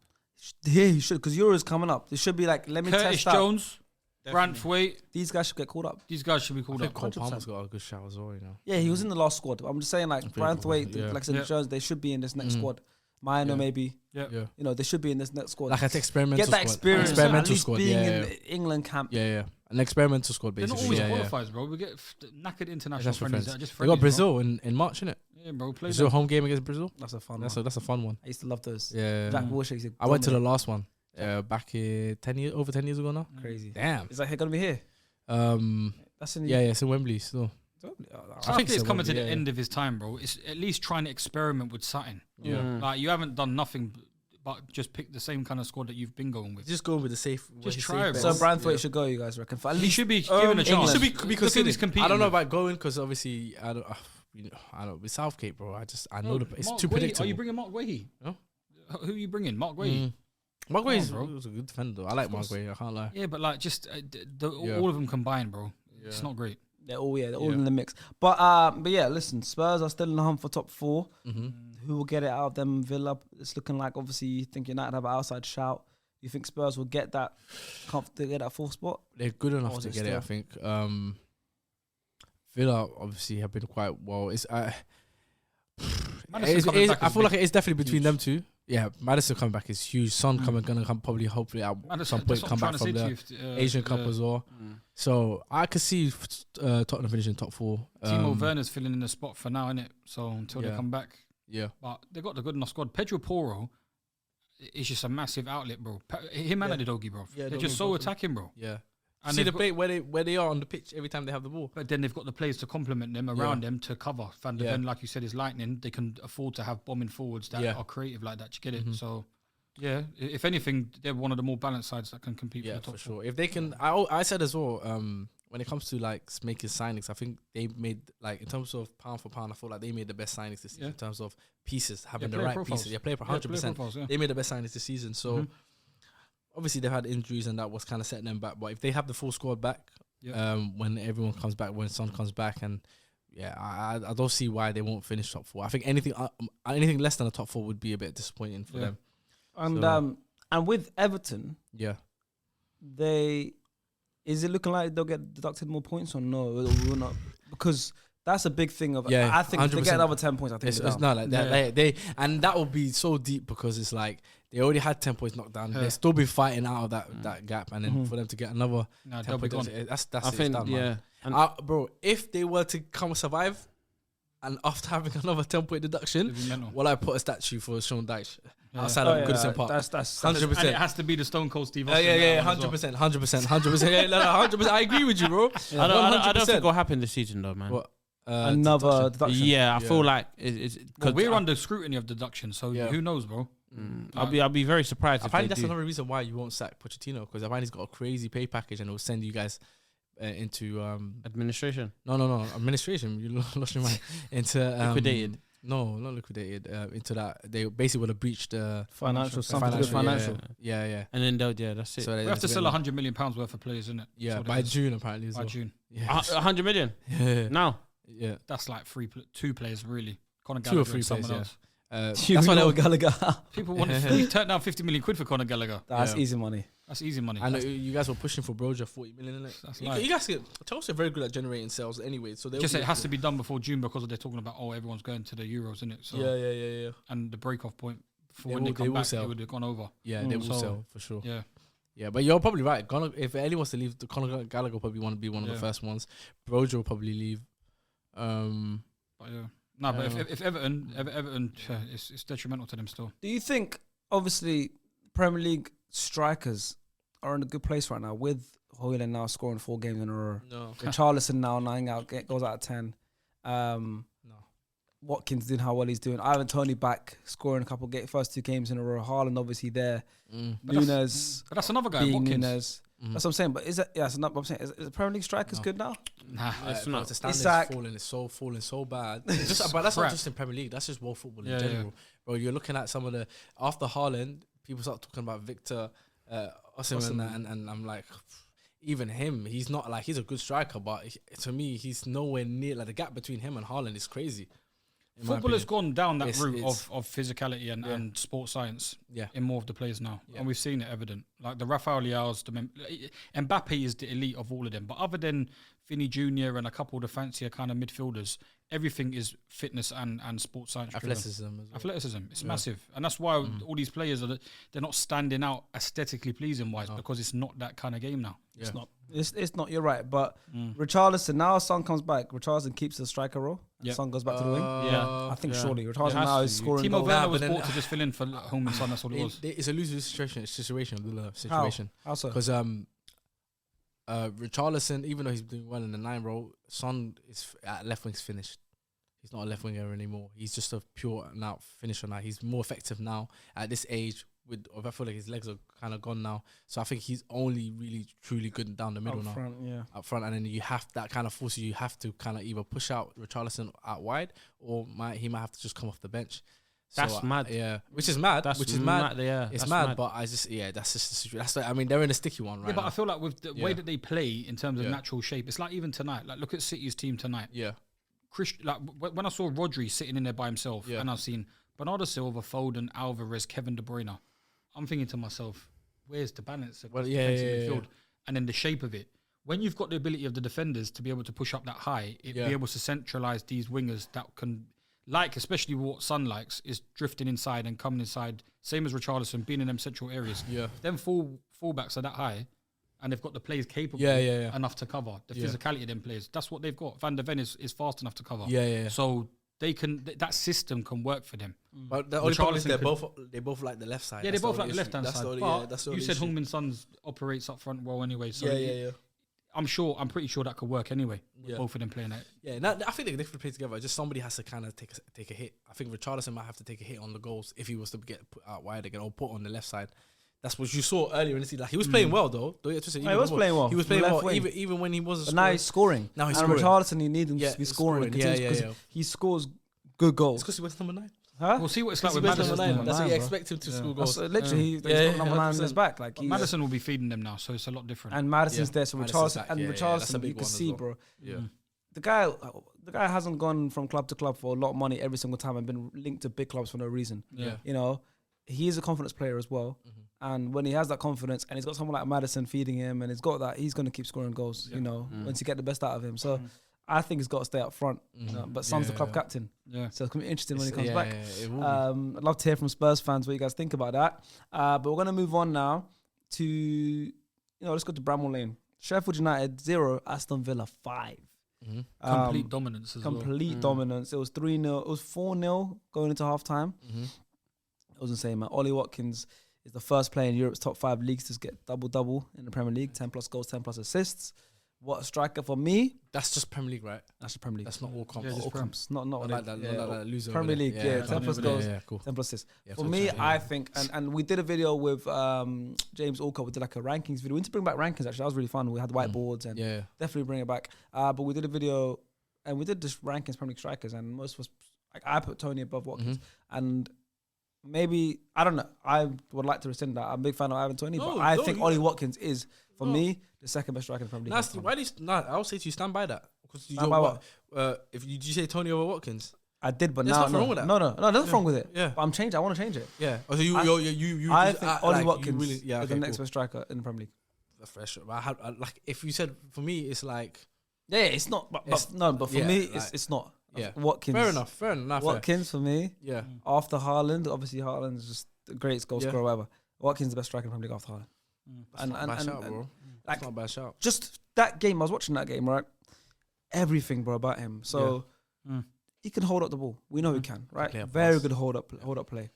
Yeah, he should, because Euros coming up. It should be like, let me Curtis test out. Jones, Brantwaite. These guys should get called up. These guys should be I called think up. Cole 100%. Palmer's got a good shout as well, you know. Yeah, he was in the last squad. I'm just saying, like, Brantwaite, yeah. like I said, Jones, they should be in this next squad. Minor, maybe. Yeah. Yeah. You know, they should be in this next squad. Like an experimental Get that squad. experience. Experimental at least squad. being Yeah, in the England camp. yeah. An experimental squad, They're basically. not always qualifiers, bro. We get knackered international Just for friendlies. friends. Just They friendlies, got Brazil in March, innit? Bro. Yeah, bro. Play Brazil them. home game against Brazil. That's a fun That's one. a fun one. I used to love those. Yeah. Jack Wilshere. I went to the last one back over 10 years ago now. Crazy. Damn. Is that going to be here? That's in Yeah, it's in Wembley still. I think it's so, coming to the yeah. end of his time, bro. It's at least trying to experiment with something. Yeah. Like, you haven't done nothing but just pick the same kind of squad that you've been going with. Just go with the safe. Just try it, So bro. Brantwaite should go, you guys reckon? For at He least should be given a chance. England. Should be Look who he's considered. competing I don't know with. about going because obviously I don't. With Southgate, bro. I know it's Mark too Guehi, predictable. Are you bringing Mark Guehi? No? Who are you bringing? Mark Guehi? Mark Guehi bro. was a good defender, though. I like Mark Guehi. I can't lie. Yeah, but like just all of them combined, bro. It's not great. They're all in the mix. But yeah, listen, Spurs are still in the hunt for top 4. Who will get it out of them? Villa. It's looking like, obviously, you think United have an outside shout. You think Spurs will get that fourth spot? They're good enough Or is to it get it, still? I think. Villa obviously have been quite well. Madison coming back I is feel big. like it's definitely between them two. Yeah, Madison coming back is huge. Son gonna come probably hopefully at some point come back from the Asian Cup as well. So I could see Tottenham finishing top 4. Timo Werner's filling in the spot for now, innit? So until they Yeah. come back. Yeah, But they got the good enough squad. Pedro Porro is just a massive outlet, bro. Him and the doggy, bro. Yeah, They're Doggy just so both. attacking, bro. yeah. And See they've the play where they are on the pitch every time they have the ball. But then they've got the players to complement them around them to cover. Van der Ven, like you said, is lightning. They can afford to have bombing forwards that are creative like that. You get it? So, yeah, if anything, they're one of the more balanced sides that can compete for Yeah, the top for 4. sure. If they can, I said as well. When it comes to like making signings, I think they made like in terms of pound for pound, I feel like they made the best signings this season in terms of pieces, having the player right profiles. pieces. Yeah, player Yeah, 100%. profiles, yeah. They made the best signings this season. So obviously they've had injuries and that was kind of setting them back. But if they have the full squad back, when everyone comes back, when Son comes back, and I don't see why they won't finish top 4. I think anything less than a top 4 would be a bit disappointing for them. And with Everton, Yeah. is it looking like they'll get deducted more points or no? Or will not? Because that's a big thing of. Yeah, I think if they 100%. get another 10 points, I think It's they're down. not like that. They and that will be so deep because it's like they already had 10 points knocked down. They'll still be fighting out of that gap, and then for them to get another 10 they'll be points, gone. that's I it, think, done, yeah. man. And Bro, if they were to come survive, and after having another 10-point deduction, It'd be mental. well, I put a statue for Sean Dyche. outside of Goodison Park. That's 100%. And it has to be the Stone Cold Steve Austin. Yeah, that one as well. 100%. Yeah, no, 100%. I agree with you, bro. I don't think it'll happen this season though, man. What? another deduction. Yeah, I feel like it's Well, we're under scrutiny of deduction, so who knows, bro? I'll be very surprised. Apparently, that's another reason why you won't sack Pochettino, because apparently he's got a crazy pay package and it'll send you guys into administration. No, administration. You lost your mind. Into Liquidated. No, not liquidated. Into that they basically would have breached Financial, something to do with financial. Yeah. And then that's it. So We have to sell £100 million worth of players, isn't it? Yeah, by June apparently as By well. June. Yeah. 100 million Yeah. now. Yeah. That's like two players, really. Conor Two or Gallagher three and someone players, else. That's why they were Gallagher. People want to turn down 50 million quid for Conor Gallagher. That's easy money. That's easy money. I know you guys were pushing for Broja 40 million, innit? That's You like, guys Chelsea are very good at generating sales anyway. So just say it has to be done before June because they're talking about everyone's going to the Euros, isn't it? So Yeah. and the break off point for They when will- they come they will back, sell. it would have gone over. Yeah, they will So- sell for sure. Yeah. Yeah, but you're probably right. If Ellie wants to leave, Conor Gallagher will probably want to be one of the Yeah. first ones. Broja will probably leave. But yeah. No, but if Everton, it's detrimental to them still. Do you think, obviously, Premier League strikers are in a good place right now with Højlund now scoring 4 games in a row? No. Richarlison now 9 out, goes out of 10. No. Watkins doing how well he's doing. Ivan Toney back, scoring a couple first 2 games in a row. Haaland obviously there. Nunes But that's another guy, being Watkins. Nunes. That's what I'm saying. But is it? Yeah, that's not what I'm saying. Is the Premier League strikers good now? Nah, It's not. The standards Isak. falling so bad. But that's crap. not just in Premier League. That's just world football in general, bro. You're looking at some of the after Haaland, people start talking about Victor Osimhen, and I'm like, even him, he's not like he's a good striker, but to me, he's nowhere near like the gap between him and Haaland is crazy. in my Football has opinion. gone down that It's- route it's- of physicality and sports science Yeah. in more of the players now. Yeah. And we've seen it evident. Like the Rafael Leao's, Mbappe is the elite of all of them. But other than Vinny Jr. and a couple of the fancier kind of midfielders, everything is fitness and sports science driven. Athleticism as well. Athleticism, it's massive. And that's why all these players, they're not standing out aesthetically pleasing wise because it's not that kind of game now. Yeah. It's not. You're right. But Richarlison now, Son comes back. Richarlison keeps the striker role. And Yep. Son goes back to the wing. Yeah. I think Yeah. surely Richarlison It has now to is be. scoring Timo goals. Werner but was then- brought to just fill in for home and Son. That's all it was. It's a lose-lose situation. How? How so? Because Richarlison, even though he's doing well in the 9 role, Son is at left wing's finished. He's not a left winger anymore. He's just a pure and out finisher now. He's more effective now at this age. I feel like his legs are kind of gone now. So I think he's only really truly good down the middle Up now. front, yeah. Up front, and then you have that kind of forces you have to kind of either push out Richarlison out wide, or he might have to just come off the bench. That's mad. Yeah, which is mad. That's which is mad. Yeah, It's that's mad, but that's just the situation. I mean, they're in a sticky one right Yeah, but now. I feel like with the way that they play in terms of Yeah. natural shape, it's like even tonight. Like look at City's team tonight. Yeah, When I saw Rodri sitting in there by himself, Yeah. and I've seen Bernardo Silva, Foden, Alvarez, Kevin De Bruyne, I'm thinking to myself, where's the balance of Well, defensive yeah. midfield? And then the shape of it. When you've got the ability of the defenders to be able to push up that high, be able to centralise these wingers that can, like especially what Son likes, is drifting inside and coming inside. Same as Richarlison, being in them central areas. Yeah. Them fullbacks are that high, and they've got the players capable Yeah. enough to cover the physicality of them players. That's what they've got. Van der Ven is fast enough to cover. Yeah. So they can. That system can work for them. But the only problem is Richarlison they both like the left side. Yeah, they both like the left hand That's side. the only- But that's the you only said issue. Heung-min Son's operates up front well anyway. So Yeah. I'm pretty sure that could work anyway. With Yeah. both of them playing it. Yeah, I think they can definitely play together. Just somebody has to kind of take a hit. I think Richarlison might have to take a hit on the goals if he was to get put out wide again or put on the left side. That's what you saw earlier in the season. Like he was playing well though. Don't get twisted. He was playing well. He was From playing left well wing. even when he wasn't. But now he's scoring. Now he's and scoring. Richarlison, you need him Yeah, to be he's scoring. scoring. Because Yeah. he scores good goals. It's because he was number 9. Huh? We'll see what it's like with Because he Madison. was number 9. That's what you bro. expect him to score goals. Literally, he's got number 9 in his back. Like he's, Madison will be feeding them now, so it's a lot different. and Madison's Yeah. there, so Madison's Richarlison back. and Yeah, that's a Richarlison, big you can one as see, well. bro. Yeah. The guy hasn't gone from club to club for a lot of money every single time and been linked to big clubs for no reason. Yeah. You know, he's a confidence player as well. And when he has that confidence and he's got someone like Madison feeding him and he's got that, he's going to keep scoring goals, you know, once you get the best out of him. So I think he's got to stay up front. But Son's the club captain. Yeah. So it's going to be interesting when he comes back. It will be. I'd love to hear from Spurs fans what you guys think about that. But we're going to move on now to, let's go to Bramall Lane. Sheffield United 0, Aston Villa 5. Complete dominance as well. Complete dominance. It was 3-0. It was 4-0 going into half time. It was insane, man. Ollie Watkins is the first player in Europe's top 5 leagues to get double-double in the Premier League, 10 plus goals, 10 plus assists. What a striker for me. That's just Premier League, right? That's the Premier League. That's not all comps. All comps. Not like that. Not like that loser. Premier League, 10 plus goals, cool. 10 plus assists. Yeah, for me, I think, and we did a video with James Alcott. We did like a rankings video. We need to bring back rankings, actually. That was really fun. We had whiteboards and definitely bring it back. But we did a video and we did just rankings Premier League strikers, and most of us, like, I put Tony above Watkins. And maybe, I don't know, I would like to rescind that. I'm a big fan of Ivan Toney, but I think Ollie Watkins is, for me, the second best striker in the Premier League. Nasty. Why do you, I would say to you, stand by that. Stand by what? If you say Tony over Watkins? I did, but there's now nothing wrong with that. No, there's nothing wrong with it. Yeah. But I'm changing. I want to change it. Yeah. Oh, so you I just, think Ollie like, Watkins really, is the next best striker in the Premier League. That's fresh. But like, if you said, for me, it's like... Yeah, it's not. But for me, it's not. Yeah. Watkins. Fair enough. Watkins for me. Yeah. After Haaland, obviously Haaland is just the greatest goal scorer, whatever. Watkins is the best striker in the Premier League after Haaland. That's not a bad shout, bro. That's not a bad shout. Just that game, I was watching that game, right? Everything, bro, about him. So he can hold up the ball. We know he can, right? Very good hold up play.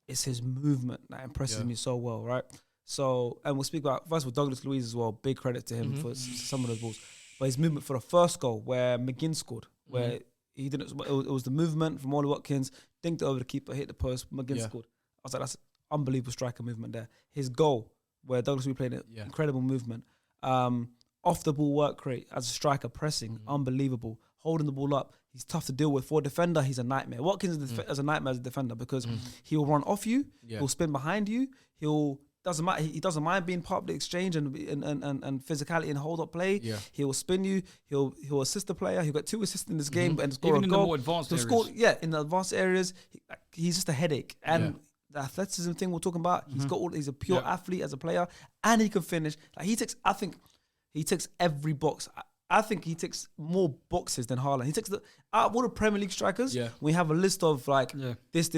It's his movement that impresses me so well, right? So, and we'll speak about, first of all, Douglas Luiz as well. Big credit to him for some of those balls. But his movement for the first goal, where McGinn scored, where he didn't, it was the movement from Ollie Watkins, dinked it over the keeper, hit the post, McGinn scored. I was like, that's unbelievable striker movement there. His goal, where Douglas Luiz played an incredible movement. Off the ball work rate as a striker, pressing, unbelievable. Holding the ball up, he's tough to deal with. For a defender, he's a nightmare. Watkins is a nightmare as a defender because he'll run off you, he'll spin behind you, he doesn't mind being part of the exchange and physicality and hold up play. Yeah. He'll spin you. He'll assist the player. He'll get 2 assists in this game and score even a in goal. the more advanced areas. In the advanced areas, he's just a headache. And the athleticism thing we're talking about, he's a pure athlete as a player, and he can finish. Like I think he ticks every box. I think he ticks more boxes than Haaland. He ticks out of all the Premier League strikers. Yeah. We have a list of like this.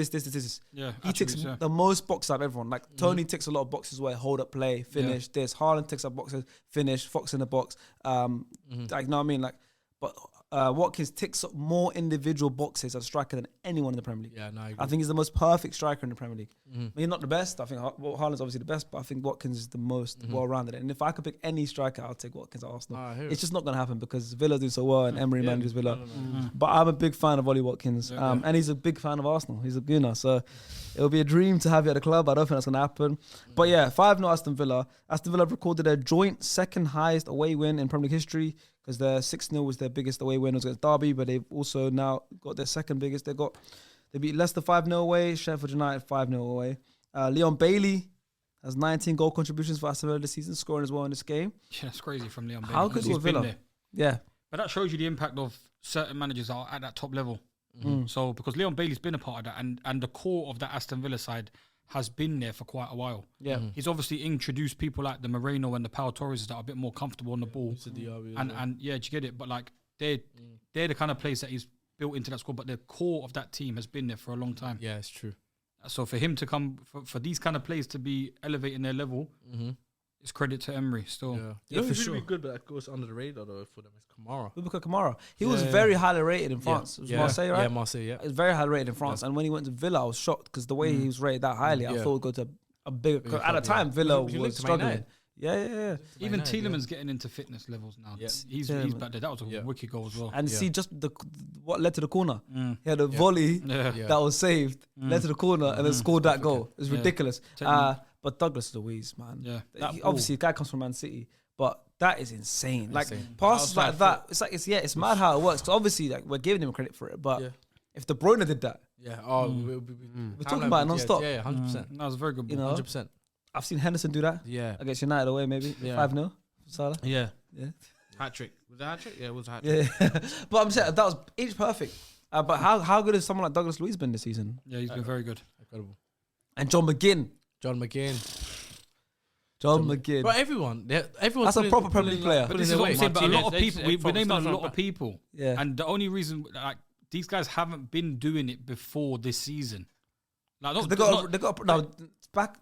Yeah, he ticks the most boxes out of everyone. Like Tony ticks a lot of boxes where hold up play, finish this. Haaland ticks up boxes, finish, Fox in the box. Like, you know what I mean? Like, but Watkins ticks up more individual boxes as a striker than anyone in the Premier League. Yeah, no, I agree. I think he's the most perfect striker in the Premier League. He's not the best. I think Haaland's obviously the best, but I think Watkins is the most well-rounded. And if I could pick any striker, I'll take Watkins at Arsenal. It's just not going to happen because Villa's doing so well and Emery manages Villa. But I'm a big fan of Ollie Watkins. And he's a big fan of Arsenal. He's a Gunner. So it'll be a dream to have you at the club. I don't think that's going to happen. But yeah, 5-0 Aston Villa. Aston Villa have recorded their joint second highest away win in Premier League history, because their 6-0 was their biggest away win against Derby, but they've also now got their second biggest. They beat Leicester 5-0 away, Sheffield United 5-0 away. Leon Bailey has 19 goal contributions for Aston Villa this season, scoring as well in this game. Yeah, that's crazy from Leon Bailey. How good was Villa? There. Yeah. But that shows you the impact of certain managers are at that top level. So because Leon Bailey's been a part of that, and the core of that Aston Villa side has been there for quite a while. Yeah, he's obviously introduced people like the Moreno and the Pau Torres that are a bit more comfortable on the ball. And yeah, do you get it? But like they're the kind of players that he's built into that squad. But the core of that team has been there for a long time. Yeah, it's true. So for him to come for these kind of players to be elevating their level, it's credit to Emery still. Yeah, for sure. Really good, but that goes under the radar though for them. It's Kamara. Boubacar Kamara. He was very highly rated in France. It was Marseille, right? Yeah, Marseille. Yeah, it was very highly rated in France. And when he went to Villa, I was shocked because the way he was rated that highly, I thought he'd go to a bigger. At the time, Villa was struggling. Yeah. Even Tielemans getting into fitness levels now. Yeah. He's back there. That was a wicked goal as well. And see just what led to the corner. He had a volley that was saved, led to the corner, and then scored that goal. It was ridiculous. But Douglas Luiz, man. Yeah. Obviously, the guy comes from Man City, but that is insane. Like passes like that, it's mad how it works. Because obviously, like we're giving him credit for it, but if De Bruyne did that, we're talking about it non-stop. Yeah, 100%. That was a very good ball. 100%. I've seen Henderson do that. Yeah, against United away, maybe 5-0. Salah. Yeah. Hat trick. Was it a hat trick? Yeah, it was a hat trick. Yeah, but I'm saying that was each perfect. But how good has someone like Douglas Luiz been this season? Yeah, he's been very good. Incredible. And John McGinn. But everyone. That's a proper Premier League player. But this is what I'm saying. But a lot of people, we're naming a lot of people. Yeah. And the only reason, like, these guys haven't been doing it before this season. Like, they got back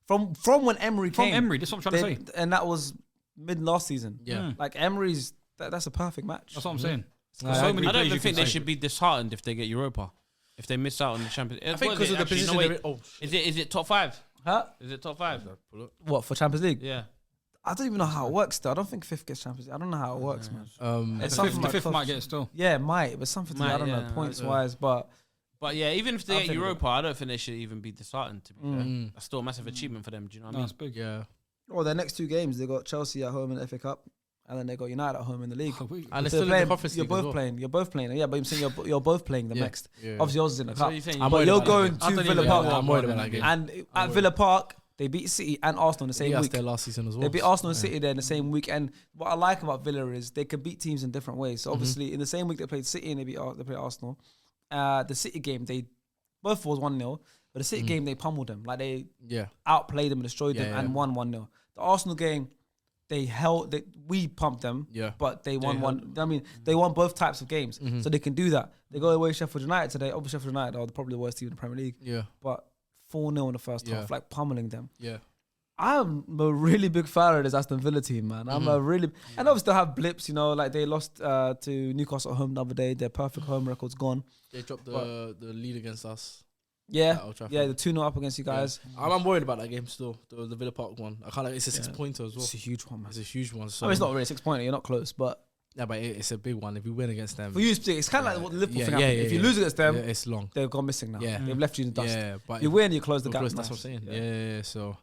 from when Emery came. From Emery, that's what I'm trying to say. And that was mid last season. Yeah. Like Emery's, that's a perfect match. That's what I'm saying. I don't even think they should be disheartened if they get Europa. if they miss out on the Champions League. I think because of the position they're in. Is it top 5? Huh? Is it top 5? What, for Champions League? Yeah. I don't even know how it works though. I don't think 5th gets Champions League. I don't know how it works, man. The It's something like 5th might close. get it still. Yeah, it might, but something to Might, I don't know, yeah, points yeah. wise, but But yeah, even if they I'll get think about Europa, I don't think they should even be disheartened, to be fair. Mm. That's still a massive achievement for them. Do you know what I No, mean? it's big. Yeah. well, their next 2 games, they got Chelsea at home in the FA Cup, and then they got United at home in the league. Oh, we- And So it's still in the playing- Conference you're League as both well. playing. You're both playing. Yeah, but I'm saying you're both playing the Yeah. next. Yeah. Obviously, yours is in the So cup. you're saying I'm But worried you're about going that I to don't Villa even- Park, Yeah, I'm worried about that game. and at Villa Park they beat City and Arsenal in the same They week. there last season as well. They beat Arsenal and City there in the same week. And what I like about Villa is they can beat teams in different ways. So obviously, in the same week they played City and they played Arsenal. The City game, they both was 1-0. But the City game, they pummeled them. Like they Yeah. outplayed them and destroyed them Yeah, and yeah. won 1-0. The Arsenal game, we pumped them. Yeah. But they won They one. I mean, they won both types of games. Mhm. So they can do that. They go away to Sheffield United today. Obviously, Sheffield United are probably the worst team in the Premier League. Yeah. But 4-0 in the first Yeah. half, like pummeling them. Yeah. I'm a really big fan of this Aston Villa team, man. I'm a really, and obviously they have blips, you know, like they lost to Newcastle at home the other day. Their perfect home record's gone. They dropped the lead against us. Yeah, at Old Trafford. yeah, the 2-0 up against you guys. I'm worried about that game still. The Villa Park one. I can't. It's a 6-pointer as well. It's a huge one, man. It's a huge one. I So mean, it's not really a 6-pointer. You're not close, but Yeah, but it's a big one. If we win against them, for you, it's kind of like what the Liverpool Yeah, thing yeah, happened. yeah, If you yeah. lose against them, yeah, it's long. they've gone missing now. Yeah. They've left you in the dust. Yeah, but You win, you close the we're gap. close, that's what nice. I'm saying. Yeah. So,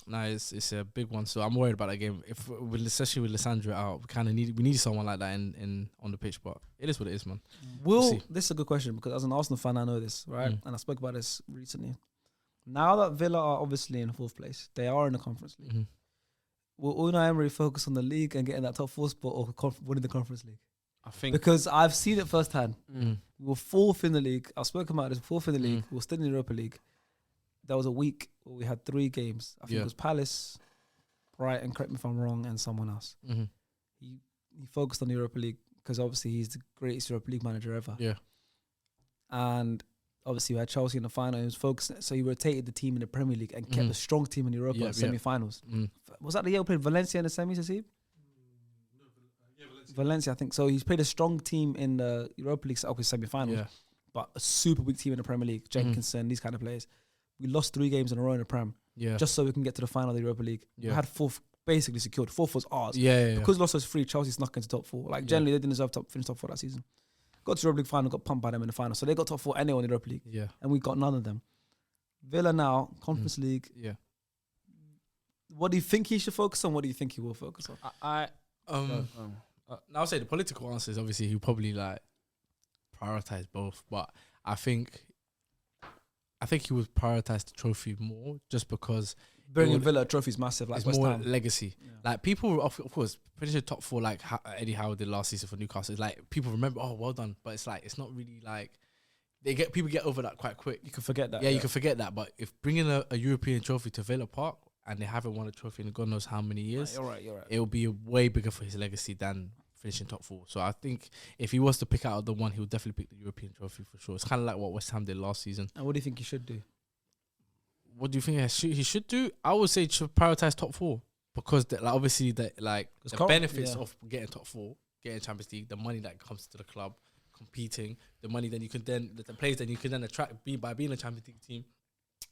it's a big one. So I'm worried about that game. Especially with Lissandra out, we need someone like that in on the pitch. But it is what it is, man. We'll see. This is a good question because as an Arsenal fan, I know this, right? And I spoke about this recently. Now that Villa are obviously in 4th place, they are in the Conference League. Mm-hmm. Will Unai Emery focus on the league and getting that top 4 spot or winning the Conference League? I think Because I've seen it firsthand. Mm. We were 4th in the league. I've spoken about this. 4th in the league. Mm. We were still in the Europa League. There was a week where we had 3 games. I think Yeah. it was Palace, Brighton, correct me if I'm wrong, and someone else. Mm-hmm. He focused on the Europa League because obviously he's the greatest Europa League manager ever. Yeah. And obviously we had Chelsea in the final. He was focused, so he rotated the team in the Premier League and kept a strong team in Europa Yeah, semi-finals. Mm. Was that the year we played Valencia in the semis, Asib? Valencia, I think. So he's played a strong team in the Europa League semi-finals, Yeah. but a super weak team in the Premier League. Jenkinson, these kind of players. We lost 3 games in a row in the Prem Yeah. just so we can get to the final of the Europa League. Yeah. We had 4th basically secured. 4th was ours. Yeah. Because we lost those 3, Chelsea snuck into top 4. Like, generally, they didn't deserve to finish top 4 that season. Got to the Europa League final, got pumped by them in the final. So they got top 4 anyway in the Europa League. Yeah. And we got none of them. Villa now, Conference League. Yeah. What do you think he should focus on? What do you think he will focus on? Now I'll say the political answer is obviously he'll probably like prioritize both, but I think he would prioritize the trophy more just because Bringing Villa a trophy is massive. Like it's West more Ham. legacy. Yeah. Like people, of course, pretty sure top 4 like Eddie Howe did last season for Newcastle. It's like people remember, oh, well done, but it's like it's not really like people get over that quite quick. You can forget that. Yeah, you can forget that. But if bringing a European trophy to Villa Park and they haven't won a trophy in God knows how many years, You're right. it will be way bigger for his legacy than finishing top 4. So I think if he was to pick out the one, he would definitely pick the European trophy for sure. It's kind of like what West Ham did last season. And what do you think he should do? What do you think he should do? I would say he should prioritize top 4 because obviously the benefits of getting top 4, getting Champions League, the money that comes to the club, competing, the money that you can the players that you can then attract by being a Champions League team,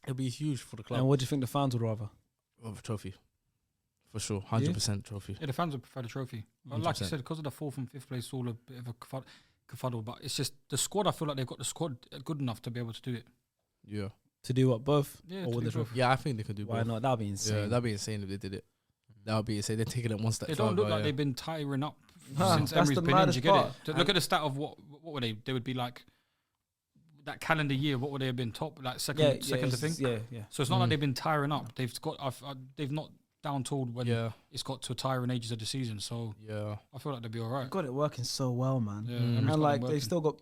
it'll be huge for the club. And what do you think the fans would rather? Of a trophy, for sure, 100% trophy. Yeah, the fans would prefer the trophy. But like you 100%. said, because of the 4th and 5th place, it's all a bit of a kerfuddle. But it's just the squad. I feel like they've got the squad good enough to be able to do it. Yeah, To do what? Both? Yeah, Or to win do the trophy? both. yeah, I think they could do Why both. not? That'd be insane. Yeah, that'd be insane if they did it. That would be insane. They're taking it one step They further. don't look like yeah. they've been tiring up Nah, since that's Emery's the been in. maddest You get part. it? Look at the stat of what were they? They would be like that calendar year. What would they have been top? Like second to thing. Yeah. So it's not like they've been tiring up. They've got. They've not down tooled when Yeah, it's got to tiring ages of the season. So yeah, I feel like they'll be all right. Got it working so well, man. Yeah, Mm. Emery's And got like them they've working. still got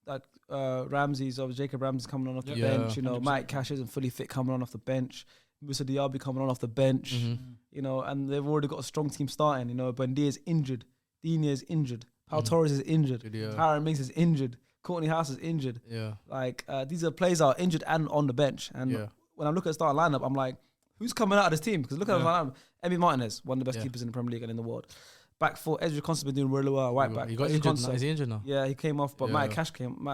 that Ramsey's of Jacob Ramsey's coming on off the Yeah. bench. You know, 100%. Mike Cash isn't fully fit coming on off the bench. Musa Diaby coming on off the bench. Mm-hmm. You know, and they've already got a strong team starting. You know, Buendia's injured, Digne is injured, Pau Mhm. Torres is injured, Good, yeah. Aaron Mings is injured, Courtney House is injured. Yeah, Like these are players that are injured and on the bench. And yeah, when I look at the starting lineup, I'm like, who's coming out of this team? Because look at the Yeah. lineup. Emi Martinez, one of the best Yeah. keepers in the Premier League and in the world. Back four, Ezri Konsa been doing really well. Right back. He got Ezri injured. Konsa. Is he injured now? Yeah, he came off, but Yeah. Matt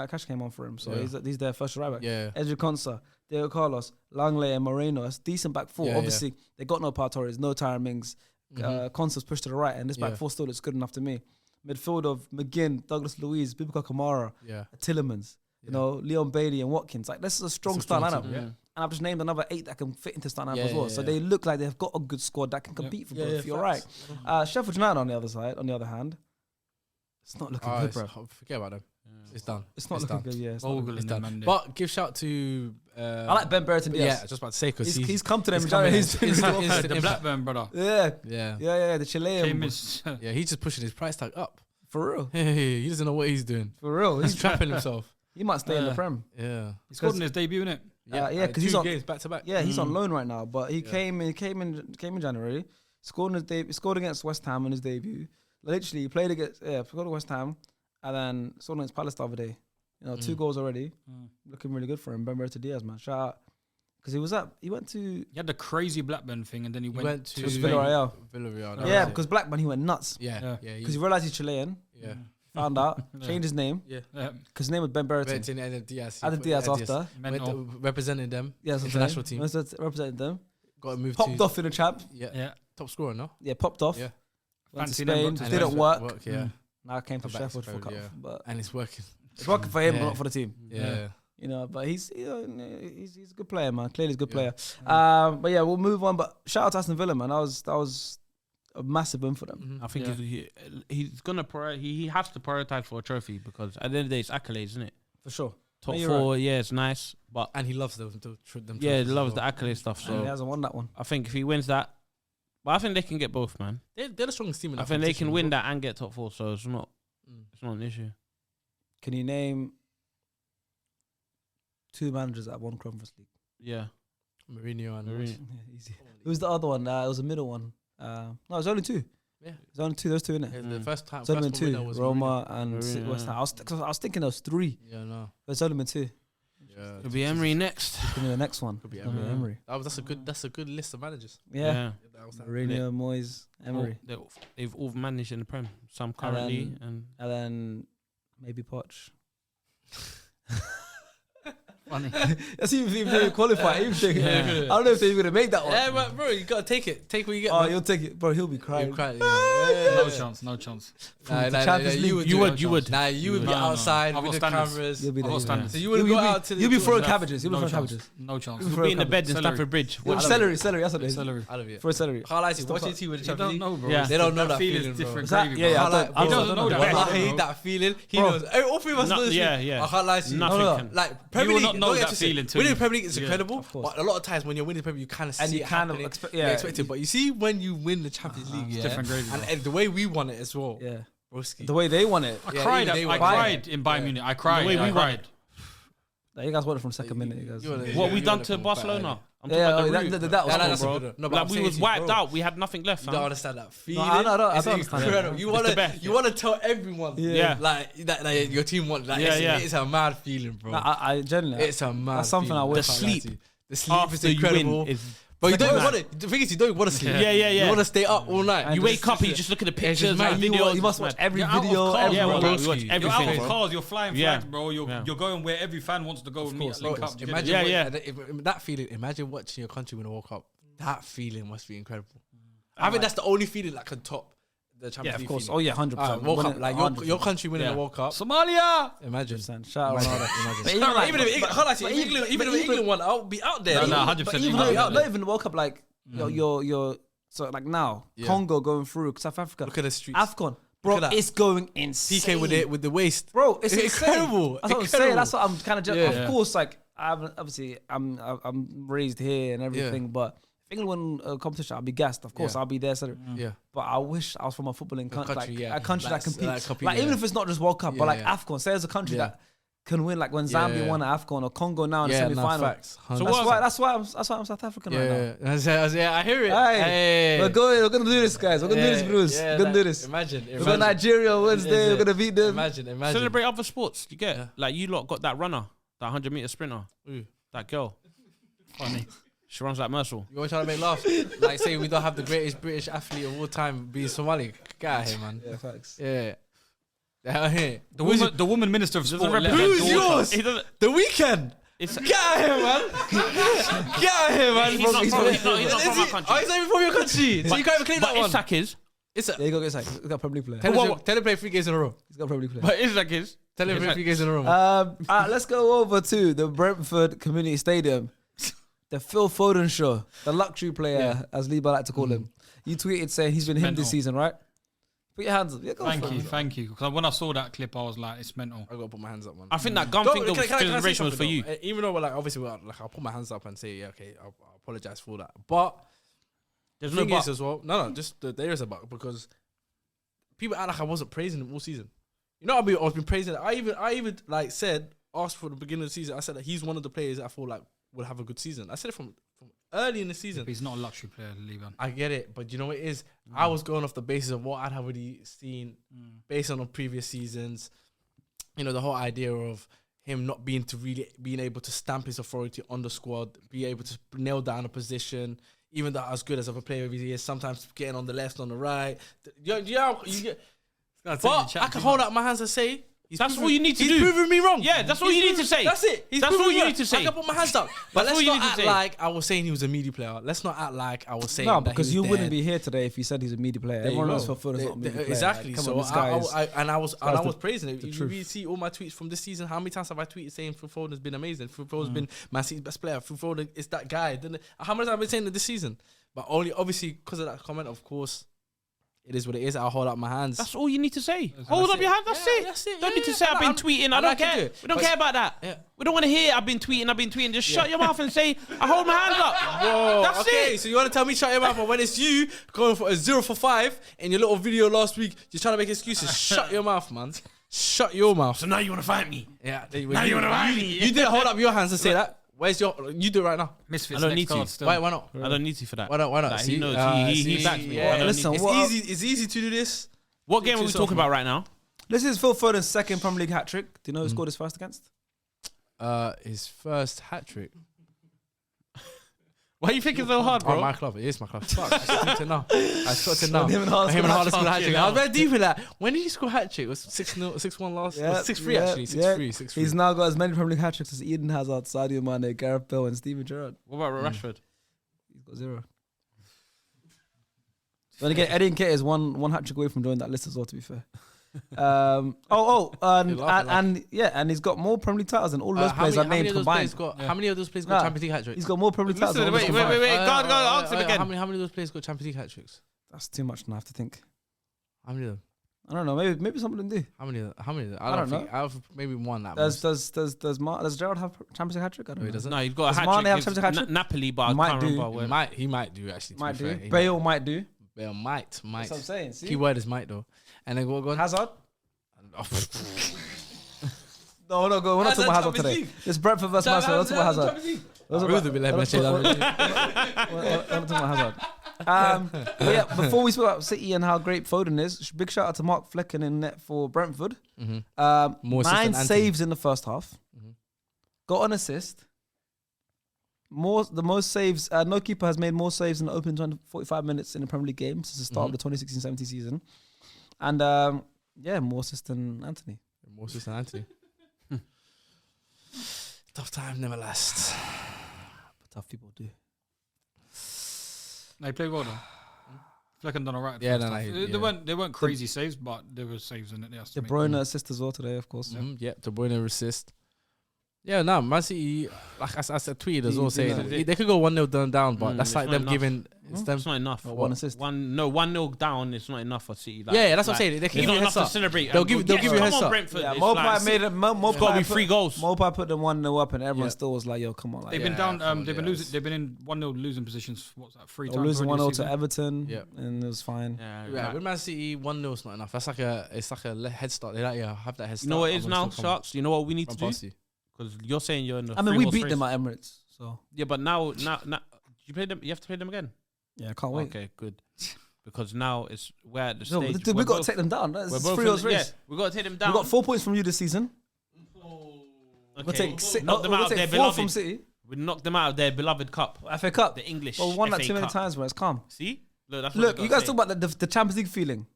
Cash came on for him, so Yeah. he's their first right back. Yeah. Ezri Konsa, Diego Carlos, Langley, and Moreno. It's decent back four. Yeah, Obviously, they got no Pau Torres, no Tyron Mings. Mhm. Konsa's pushed to the right, and this back Yeah. four still looks good enough to me. Midfield of McGinn, Douglas Luiz, Bubaka Kamara, Yeah. Tillemans, you know, Leon Bailey and Watkins. Like, this is a strong It's a start strong lineup. team, yeah. And I've just named another 8 that can fit into start lineup Yeah, as well. yeah, So yeah. they look like they've got a good squad that can compete for both. You're right. Sheffield United on the other side, on the other hand, it's not looking good, bro. Forget about them. It's done. It's not It's looking done. good. Yeah, it's not Bogle looking It's and them done. man there. But give shout to. I like Ben Brereton Diaz. Yeah, just about to say because He's come to them. he's coming He's in. doing He's really not- well. he's- The Blackburn brother. Yeah, the Chilean. Came one. in, He's just pushing his price tag up. For real. He doesn't know what he's doing. For real. He's trapping himself. He might stay in the Prem. Yeah. he scored in his debut, innit? Yeah, 'cause he's 2 on- games back to back. Yeah, he's on loan right now, but he came in January. Scored in his debut. Scored against West Ham in his debut. Literally, he played against scored against West Ham, and then scored against Palace the other day. You know, 2 goals already. Looking really good for him. Ben Brereton Diaz, man. Shout out. Because he went to He had the crazy Blackburn thing, and then he went to to Villarreal. Villarreal. Yeah, because Blackburn, he went nuts. Yeah. Because he realised he's Chilean. Yeah. Found out, changed his name. Yeah. Because his name was Ben Brereton. Brereton and Diaz. Added Diaz after. Mental. Represented them. Yes, International team. Represented them. Got to move Popped to. off in the champ. Yeah. Top scorer, no? Yeah, popped off. Yeah. Went to Fancy them, Spain. got to Didn't Spain. work. Yeah. Now I came to Come back to Sheffield for a Sheffield, couple. yeah. But And it's working. it's working for him, but Yeah. not for the team. Yeah. You know, but he's a good player, man. Clearly, he's a good player. But yeah, we'll move on. But shout out to Aston Villa, man. That was a massive win for them. I think he's gonna he has to prioritize for a trophy because at the end of the day, it's accolades, isn't it? For sure. Top No, you're 4, yeah, it's nice, but And he loves them. yeah, he trophies loves as the well. accolade stuff. And he So hasn't won that one. I think if he wins that, but I think they can get both, man. They're the strongest team in I that think they can competition win as well. that and get top 4. So it's not an issue. Can you name 2 managers that won Conference League? Yeah, Mourinho and Mourinho. Yeah, easy. Who's the other one? It was a middle one. No, it was only 2. Yeah. There's only 2. Those 2 in it. The first time. It's only first been winner 2. was Roma Mourinho. and Mourinho, West Ham. yeah. I was thinking there was 3. Yeah, no. But it's only been 2. Yeah. Could be Emery next. Could be the next one. Could be It's gonna be Emery. Emery. That's a good list of managers. Yeah. That was Mourinho, Moyes, Emery. They've all managed in the Prem. Some currently and And then maybe Poch. Funny. That's even if they qualify. I don't know if they're going to make that one. Yeah, but bro, you gotta take it. Take what you get. Oh, man. you'll take it. Bro, he'll be You crying. cry, No chance. No chance. Champions League. You would. You would. Nah, you would be No, no. outside I've with the got standards. cameras. You'll be I've there. got standards. So you would go out to the. You'll be throwing to- cabbages. You'll be No throwing chance. cabbages. No chance. You'll You'll be in the bed in Celery. Stamford Bridge. With love celery, that's what it is. Celery. Out of it. For celery. Can't lie to you. Watching team with the You Champions don't League. know, bro. Yeah. They don't know that feeling's feeling, bro. different. Is that- gravy, yeah, bro. yeah, I like, I He doesn't know that. I feeling, hate bro. that feeling. He Bro. knows. All 3 of us No, know this. yeah, feeling. yeah. I can't lie to you. Nothing No, no. can. Like Premier will League, not know don't get that twisted. feeling till Winning you- the Premier League is yeah. incredible, Of course. but a lot of times when you're winning the Premier League, you kind of And see you it kind of happening. expect- You yeah. expect it, but you see when you win the Champions League, yeah, different gravy, bro. and the way we won it as well, Yeah. broski. The way they won it. I Yeah, cried. even they I were cried in Bayern Munich. I cried. way we I won cried. Like, you guys won it from second minute. You guys. You wanna- What Yeah, we you done wanna to come Barcelona? back, I'm Yeah, talking about the that route. was Yeah, cool, that's bro. a good. No, but Like I'm we saying was to you, wiped bro, out. We had nothing left. You fam. don't understand that feeling. I don't It's understand that. incredible. You It's the wanna, best. you wanna tell everyone, Yeah. like that your team won. Like, Yeah, it's, yeah. it's a mad feeling, bro. No, I genuinely. It's a mad. That's something I feeling. wish. Can't The lie sleep to you. The sleep is After you incredible. win is But you don't mad. want it. The thing is, you don't want to sleep. Yeah, yeah, yeah. You want to stay up all night. And You just- wake up and you just look at the just pictures mad. and You videos. must watch every You're out of video. cars, Yeah, every well, bro. we watch You're You're out everything, of bro. cars. You're flying Yeah. flags, bro. Yeah. You're going where every fan wants to go and meet. course, Link of up. course. Do you get Imagine it? Yeah, that feeling. Imagine watching your country win a World Cup. That feeling must be incredible. I think that's the only feeling that can top the Champions Yeah, of League. course. feeling. Oh yeah, 100%. World Cup, Winning like 100%. your country winning Yeah. a World Cup. Somalia. Imagine. 100%. Shout out Ronaldo. But Even like- if England, hold on, but even if England won, I'll be out there. No, no, But 100%. even England. though, not even the World Cup, like your so like now Yeah. Congo going through South Africa, Look at the streets. AFCON, bro, Look at that. it's going insane. PK with the waist. Bro, it's incredible. Insane. That's what I'm saying. Incredible. That's what I'm kind of just. Yeah. Of course, like I'm raised here and everything, but if England win a competition, I'll be gassed. Of course, Yeah. I'll be there. So, Yeah. but I wish I was from a footballing country, country, like yeah. a country that Like, competes. compete, Like even yeah. if it's not just World Cup, Yeah, but like yeah. AFCON. Say there's a country Yeah. that can win, like when Zambia Yeah. won at AFCON or Congo now in the Yeah, semi no, final. facts. So what- that's why I'm South African right now. Yeah, I hear it. Hey, Hey. we're gonna do this, guys. We're gonna do this, Bruce. Yeah, we're gonna do like, this. Imagine. We're going to Nigeria on Wednesday. We're gonna beat them. Imagine. Celebrate other sports. You get Yeah. like you lot got that runner, that 100-meter sprinter, Ooh. that girl. Funny. She runs like Mercel. You want trying to make laugh? Like say we don't have the greatest British athlete of all time being Somali. Get out of here, man. Yeah, facts. Yeah. Out here. The woman minister of sport. let Who's her daughter- yours? He doesn't. The Weekend. It's, Get out of here, man. Get out of here, man. He's not from our country. Oh, he's not even from your country. So you can't even claim that But one. Isak is. It's Yeah, he got sacked. He's got Premier League player. Tell him to play 3 games in a row. He's got Premier League player. But Isak is. Tell him to play 3 games in a row. man. Let's go over to the Brentford Community Stadium. The Phil Foden show, the luxury player, as Liba like to call him. You tweeted saying he's been him Mental. this season, right? Put your hands up. Yeah, go for it. Thank you. Because when I saw that clip, I was like, it's mental. I gotta put my hands up, man. I think that gum Don't- finger can I say celebration was for something you. though? Even though we're like, obviously, like, I'll put my hands up and say, yeah, okay, I'll apologize for that. But There's the no thing is but. as well, no, just there is a but because people act like I wasn't praising him all season. You know, I was been praising it. I even like said, asked for the beginning of the season. I said that he's one of the players that I feel like will have a good season. I said it from early in the season. But he's not a luxury player, Levan. I get it, but you know what it is? I was going off the basis of what I'd already seen based on the previous seasons. You know, the whole idea of him not being able to stamp his authority on the squad, be able to nail down a position, even though as good as of a player he is, sometimes getting on the left, on the right. You get. But I can hold out my hands and say, That's all you need to do. He's proving me wrong. Yeah, that's all you need to say. That's it. That's all you need to say. I can put my hands up. But That's all let's you not need to act say. like I was saying he was a media player. Let's not act like I was saying No, that because he you was wouldn't dead. be here today if you said he's a media player. There you Everyone knows go. Phil Foden's not a media player. Exactly. Like, come So on, this guy is- I was the- praising it. the You truth. really see all my tweets from this season. How many times have I tweeted saying Phil Foden's been amazing? Phil Foden's been Man City's best player. Phil Foden is that guy. How much have I been saying it this season? But only obviously because of that comment, of course. It is what it is. I'll hold up my hands. That's all you need to say. Hold up your hands. That's it. That's it. Don't need to Yeah, say I've been I'm- tweeting. I I'm don't like to do care. it. We don't But- care about that. Yeah. We don't want to hear I've been tweeting. Just shut your mouth and say I hold my hands up. Whoa, That's okay, it. so you want to tell me shut your mouth, but when it's you going for a 0 for 5 in your little video last week, you're trying to make excuses. Shut your mouth, man. Shut your mouth. So now you want to fight me? Yeah, Now you wanna fight me? You didn't hold up your hands and say that. Where's your? You do it right now. Misfits I don't next need to. card still. Why not? I don't need to for that. Why not? Like, he See? knows. He See, backs me. yeah. I don't Listen, need to. what- It's easy to do this. What game are we yourself, talking man. about right now? This is Phil Foden's second Premier League hat trick. Do you know who scored his first against? His first hat trick. Why are you thinking so hard, Oh, bro? my club. It is my club. Fuck, I stopped it now. I stopped it now. Him and Haaland Him and scored Haaland scored a hat trick. trick. I was very deep in that. When did he score a hat trick? It was 6-0, 6-1 last. Yeah, 6-3 yeah, actually. 6-3. 6-3. He's now got as many Premier League hat tricks as Eden Hazard, Sadio Mane, Gareth Bale, and Steven Gerrard. What about Rashford? He's got 0. Then again, Eddie Nketiah is one hat trick away from joining that list as well. To be fair. And he's got more Premier League titles than all those players are named combined. How many of those players got Nah, Champions League hat tricks? He's got more Premier League titles. Listen, than all wait, those wait, combined. wait. Go on, answer him again. How many of those players got Champions League hat tricks? That's too much now. I have to think. How many of them? I don't know. Maybe some of them do. How many of them? I don't think. I have maybe one that Does Gerrard have Champions League hat trick? I don't No, he know. doesn't. No, he's got a Does hat Mane have trick. Champions League hat-trick? Napoli, but I Might can't do. remember where. He might do actually. To Might be fair. do. He Bale might do. Bale might. That's what I'm saying. See? Key word is might though. And then go on. Hazard. No, we're not talking about Hazard Champions today. League. It's Brentford versus Man City. We're not talking about Hazard. We're not talking about Hazard. But yeah, before we speak about City and how great Foden is, big shout out to Mark Flecken in net for Brentford. More assist 9 than Anthony. saves in the first half. Got an assist. The most saves. No keeper has made more saves in the opening 45 minutes in the Premier League game since the start of the 2016-17 season. And more assists than Anthony. More assist than Anthony. Tough time never lasts. But tough people do. They played well though. Flecken done alright. Yeah, They weren't crazy saves, but there were saves in it. They De Bruyne assist as well today, of course. Yeah, De Bruyne assist. Yeah, no, Man City, like I tweeted as well, saying they could go 1-0 down, but that's it's like not them enough. giving. It's them. It's not enough. One assist. 1-0 down. It's not enough for City. Like, Yeah, that's what I'm saying. They can it's give you not a enough heads to up. celebrate. They'll give you a heads Come on, up. Brentford. Yeah, It's Mopai like- made it. It's got to be 3 goals. Mopai put them 1-0 up, and everyone Yeah. still was like, "Yo, come on!" Like, They've been Yeah, down. come on, They've been yeah. losing. They've been in 1-0 losing positions. What's that? 3 Or times. losing already 1-0 this to season. Everton, Yeah. and it was fine. Yeah, with Man City, 1-0 is not enough. That's like it's like a head start. They like have that head start. You know what it is and now, we'll still come Sharks? You know what we need to run do? past you. Because you're saying you're in the I mean, we 3-horse beat race. them at Emirates, so Yeah, but now you play them. You have to play them again. yeah, I can't wait. Okay, good. Because now we're at the No, stage. we we're got to both- take them down. It's we're a both 3 horse in- yeah, race. we got to take them We down. got 4 points from you this season. Okay. We'll take Knock them out of their 4 beloved. from City. We knocked them out of their beloved cup, FA Cup. the English. Well, we won that FA too many Cup. times, bro. It's calm. See, look, that's what Look, they you gotta guys say. talk about the Champions League feeling.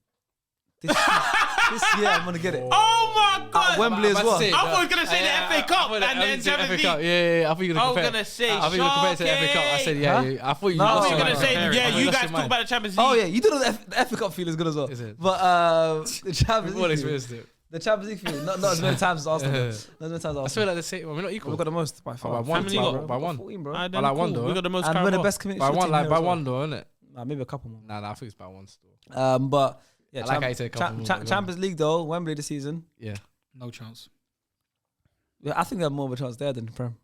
This year I'm gonna get it. Oh my God! At Wembley as well. I was gonna say the FA Cup and then Champions League. Yeah. I thought you were I gonna was compare. gonna say I thought you were comparing to the FA Cup. I said, yeah. I thought you. No, I I was was gonna say, compare it. yeah, you That's guys your talk mind. about the Champions League. Oh yeah, you did know the FA Cup feel is good as well. Is it? But the Champions What League. experience feel- it? The Champions League feel not as many times as Arsenal. Not as many times as I Arsenal. feel like the same. We're not equal. We've got the most by far. by one, many you got? by one. 14, bro. Ah, By like one, though. We got the most And we're the Carabao. best community. By one, team like here by as well. one though, isn't it? Nah, maybe a couple more. Nah, I think it's by one still. But yeah, I like how you say a couple more, but Champions League though, Wembley this season. Yeah. No chance. Yeah, I think they have more of a chance there than the Prem.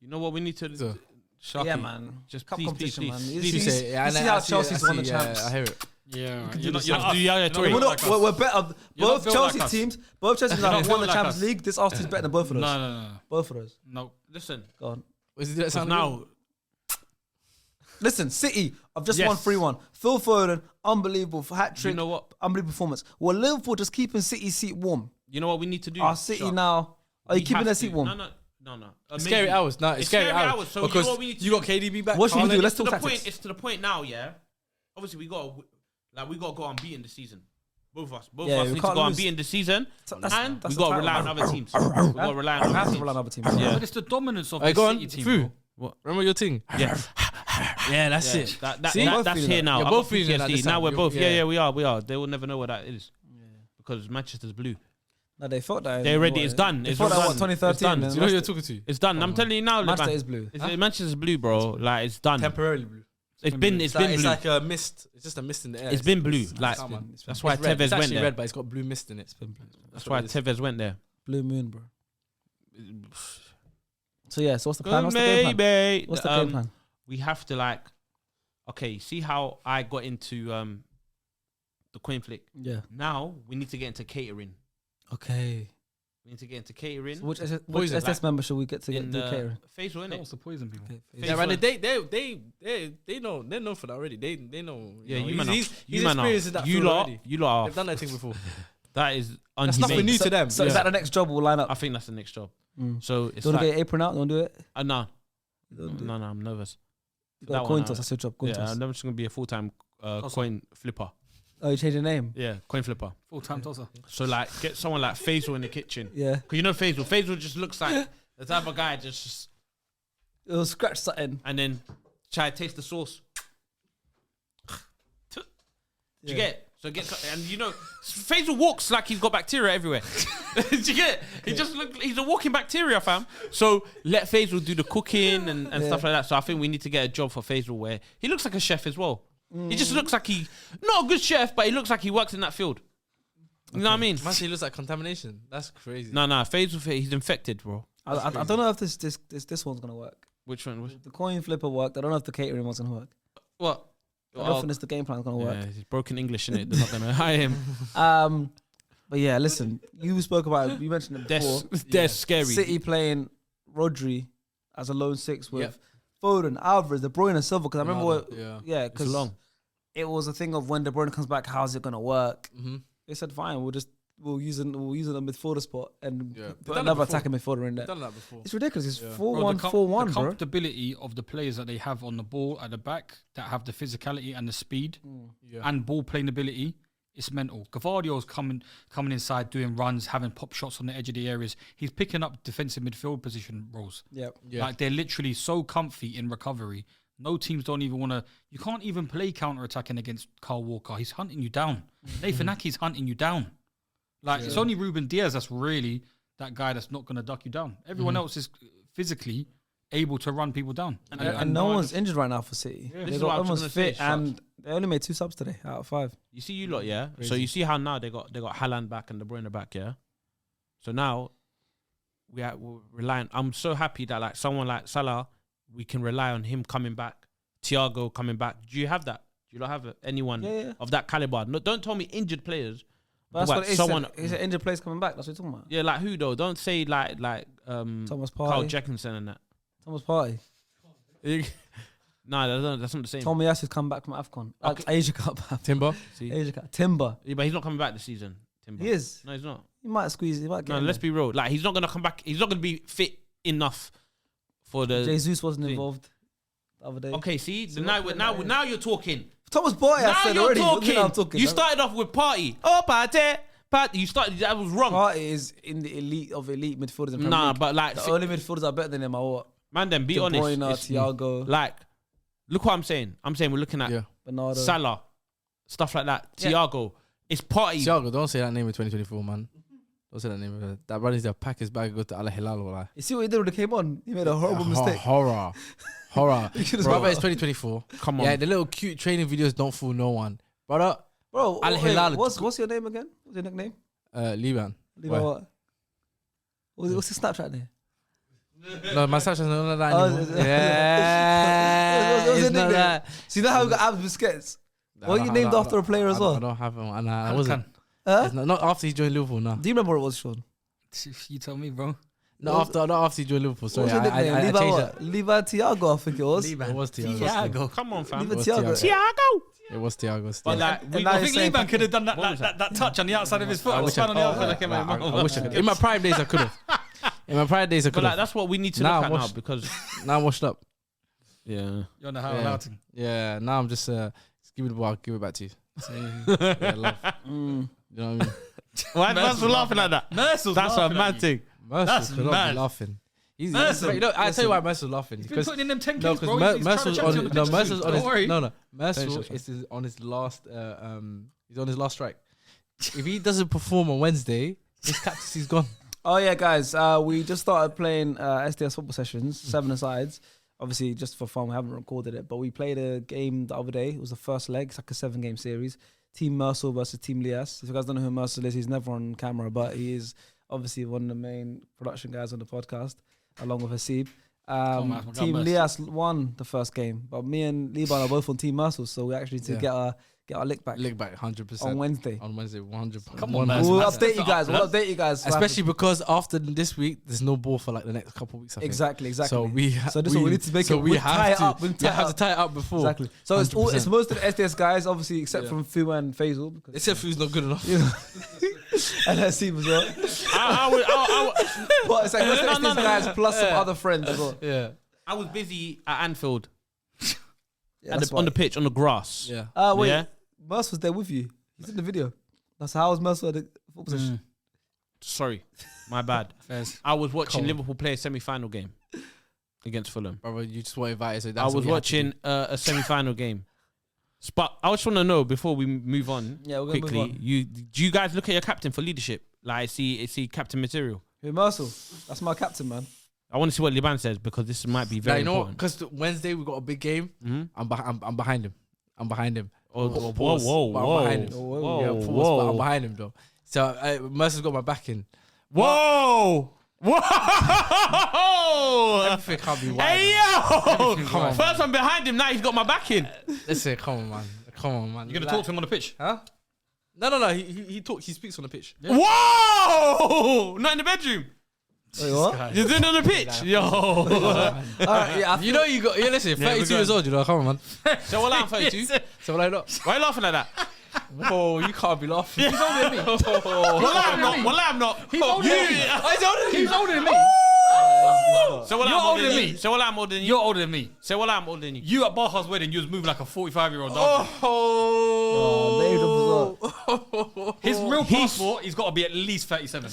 You know what we need to? So- Sharky, Yeah, man. Just Cup please, competition, man. You please. see- you see how Chelsea's won the champs. I hear it. Yeah, do you're the not, same. you're not, Do Yaya you're Toure. We're, not not, we're better. You're Both not built Chelsea like us. teams, both Chelsea teams You're have not won the built like Champions us. League. This Arsenal's better than both of us. No. Both of us. No. Listen, Go on. Was it that sound now Listen, City, I've just Yes. won 3-1. Phil Foden, unbelievable hat trick. you know what? Unbelievable performance. Well, Liverpool just keeping City's seat warm. You know what we need to do? Our City Shark? now. Are We you keeping have their to. seat warm? No. Scary hours. No, it's scary hours. So you know because what we need to you got KDB back. What should we do? Haaland. Let's to talk the point. tactics. It's to the point now. Yeah. Obviously, we got to go unbeaten this season. Both of us. Both Yeah, of us we need to can't go lose. unbeaten this season, That's and the we got to title. rely on other teams. We got to rely on We have other to rely on teams. other teams. Yeah. But it's the dominance of Hey, the go City on. team. Fu. bro. Remember your thing? Yeah. Yeah, that's Yeah, it. that, See? Both that's feeling here that. now. You're I've both got feeling that PTSD. this Now time. we're You're- both. yeah. Yeah, we are. They will never know what that is because Manchester's blue. No, they thought that. They already. It's done. They It's thought that done. what 2013. It's done. then Do you know who you're Manchester- talking to? It's done. I'm telling you now, Manchester Liban. is blue. Manchester's blue, bro. Like it's done. Temporarily blue. It's been It's blue. like a mist. It's just a mist in the air. It's been blue. It's Like calm, man. that's why It's red. Tevez It's went actually there. red, but it's got blue mist in it. That's why Tevez went there. Blue moon, bro. So yeah, so what's the plan? What's the game plan? Maybe. What's the game plan? We have to okay, see how I got into the coin flick. Yeah. Now we need to get into catering. Okay. We need to get into catering. So which Poison, SS member should we get to in do catering? Facial, That innit? was to poison people. Yeah, man. They know. They know for that already. They know. Yeah, know. you man. He's You man. experienced that You field lot. already. You lot. They've done that thing before. That is That's nothing unhumane. new to them. So is that the next job we'll line up? I think that's the next job. Mm. So Do it's you want to like get your apron out? You want to do it? no, Don't do it. no, I'm nervous. You got that a coin one, toss. That's your job. Coin Yeah, toss. I'm just gonna be a full-time coin flipper. Oh, you changed your name? Yeah, coin flipper. Full-time tosser. So get someone like Faisal in the kitchen. Yeah. Cause you know Faisal. Faisal just looks like the type of guy just It'll scratch something. and then try to taste the sauce. Do you get it? So and Faisal walks like he's got bacteria everywhere. Do you get it? He just he's a walking bacteria, fam. So let Faisal do the cooking and stuff like that. So I think we need to get a job for Faisal where he looks like a chef as well. He just looks like not a good chef, but he looks like he works in that field. You know what I mean? Man, he looks like contamination. That's crazy. No, Faisal, he's infected, bro. I don't know if this one's gonna work. Which one? The coin flipper worked. I don't know if the catering one's gonna work. What? I don't think the game plan's gonna work. Yeah, he's broken English in it. They're not gonna hire him. But yeah, listen. You mentioned it before. They're scary. City playing Rodri as a lone six with Foden, Alvarez, De Bruyne, Silva. Because I remember, Yeah. because long. it was a thing of when De Bruyne comes back, how's it gonna work? Mm-hmm. They said, fine, we'll use it in the midfielder spot and Yeah. They've put done another that before. attacking midfielder in there. Done that before. It's ridiculous. It's Yeah. 4-1, Bro, 4-1, the bro. comfortability of the players that they have on the ball at the back that have the physicality and the speed Yeah. and ball playing ability, it's mental. Gavardio's coming inside, doing runs, having pop shots on the edge of the areas. He's picking up defensive midfield position roles. Yep. Yeah. Like they're literally so comfy in recovery. No teams don't even want to. You can't even play counter attacking against Kyle Walker. He's hunting you down. Nathan Ake's hunting you down. Like it's only Ruben Diaz that's really that guy that's not going to duck you down. Everyone else is physically able to run people down. And no one's injured right now for City. This They is got what I was everyone's gonna say, fit, and they only made 2 subs today out of 5. You see you lot, yeah? So you see how now they got Haaland back and De Bruyne back, yeah? So now we're relying. I'm so happy that like someone like Salah, we can rely on him coming back. Thiago coming back. Do you have that? Do you not have anyone of that caliber? No, don't tell me injured players. But that's But what it is. someone- He's an injured players coming back. That's what you're talking about. Yeah, like who though? Don't say like Thomas Carl Partey. Jenkinson and that. Thomas Partey. No, that's not the same. Tommy Yasu's come back from AFCON. Okay. Asia Cup. Timber. See? Asia Cup. Timber. Yeah, but he's not coming back this season. Timber. He is. No, he's not. He might squeeze. He might get No, in let's there. be real. Like he's not gonna come back. He's not gonna be fit enough for the. Jesus wasn't thing. involved the other day. Okay, see, So now what- now you're talking. Thomas Boy, Now I said you're already. talking. I'm talking. You started off with party. Oh, party. You started. That was wrong. Party is in the elite of elite midfielders in Premier Nah, League. but like, The only midfielders are better than him are what? man, then be De honest. Bruyne, It's- Thiago, Like, look what I'm saying. I'm saying we're looking at Bernardo. Salah, stuff like that. Thiago. It's party. Thiago, don't say that name in 2024, man. Don't say that name. That brother needs to pack his bag and go to Al Hilal. Or You see what he did when he came on? He made a horrible mistake. Horror. Brother, it's 2024. Come on. Yeah, the little cute training videos don't fool no one. Brother, Bro, Al wait, Hilal. what's your name again? What's your nickname? Liban. Leave out what? What's his Snapchat name? No, my Snapchat's not like that Oh, anymore. Yeah. What's your it's not nickname? that. See, you know how we got Abs Biscuits? What you named after a player as I well? don't have him. I wasn't. Huh? It's not after he joined Liverpool, no. Do you remember what it was, Sean? You tell me, bro. Not after he joined Liverpool. Sorry, What was your I nickname? changed Levi that. what? Levi Thiago, I think it was. It was Thiago. Come on, fam. Levi was Thiago. Thiago. It was Thiago. still. But like, And now I you're think saying Liban could have done What was that touch on the outside of his foot. I Or wish span on the I- outside. I wish I could. In my prime days, I could have. In my prime days, I But could like, have. that's what we need to Now look at I'm now washed. because Now I'm washed up. yeah. You're on the how Yeah. allowed to. Yeah, now I'm just give me the ball, I'll give it back to you. Yeah, love. Mm. You know what I mean? Why is man laughing like that? Mercer's That's a laughing mad at you. thing. Mercer That's could not mad. be laughing. Mercer. You know, I tell you why Mercer's laughing. He's been putting in them 10 No, kids, bro. because He's trying to Mercer's chat to you on the no, picture Mercer's too. on Don't worry. his no. Mercer Thanks, is on his last he's on his last strike. If he doesn't perform on Wednesday, his captaincy's gone. Oh yeah, guys. We just started playing SDS football sessions, 7-a-sides. Obviously, just for fun, we haven't recorded it, but we played a game the other day. It was the first leg. It's like a 7-game series. Team Mercer versus Team Lias. If you guys don't know who Mercer is, he's never on camera, but he is obviously one of the main production guys on the podcast, along with Hasib. man, Team Mercer. Lias won the first game, but me and Liban are both on Team Mercer, so we actually need to get our lick back Lick back 100% on Wednesday. on Wednesday. 100%. Come on, man. We'll That's update you the guys. We'll upload. update you guys. Especially because after this week, there's no ball for like the next couple of weeks. I think. Exactly. So we So this is what we need to make it. we We have tie it to, up. We we tie it have up. to tie it up before. Exactly. So it's 100%. most of the SDS guys, obviously, except from Fu and Faisal. Because, Except who's not good enough. you know, and Hasib as well. But it's like most of the SDS guys plus some other friends as well. Yeah. I was busy at Anfield Yeah, on that's the why. pitch on the grass. Yeah. Wait, Yeah. Merce was there with you. He's in the video. That's how was Merce at the football position. Sorry, my bad. Fairs. I was watching Come on. Liverpool play a semi-final game against Fulham. Brother, you just want invited. So I that's was what you have to watching a semi-final game. But I just want to know before we move on Yeah, we're gonna quickly. move on. Do you guys look at your captain for leadership? Like I see captain material. Who, Mercel? That's my captain, man. I want to see what Liban says because this might be very Like, you know what? important. Because Wednesday we got a big game. Mhm. I'm behind him. I'm behind him. Oh, Pause, whoa, but I'm whoa, behind him. whoa, Yeah, pause, whoa. but I'm behind him though. So Mercer's got my backing. Whoa! Whoa! Everything can't be wide. Hey Everything yo! wide. First I'm behind him, now he's got my backing. Listen, come on, man. Come on, man. You're going to talk to him on the pitch? Huh? No. He speaks on the pitch. Whoa! Not in the bedroom. Wait, what? You're doing it on the pitch. Yo. All right, yeah. You know you got. Yeah, listen. 32 years old. You know, come on, man. So what I'm 32. So what I not? Why are you laughing like that? Whoa, you can't be laughing. He's older than me. Well, I'm not. Well, I'm not. He's older than me. He's older than me. So what You're I'm older than you. me. So what I'm older than you. You're older than me. So what I'm older than you. You at Barha's wedding, you was moving like a 45-year-old dog. Oh, named him as well. His real passport, he's got to be at least 37.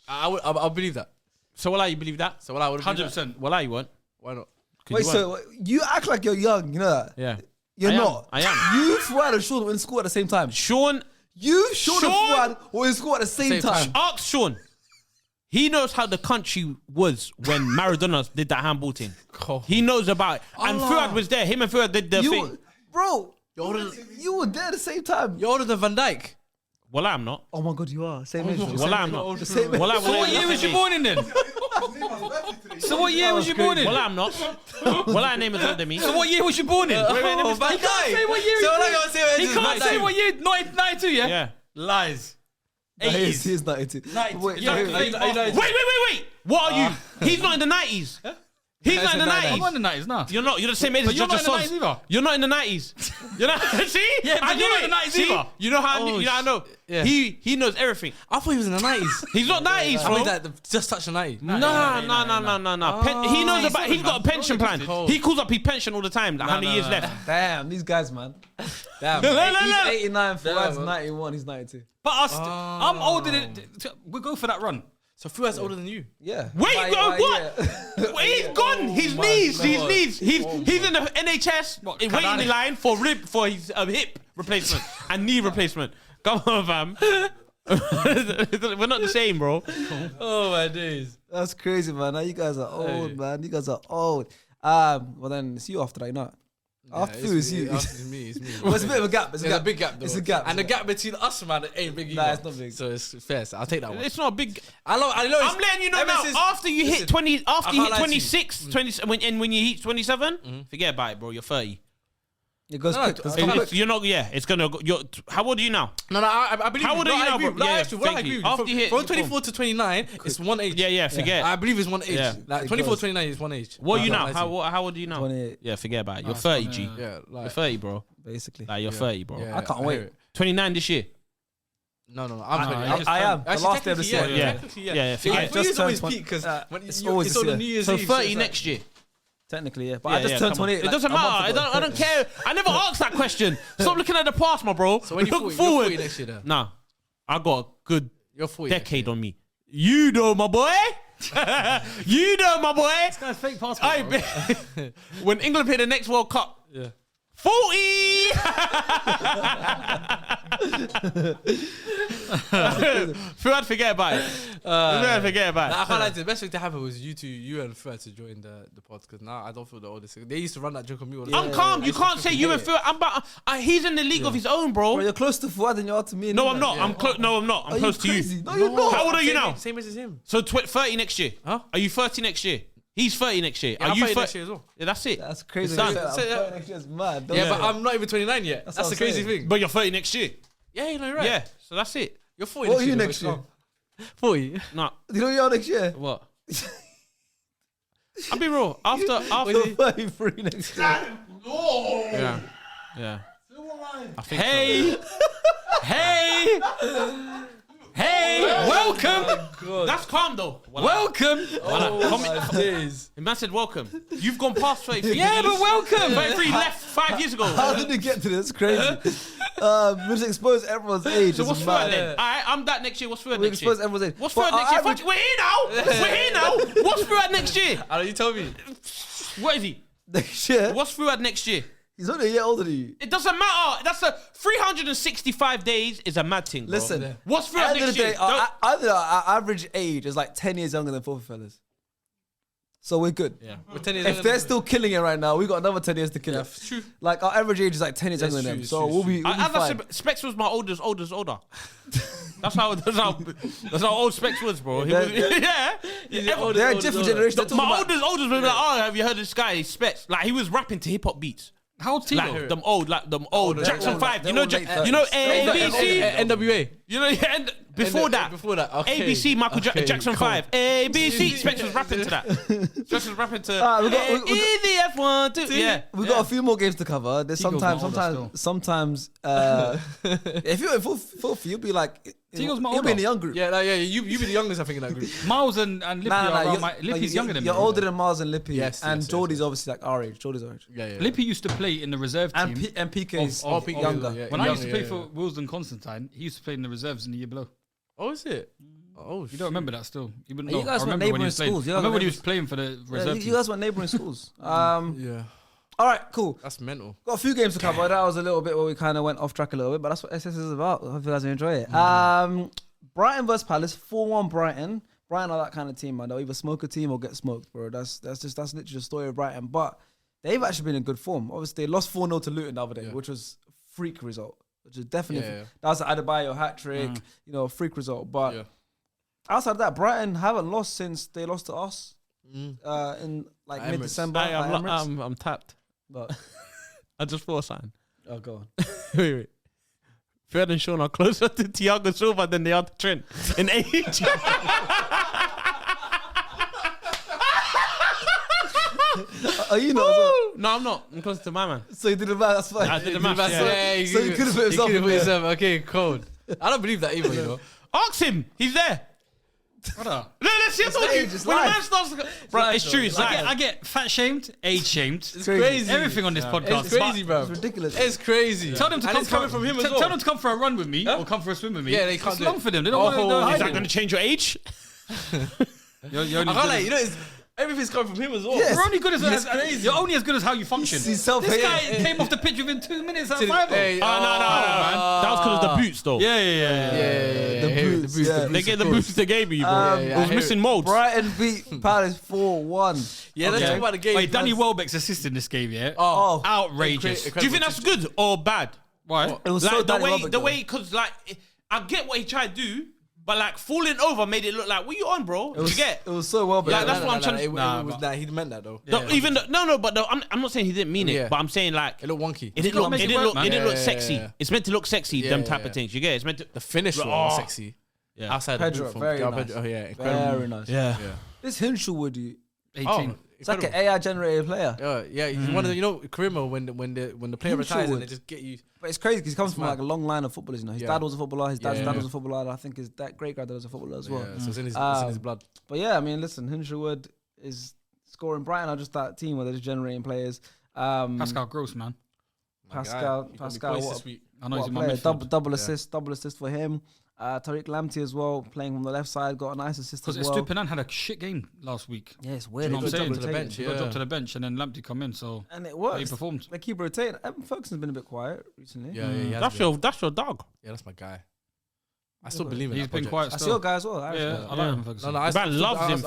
I'll believe that. So what you believe that? So what I would 100%. Well, you won't. Why not? Wait, so you act like you're young, you know that? Yeah. You're I am. not. I am. You, Fuad, and Sean were in school at the same time. Sean, You, Sean, and Sean- Fuad were in school at the same time. ask Sean. He knows how the country was when Maradona did that handball thing. He knows about it. And Fuad was there. Him and Fuad did the thing. Bro, you were there at the same time. You're older than Van Dijk. Well, I'm not. Oh my God, you are. Same age. Well, I'm not. The same age. Well, So what year was you born in then? So what year was you born in? Well, I'm not. Well, I name is older than me. So what year was you born in? Van Dijk. He can't say what year So he's what I gotta say He can't say what year. 92, yeah? Yeah. Lies. No, he 80s. is 92. 90. Wait, Yeah, wait, fake wait. passport. Wait. What are you? He's not in the 90s. He's not in the 90s. I'm not in the 90s, nah. You're not. You're the same age as you're not Jojo in the Sos. 90s either. You're not in the 90s. You're not. See? Yeah, but I you're knew not in the it. 90s See? either. You know how Oh, I know. yeah. He knows everything. I thought he was in the 90s. He's not 90s, I bro. mean, that just touched the 90s. No. He knows about. He's got a pension plan. cold. He calls up his pension all the time. Like how many years left? Damn, these guys, man. Damn. He's 89, Fuad's man. 91, he's 92. But I'm older than. We'll go for that run. So Fuad's older than you. Yeah. Wait, By- bro, by- what? yeah. He's gone. His knees. He's in the NHS waiting Cunha? in line for his hip replacement and knee replacement. Come on, fam. We're not the same, bro. Oh my days. That's crazy, man. Now you guys are old, man. You guys are old. Well, then it's you after that, you know. After you, it's you. It's me. Well, it's a bit of a gap. It's There's a big gap though. It's a gap. And the gap between us, man, ain't big either. Nah, it's not big. So it's fair. So I'll take that one. It's not a big. I know. I'm letting you know now. After you hit 20, after you can't hit lie to you. 26, 20, when you hit 27, forget about it, bro. You're 30. It goes No, quick. it's- It's quick. You're not. Yeah, it's gonna go. How old are you now? No, I believe. How old are you now, bro? No, Yeah, actually, thank I agree you. with you. After you hit- From 24 to 29, it's one age. Yeah. Forget. I believe it's one age. Yeah. Like It 24 goes. 29 is one age. What are you No, now? I can't lie to How old are you now? 28, Yeah, forget about it. You're it's 30, fine, G. you. Yeah, You're like 30, bro. basically. Like you're 30, bro. yeah, I can't hear wait. it. 29 this year. No. I'm No, 20. I just- I am. The Actually, last day of the technically, season. Yeah. technically, Yeah, forget it. For you, Just it's always turned peak because it's it's always on this the New Year's So Eve. 30 it's next year. Technically, yeah. But Yeah, I just turned come on. 28. It doesn't matter. I don't care. I never asked that question. Stop looking at the past, my bro. So when Look you're 40 forward. next year, then. Nah, I got a good You're 40. decade on me. You know, my boy. You know, my boy. That's fake passport. When England play the next World Cup, Yeah. 40. Fuad, forget about it. Forget about Nah, I it. can't lie to you. The best thing to happen was you and Fuad to join the pod because now I don't feel the oldest. They used to run that joke on me all the time. I'm calm. You can't say you and Fuad. He's in the league of his own, Bro, bro. you're close to Fuad and you're to me. No, I'm not. I'm close. No, I'm not. I'm Are close you to crazy? you. No, you're not. How old are you now? Same age as him. So 30 next year. Huh? Are you 30 next year? He's 30 next year. Yeah, Are I'm you 30 30 next year as well. Yeah, that's it. That's crazy. It's done. I'm So, yeah. 30 next year is mad. Yeah, but I'm not even 29 yet. That's That's what the I'm crazy saying. thing. But you're 30 next year. Yeah, you know, you're right. Yeah, so that's it. You're 40 What are you next next year. year? 40. Nah, You know you're next year? what? I'll be real. After You're 33 next year. yeah. I think Hey, welcome. That's calm though. Welcome. Oh my days. The man said welcome. You've gone past 33. Yeah, but welcome. 33 left 5 years ago. How did you get to this? Crazy. We just expose everyone's age. So It's what's third mad. then? Alright, I'm that next year. What's third We next year? expose everyone's age. What's But third next our year? average- Fuck, we're here now. We're here now. What's third next year? I know, you told me. What is he? Next year? What's third next year? He's only a year older than you. It doesn't matter. That's a 365 days is a mad thing, bro. Listen. What's At third the end of next the year? day, our average age is like 10 years younger than both fellas. So we're good. Yeah. We're 10 years If younger they're than- still killing it right now, we got another 10 years to kill Yeah, it. true. Like our average age is like 10 years That's younger than true, them. So true, we'll be fine. Specs was my older. That's how old Specs was, bro. He was, yeah. They're a different generation. They're talking My about- oldest was like, oh, have you heard of this guy? He's Specs. Like he was rapping to hip hop beats. How old Like Tito? them old they're Jackson all 5. they're You know, all late you know 30s. ABC. NWA. You know, and before that. Before that. Okay. ABC, Michael Okay, Jackson cool. 5. ABC. Specs was rapping to that. Specs was rapping to we got- EDF 1, 2. Yeah. We've got a few more games to cover. There's Tigo's sometimes, my older sometimes, if you're in full, you'll be like, Tigo's my you'll be in older. the young group. Yeah, like, yeah, you be the youngest, I think, in that group. Miles and Lippy are around my. Lippy's younger than me. You're older than Miles and Lippy. Yes, and yes, Geordie's obviously like our age. Geordie's our age. Yeah. Lippy used to play in the reserve team. And PK's Of younger. yeah, When I used to younger, play for Wilson Constantine, he used to play in the reserves in the year below. Oh, is it? Oh, You don't remember that still? You wouldn't You know. guys I were remember when he neighbouring was playing. schools. You I guys remember were when he was playing for the reserve You team. guys were neighbouring schools. Yeah. All right, cool. That's mental. Got a few games to cover. That was a little bit where we kind of went off track a little bit, but that's what SS is about. I hope you guys enjoy it. Brighton versus Palace, 4-1 Brighton. Brighton are that kind of team, man. They'll either smoke a team or get smoked, bro. That's literally the story of Brighton. But they've actually been in good form. Obviously, they lost 4-0 to Luton the other day, which was a freak result. Which is definitely that was an Adebayo hat trick, a freak result. But outside of that, Brighton haven't lost since they lost to us in like Emirates. mid-December. I'm tapped. But I just thought a sign. oh, go on. Wait. Fred and Sean are closer to Thiago Silva than they are to Trent in age. Are you not? As well? No, I'm not. I'm close to my man. So you did the math. That's fine. I did the math. Yeah, So you could have put himself in there. Okay, cold. I don't believe that either, you know. Ask him. He's there. Brother. Let's see. I told you. It's When the live. man starts, bro, it's true. It's I like get fat shamed, age shamed. It's crazy. Everything on this podcast. It's crazy, bro. It's ridiculous. It's crazy. Tell them to And come it's coming from him as well. Tell them to come for a run with me or come for a swim with me. Yeah, they can't It's do long it. for them. They don't want to is hide that it. going to change your age? You're only I good can't lie, as- you know, everything's coming from him as well. Yes. You're only good as you're only as good as how you function. He's self-hating. This guy came off the pitch within 2 minutes at 5-0. Hey, Oh, no, man. That was because of the boots, though. Yeah, The boots, yeah. They get the boots they gave you, bro. Yeah, It I was hear missing it. molds. Brighton beat Palace 4-1. Yeah, let's talk about the game. Wait, Danny Welbeck's assist in this game, yeah? Oh, Outrageous. Do you think that's good or bad? Why? it was Like so the Danny way, Welbeck, the though. way, because like I get what he tried to do, but like falling over made it look like, what you on, bro? It was, you get? it was so well. Like, that's what I'm trying to. He meant that though. Even but I'm not saying he didn't mean it, Yeah. but I'm saying like It looked wonky. it didn't gotta look, make it it didn't work, look, man. it didn't look Yeah, sexy. yeah. It's meant to look sexy, Yeah, them yeah, type of yeah. things. You get it? It's meant to. The finish was Oh. sexy. Yeah. Outside Pedro, the boot very from nice. Oh yeah, incredible. Very nice. Yeah. This Hinshelwood, 18. Oh, it's like an AI generated player. yeah. He's one of the, you know, Karima when the player retires and they just get you. But it's crazy because he comes from mad. like a long line of footballers. You know, his Yeah. dad was a footballer. His dad's Yeah, dad yeah. was a footballer. And I think his great granddad was a footballer as well. Yeah, so it's in his blood. But yeah, I mean, listen, Hinshelwood is scoring. Brighton are just that team where they're just generating players. Pascal Gross, man. Pascal, He got me Pascal, poised what, this week. I know what he's a in my player. midfield. Double assist for him. Tariq Lamptey as well, playing from the left side, got a nice assist as Because well. Estupinan had a shit game last week. Yeah, it's Do weird. you know what I'm They saying? keep To the rotating. bench, He got yeah. dropped to the bench and then Lamptey come in, so And it he works. performed. They keep rotating. Evan Ferguson's been a bit quiet recently. Yeah, he has That's been. your dog. Yeah, that's my guy. I still believe in He's that been project. quiet I see still. your guy as well. Irish Yeah, guy. I like Yeah. him, Ferguson. No, The man loves him,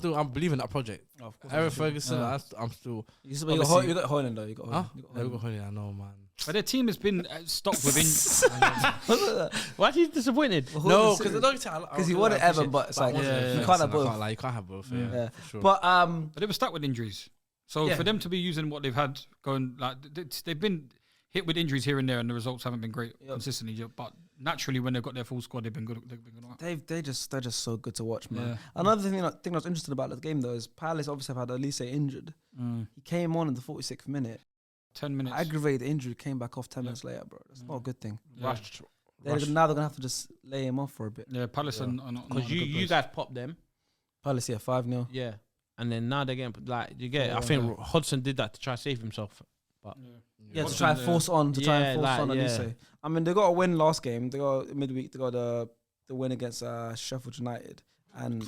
fam. I'm believing that project. Oh, of course. Aaron Ferguson, Yeah. I'm still. You got Obviously- you got Hoyland though. You got Huh? Hoyland. You got Yeah, we got Hoyland. Hoyland, I know, man. But their team has been stocked with Why are you disappointed? No, because the dog. because he wanted Evan, but it's like Yeah, yeah, you yeah. can't have both. You can't have both. Yeah. Yeah, Yeah. for sure. But But they were stuck with injuries. So Yeah. for them to be using what they've had going, like they've been hit with injuries here and there, and the results haven't been great consistently. But naturally, when they've got their full squad, they've been good. They're they're just so good to watch, man. Yeah. Another thing I think I was interested about the game though is Palace obviously have had Elise injured. He came on in the 46th minute, 10 minutes. aggravated injury, came back off 10 minutes later, bro. That's not a good thing. Yeah. Now they're gonna have to just lay him off for a bit. Yeah, Palace are not Because in a good you place. guys popped them. Palace, yeah, 5-0. Yeah. And then now they're getting, like, you get, I Yeah. think Hodgson did that to try to save himself. Yeah, to Hodgson, try and force on, Yeah, like, on yeah. Elise. I mean, they got a win last game. They got midweek. They got the win against Sheffield United, and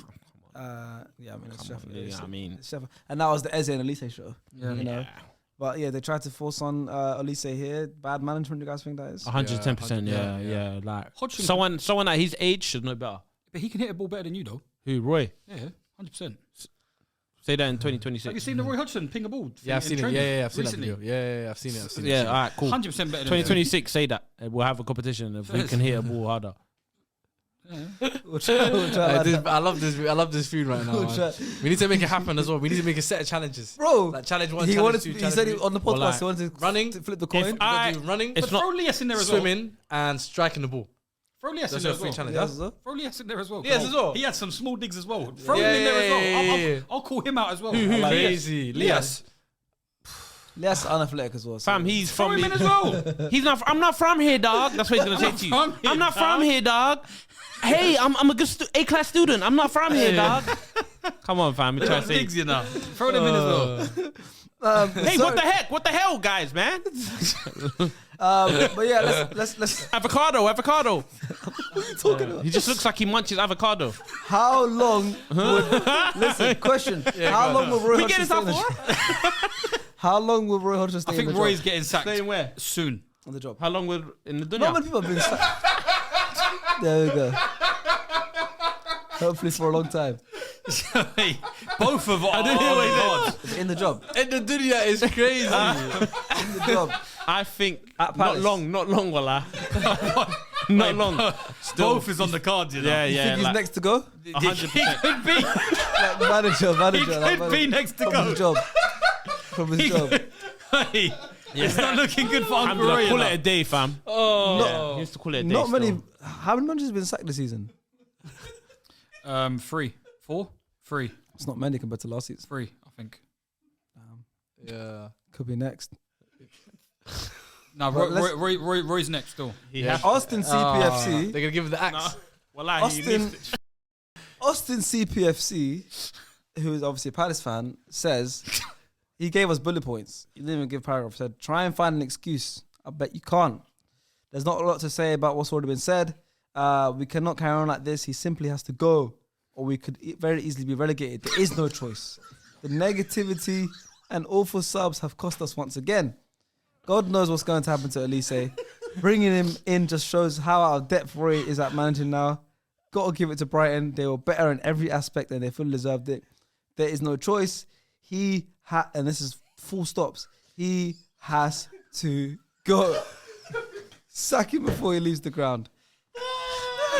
yeah, I mean, it's Sheffield. Yeah, it's- I mean, it's Sheffield, and that was the Eze and Elise show. Yeah. You know, but yeah, they tried to force on Elise here. Bad management, you guys think that is? 110%. Yeah, Yeah. Like, Hodgson someone at his age should know better. But he can hit a ball better than you, though. Who, Roy? Yeah, 100%. Say that in Have you 2026. seen the Roy Hodgson ping a ball? Yeah, I've in seen it. training Yeah, I've seen recently? that video. Yeah, I've seen it. Yeah, all right, cool. 100% better than 2026, say that. We'll have a competition of who can hit a ball harder. We'll try like that. I love this feud right now. We'll Man. try- We need to make it happen as well. We need to make a set of challenges. Bro, Like challenge one, he challenge wanted. two, he challenge said three. on the Well, podcast like, he wanted to running, flip the If coin. We gotta do running, It's not. Throw Lias in there as well. swimming, and striking the ball. Throw Lias in Those there are as three well. challenges. Yeah, Throw Lias in there as well. Lias as well? He had some small digs as well. Throw Yeah, him in there as well. yeah. I'll call him out as well. Who? I like Crazy. Lias. Lias unathletic as well. so- Fam, he's Throw from him in as well. He's not. I'm not from here, dog. That's what he's gonna say to you. from here, I'm not from dog. here, dog. Hey, I'm a good A-class student. I'm not from here, dog. Come on, fam. You trying to say? Digs, you know. Throw them in as well. Hey, what the heck? What the hell, guys, man? But yeah, let's Avocado. talking about. He just looks like he munches avocado. How long? Would, listen, question. How long will Roy We get Hodgson this stay out in the for job? How long will Roy Hodgson stay I think in the Roy's job? getting sacked Staying where? soon. On the job. How long will in the Not dunya? many people have been sacked. There we go. Hopefully for a long time. Hey, both of our In the job. And the dunya is crazy. In the job. I think At not Palace. long, wallah. Not long. both is on the cards, you know. Yeah, You yeah. think he's like next to go? 100%. Could be. Like manager. He like could be next to from go. his job. From his job. Hey, it's not looking good for Uncle Alhamdulillah, Roy. call you it know. a day, fam. Oh, He used to call it a day. Not many. still. How many managers have been sacked this season? 3, 4, 3, It's not many compared to last season. 3, I think. Yeah. Could be next. No, But Roy's next still. Austin CPFC. They're gonna give it the axe. Austin CPFC, who is obviously a Palace fan, says he gave us bullet points. He didn't even give paragraph. Said, try and find an excuse. I bet you can't. There's not a lot to say about what's already been said. We cannot carry on like this. He simply has to go, or we could very easily be relegated. There is no choice. The negativity and awful subs have cost us once again. God knows what's going to happen to Elise. Bringing him in just shows how out of depth Roy is at managing now. Got to give it to Brighton. They were better in every aspect and they fully deserved it. There is no choice. And this is full stops. He has to go. Sack him before he leaves the ground.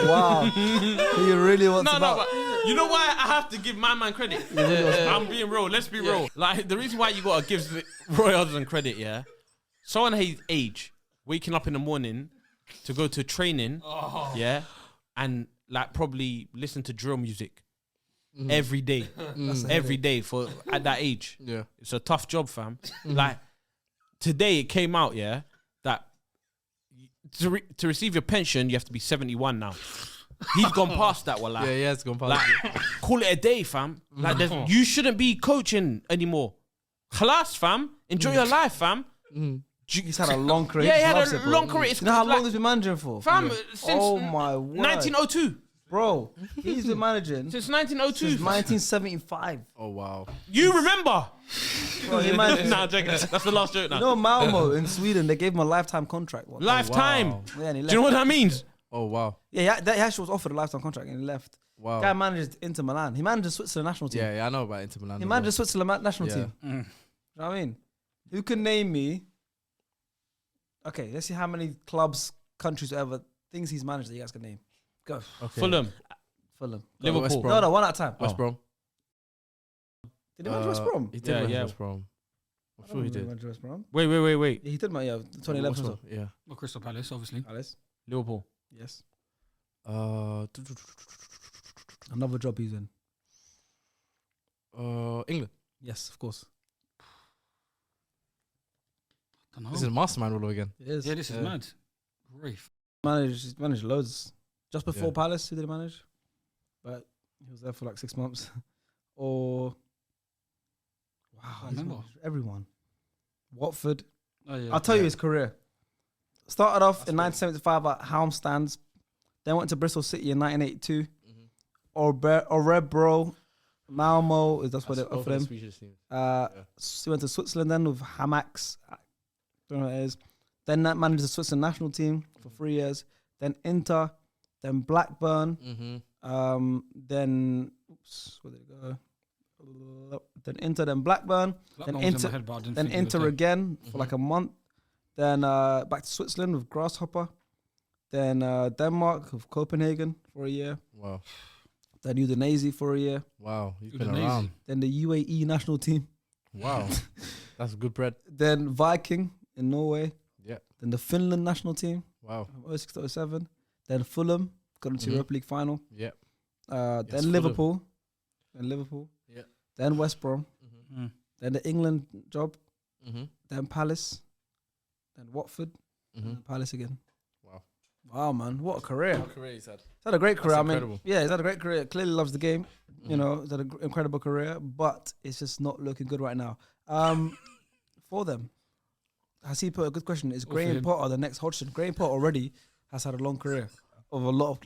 Wow. He really wants to. But you know why I have to give my man credit? I'm being real. Let's be real. Like, the reason why you got to give Roy Hodgson credit, yeah? Someone his age, waking up in the morning to go to training, yeah? And, like, probably listen to drill music every day. Every day for at that age. Yeah. It's a tough job, fam. Like, today it came out, yeah, that to receive your pension, you have to be 71 now. He's gone past that, wallah. Yeah, it's gone past. Like, call it a day, fam. Like, you shouldn't be coaching anymore. Khalas, fam. Enjoy your life, fam. He's had a long career. Yeah, he had a long career. You know how long he's been managing for? Fam, since oh my word. 1902. Bro, he's been managing Since 1902. since 1975. Oh wow. You remember? Bro, he managed. Nah, joking. That's the last joke now. You know Malmo in Sweden, they gave him a lifetime contract. Once. Lifetime. wow. Yeah, and he left. Do you know what that means? Oh wow. Yeah, he actually was offered a lifetime contract and he left. Wow. Guy manages Inter Milan. He manages Switzerland national team. Yeah, I know about Inter Milan. He manages Switzerland national Yeah. team. You know what I mean? Who can name me? Okay, let's see how many clubs, countries, whatever, things he's managed that you guys can name. Go. Okay. Fulham. Liverpool. West Brom. No, one at a time. West Brom. Did he manage West Brom? He did manage yeah. West Brom. I'm I sure don't he remember did. manage West Brom. Wait. Yeah, he did, man. Yeah, 2011 or so. Yeah. Well, Crystal Palace, obviously. Alice. Liverpool. Yes. Another job he's in. England. Yes, of course. Don't know. This is mastermind all over again. It is. Yeah, this is mad. Grief. He's managed loads. Just before Yeah. Palace, he did manage. But he was there for like 6 months. Or wow, I he's remember. managed everyone. Watford. Oh, yeah. I'll tell you his career. Started off in 1975 at Halmstands. Then went to Bristol City in 1982. Orebro, Malmo, that's what they offer them. He went to Switzerland then with Hamax. Don't know what it is. Then that managed the Switzerland national team for 3 years. Then Inter. Then Blackburn. Then where did it go? Then Inter. Then Blackburn. Then Inter again for like a month. Then back to Switzerland with Grasshopper. Then Denmark with Copenhagen for a year. Wow. Then Udinese for a year. Wow. He's been Udinese. around. Then the UAE national team. Wow. That's good bread. Then Viking in Norway. Yeah. Then the Finland national team. Wow. 06 to 07. Then Fulham. Got into Europa League final. Yeah. Then Fulham. Liverpool. Then Liverpool. Yeah. Then West Brom. Then the England job. Then Palace. Then Watford. And then Palace again. Wow. Wow, man. What a career. What career he's had. He's had a great career. That's I mean, incredible. yeah, he's had a great career. Clearly loves the game. You know, he's had an incredible career, but it's just not looking good right now. For them, has he put a good question? Is Graham Potter the next Hodgson? Graham Potter already has had a long career of a lot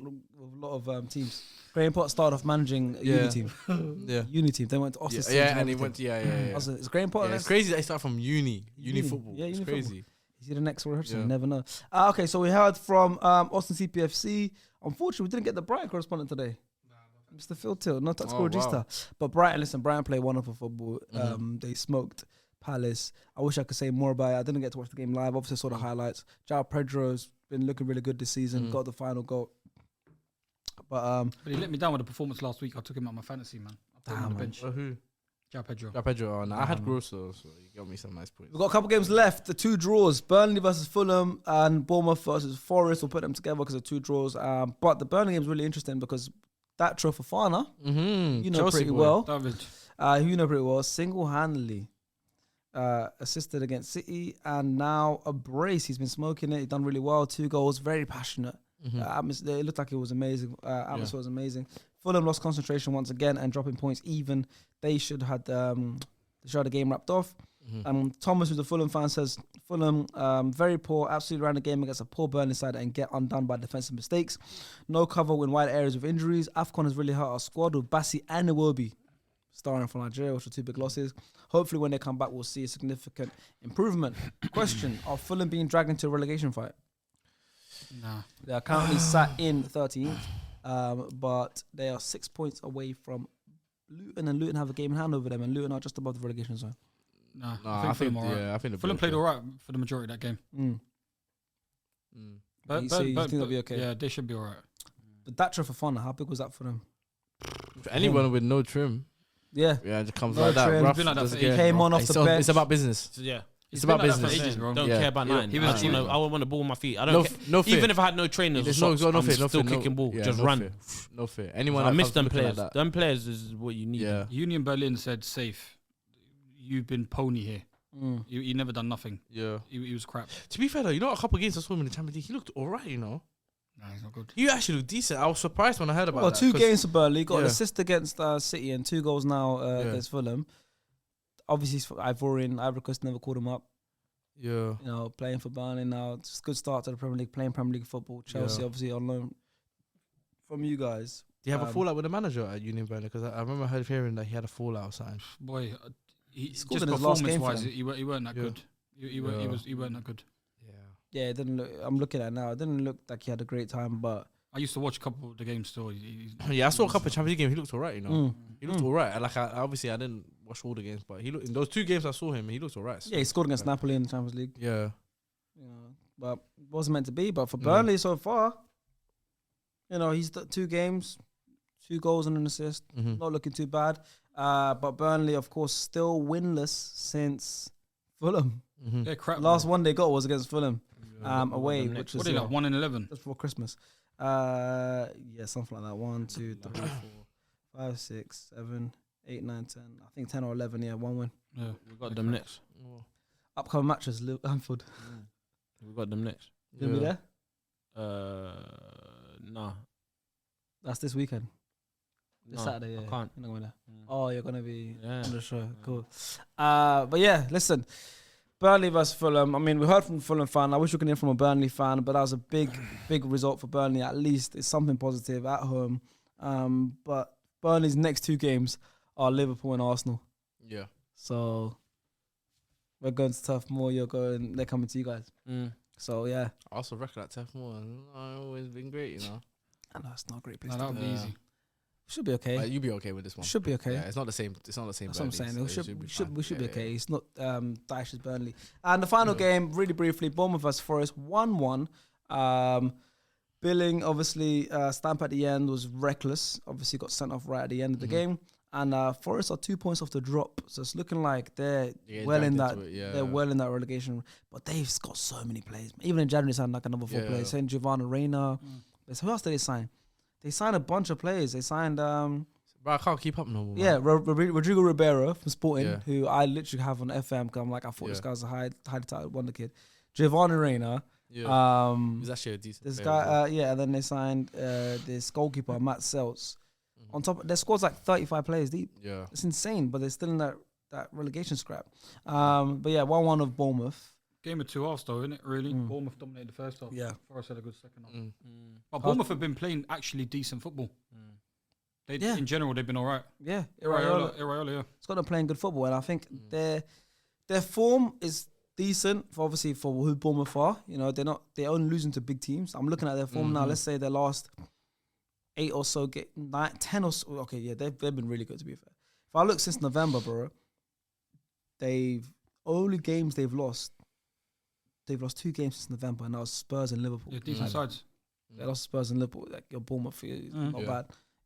of teams. Graham Potter started off managing a uni team. Uni team. Then went to Austin. And he went. Yeah. Is Graham Potter? It's crazy that he started from uni football. Yeah, it's uni crazy. football. Is he the next Roy Hodgson? Yeah. Never know. Okay, so we heard from Austin CPFC. Unfortunately, we didn't get the Brighton correspondent today. Mr. Phil Till, not tactical register. But Brighton played wonderful football. They smoked Palace. I wish I could say more about it. I didn't get to watch the game live. Obviously, saw the highlights. João Pedro's been looking really good this season. Got the final goal. But he let me down with the performance last week. I took him out my fantasy, man. I put him on the bench. Who? João Pedro. Pedro. Oh, no, I had Gross, so you got me some nice points. we've got a couple games left. The 2 draws. Burnley versus Fulham and Bournemouth versus Forest. We'll put them together because of 2 draws. But the Burnley game is really interesting because that draw for Fana, you know Chelsea pretty boy. well. David. You know pretty well. Single-handedly assisted against City, and now a brace. He's been smoking it. He's done really well. 2 goals, very passionate. It looked like it was amazing. Atmosphere was amazing. Fulham lost concentration once again and dropping points even. They should have the game wrapped off. Thomas, who's a Fulham fan, says Fulham very poor, absolutely ran the game against a poor Burnley side and get undone by defensive mistakes. No cover in wide areas with injuries. AFCON has really hurt our squad with Bassi and Iwobi starring for Nigeria, which are 2 big losses. Hopefully when they come back, we'll see a significant improvement. Question, are Fulham being dragged into a relegation fight? Nah. They are currently sat in 13th, but they are 6 points away from Luton, and Luton have a game in hand over them, and Luton are just above the relegation zone. Nah, I think Fulham played all right for the majority of that game. But you think they'll be okay? Yeah, they should be all right. But that for fun, how big was that for them? For anyone with no trim. Yeah, it comes no like that. trim. Rough, Been like that for doesn't care. Came on off the bench. It's about business. Yeah. It's about been like that business. for ages, bro. Don't care about nine. I want the ball on my feet. I don't care. No fear. Even if I had no trainers, There's or socks, no I'm fear, still kicking ball. Just run. Fear. No fear. Anyone I that miss comes them looking players. like that. Them players is what you need. Yeah. Union Berlin said safe. You've been pony here. You never done nothing. Yeah. He was crap. To be fair though, a couple of games I saw him in the Champions League, he looked alright, Nah, he's not good. He actually looked decent. I was surprised when I heard about that. 2 games for Burnley, got an Yeah. assist against City and 2 goals now against Fulham. Obviously, Ivory Coast never called him up. Yeah. Playing for Burnley now. It's a good start to the Premier League, playing Premier League football. Chelsea, obviously, on loan from you guys. Do you have a fallout with the manager at Union Berlin? Because I remember hearing that he had a fallout or something. Boy, He just scored in his last game for performance-wise, them. he weren't that good. He weren't that good. Yeah, it didn't look. I'm looking at it now. It didn't look like he had a great time, but I used to watch a couple of the games still. Yeah, I saw a couple of Champions League games. He looked alright, He looked alright. Like obviously I didn't watch all the games, but he looked in those 2 games I saw him. He looked alright. yeah, he scored against Napoli in the Champions League. Yeah. But it wasn't meant to be. But for Burnley so far, he's done 2 games, 2 goals and an assist. Not looking too bad. But Burnley, of course, still winless since Fulham. They're crap. Last one they got was against Fulham away, which was What are they like 1-11? just before Christmas. Yeah, something like that. 1, 2, 3, 4, 5, 6, 7, 8, 9, 10. I think 10 or 11. Yeah, 1 win. Yeah, We got them next. Upcoming matches: Anfield. We got them next. You gonna be there? Nah. That's this weekend. This No, Saturday. Yeah, I can't. You're not going there. Oh, you're gonna be on the show. Yeah. Cool. But yeah, listen. Burnley versus Fulham. I mean, we heard from a Fulham fan. I wish we could hear from a Burnley fan, but that was a big result for Burnley. At least it's something positive at home. But Burnley's next 2 games are Liverpool and Arsenal. Yeah. So we're going to Turf Moor. They're coming to you guys. So yeah. I also reckon that Turf Moor. I've always been great, I know it's not a great place. That would be easy. Should be okay. Like, you'll be okay with this one. Should be okay. Yeah, it's not the same. It's not the same. That's what I'm saying. Burnley, We should be okay. Yeah. It's not Dyche's Burnley. And the final game, really briefly, Bournemouth vs Forest, 1-1. Billing, obviously, stamp at the end was reckless. Obviously, got sent off right at the end of the game. And Forest are 2 points off the drop, so it's looking like they're well in that. They're well in that relegation. But they've got so many players. Even in January, they signed like another 4 players. Signed Giovanni Reina. Who else did they sign? They signed a bunch of players. They signed. Bro, I can't keep up no more. Yeah, Rodrigo Ribeiro from Sporting, who I literally have on FM because I'm like, I thought this guy was a highly touted wonder kid. Giovanni Reina. Yeah. He's actually a decent This player guy, and then they signed this goalkeeper, Matt Seltz. On top, their squad's like 35 players deep. Yeah. It's insane, but they're still in that relegation scrap. But yeah, 1-1 of Bournemouth. Game of 2 halves though, isn't it? Really, Bournemouth dominated the first half. Yeah. Forest had a good second half. But Bournemouth have been playing actually decent football. In general, they've been all right. Yeah, Iraola, yeah. It's got them playing good football, and I think their form is decent for who Bournemouth are. They're only losing to big teams. I'm looking at their form now. Let's say their last 8 or so, 10 or so. Okay, yeah, they've been really good to be fair. If I look since November, bro, only games they've lost 2 games since November, and that was Spurs and Liverpool. Yeah, decent sides. They lost Spurs and Liverpool. Like your Bournemouth is not bad.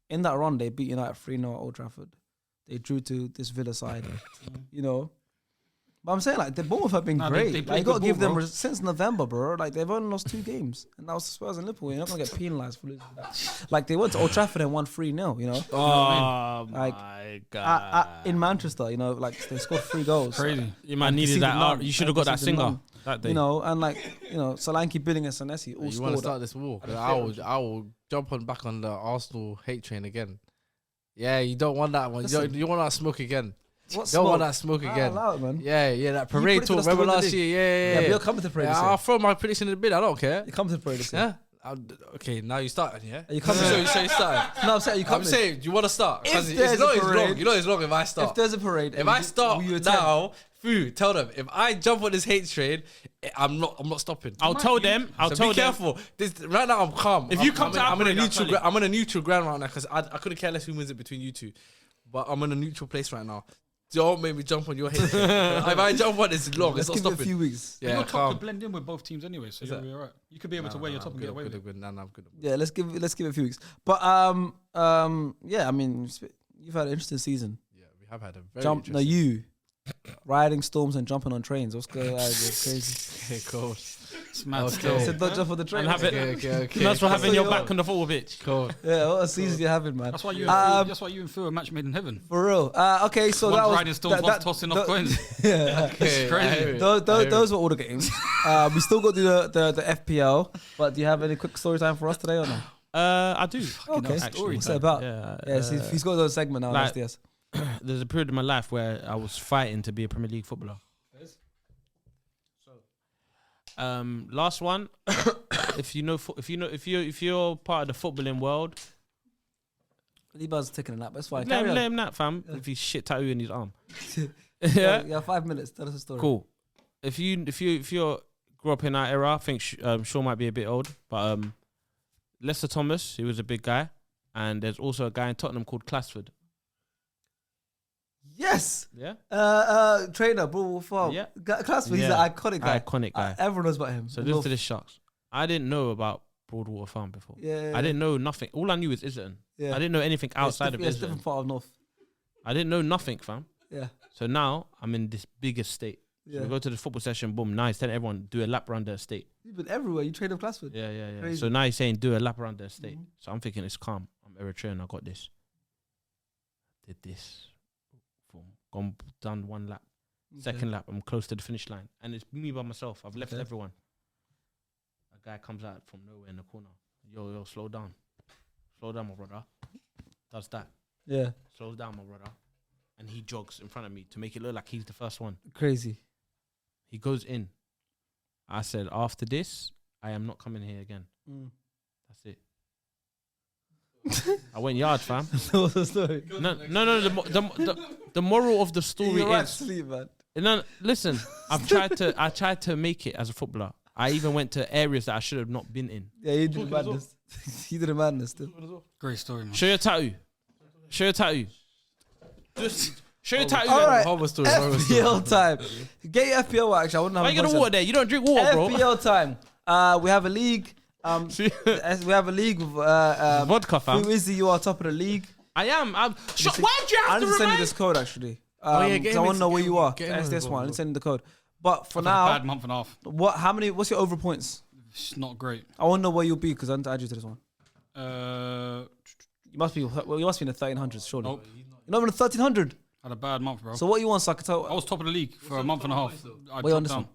In that run, they beat United 3-0 at Old Trafford. They drew to this Villa side. But I'm saying like the Bournemouth have been Nah, great. they Like, play you got to good give ball, them bro. since November, bro. Like they've only lost 2 games, and that was Spurs and Liverpool. You're not gonna get penalised for losing that. Like they went to Old Trafford and won 3-0. You know, Oh Like, my god! in Manchester, you know, like they scored 3 goals. Crazy. You might and needed conceded that. none. You should have And got that conceded singer none. that day. You know, and like Solanke, Billing, and Senesi all You want to scored. start this war? I will jump on back on the Arsenal hate train again. Yeah, you don't want that one. You want that smoke again. What Don't want smoke? that smoke Nah, again. allow it, man. Yeah, that parade predicted talk. us to Remember win the last league. year? Yeah, Yeah. but you're coming to parade this I'll year. throw my prediction in the bin. I don't care. You come to parade this year. Yeah. Okay, now you started, yeah? Are you coming? So you started. No, I'm saying you I'm coming. saying, do you want to start? If 'Cause there's it's long, a it's long. parade- You know it's long if I start. If there's a parade, If I start will you attend? now, tell them if I jump on this hate train, I'm not stopping. I'll tell them. I'll So tell be them. careful. Right now I'm calm. If you come to our I'm in a parade, I'll neutral. tell you. I'm on a neutral ground right now because I couldn't care less who wins it between you two, but I'm in a neutral place right now. Don't make me jump on your hate train. If I jump on, it's long. Let's It's not give it a stopping. few weeks. Your Yeah, top could calm. blend in with both teams anyway, so you'll be alright. You could be able to wear your top and get away with it. Nah, I'm good. Yeah, let's give it a few weeks. But yeah, I mean, you've had an interesting season. Yeah, we have had a very interesting. you riding storms and jumping on trains. What's going on? It's crazy. Okay, cool. It's mad Okay. still. Said don't jump on the train. And have it. Okay. That's for having So your you back are. on the football pitch. Cool. Yeah, what a season you're having, man. That's why you. That's why you and Phil are match made in heaven. For real. Okay, so that One's was riding storms, one's tossing off coins. Yeah. Okay, crazy. I hear it. Those were all the games. We still got to do the FPL, but do you have any quick story time for us today or no? I do. Okay, actually. what's it about? Yeah. Yeah, he's got a segment now. like- SDS. There's a period in my life where I was fighting to be a Premier League footballer. Last one. if you're part of the footballing world, Liba's taking a nap. That's fine. let Carry on. him that, fam. If he's shit tattoo in his arm. Yeah, Yeah. 5 minutes. Tell us a story. Cool. If you grew up in that era, I think Shaw might be a bit old, but Lester Thomas, he was a big guy, and there's also a guy in Tottenham called Classford. Yes. Yeah. Trainer, bro. Yeah. Classford. He's Yeah. an iconic guy. Iconic guy. Everyone knows about him. So listen to this, Sharks. I didn't know about Broadwater Farm before. Yeah. I didn't know nothing. All I knew is Islington. Yeah. I didn't know anything outside of It's Islington. different part of North. I didn't know nothing, fam. Yeah. So now I'm in this big estate. So Yeah. we go to the football session, boom, nice. Tell everyone, do a lap around the estate. You've been everywhere. You trained with Classford. Yeah. Crazy. So now he's saying, do a lap around the estate. Mhm. So I'm thinking, it's calm. I'm Eritrean, I got this. Did this. Boom. Gone, done 1 lap. Second lap, I'm close to the finish line. And it's me by myself. I've left Okay. everyone. A guy comes out from nowhere in the corner. Yo, slow down. Slow down, my brother. Does that. Yeah. Slows down, my brother. And he jogs in front of me to make it look like he's the first one. Crazy. He goes in. I said, after this, I am not coming here again. Mm. That's it. I went yard, fam. What's the story? No. The moral of the story You're right to is sleep, man. no. Listen, I tried to make it as a footballer. I even went to areas that I should have not been in. Yeah, you did a madness. He did a madness still. Great story, man. Show your tattoo. Just show your tattoo. All right. Horrible story. FPL time. Get your FPL action. I wouldn't have Why a you got voice the water there? You don't drink water, bro. FPL time. We have a league. We have a league with Vodka, fam. Fuizzy, you are top of the league. I am. Why'd you I have need to to send you remind? this code actually. yeah, get 'cause him I want in- to know where get you him- are. get him That's in this as one. well, I need to send you the code. But for I've had a bad now, month and a half. what's your over points? It's not great. I want to know where you'll be because I need to add you to this one. Nope. You must be in the 1300s, surely. You're not even in the 1300. Had a bad month, bro. So what you want, so I can tell? I was top of the league for a month and a half. I Wait, on dropped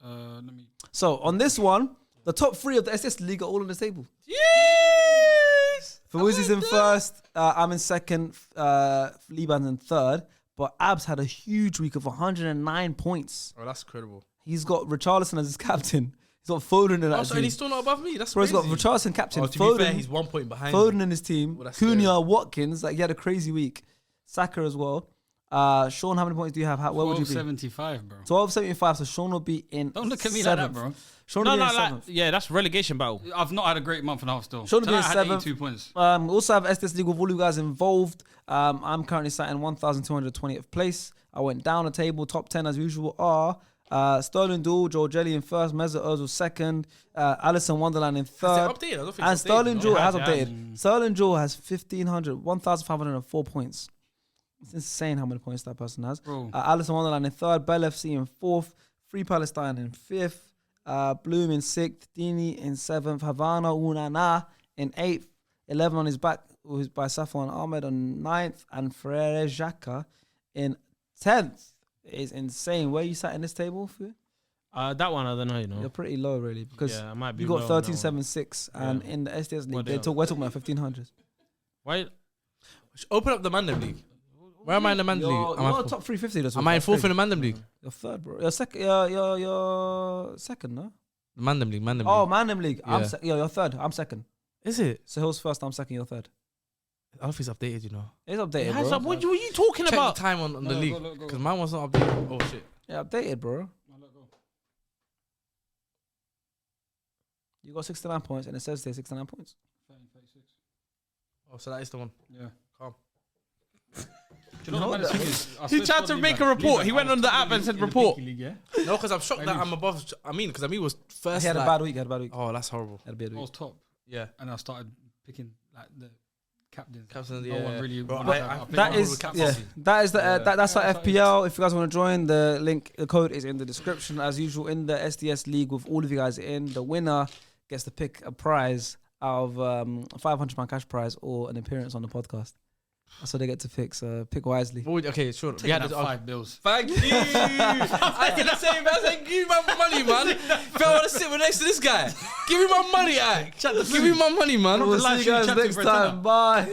this down. Let me. So on this one, the top 3 of the SS league are all on the table. Yes. Fuizzy's in first. I'm in second. Liban's in third. But Abs had a huge week of 109 points. Oh, that's incredible. He's got Richarlison as his captain. He's got Foden in that Also, and team. he's still not above me. That's Bro, he's crazy. got Richarlison captain. Oh, to Foden, be fair, he's 1 point behind. Foden in his team. Well, that's Cunha, Watkins. Like he had a crazy week. Saka as well. Sean, how many points do you have? Where would you be? 1275, bro. 1275. So Sean will be in. Don't look at me like that, bro. Sean will No, be in like, seventh. yeah, that's relegation battle. I've not had a great month and a half still. Should have been Tonight I had seventh. 82 points. We also have SDS League with all you guys involved. I'm currently sat in 1,220th place. I went down the table. Top 10 as usual are Sterling Duel, Georgelli in first, Mesut Ozil second, Alison Wonderland in Has third. it updated? I don't think And it's Sterling updated, Duel no? has It has, updated. Sterling Duel has 1,504 points. It's insane how many points that person has. Bro. Alison Wonderland in 3rd, Bell FC in 4th, Free Palestine in 5th, Bloom in 6th, Dini in 7th, Havana Unana in 8th, 11 on his back by Safwan Ahmed on 9th, and Frere Xhaka in 10th. It's insane. Where you sat in this table, Fu? That one I don't know. You know, You're pretty low, really, because yeah, I might be you got low on that one. 13.76, and in the SDS league, we're talking about 1500s. Why? Open up the Mandem League. Where am I in the Mandem League? You're top 350. Am I in 4th in the Mandem League? You're 3rd, bro. You're second. You're second, no? The Mandem League. Oh, Mandem League. Yeah. You're 3rd. I'm 2nd. Is it? So Hill's 1st. I'm 2nd. You're 3rd. I don't think it's updated, you know. It's updated, How's bro. up? What were you talking Check about? the time on the No, league. go. Because mine was not updated. Oh, shit. Yeah, updated, bro. No, let go. You got 69 points, and it says there 69 points. 36. Oh, so that is the one. Yeah. Calm. Do you know what the thing is? I He swear tried God, to leave make that. a report. Leave He that. went I on the was app and in said the report. Pinky League, yeah? No, because I'm shocked I that lose. I'm above. I mean, because he was first. He had a like- bad week. Oh, that's horrible. Had a bad I week. was top, Yeah. and I started picking like the captains. Captains, No yeah. one really. Bro, wanted I that. I picked That one is, with yeah, captaincy. that is the that's our Yeah, FPL. If you guys want to join, the code is in the description as usual in the SDS league with all of you guys in. The winner gets to pick a prize out of £500 cash prize or an appearance on the podcast. That's what they get to pick. So pick wisely. Okay, sure. Taking Yeah, that $5 Thank you. I did the same. I said, give me my money, man. If I want to sit next to this guy, give me my money, Ike. Give me my money, man. We'll see you guys next time. Bye.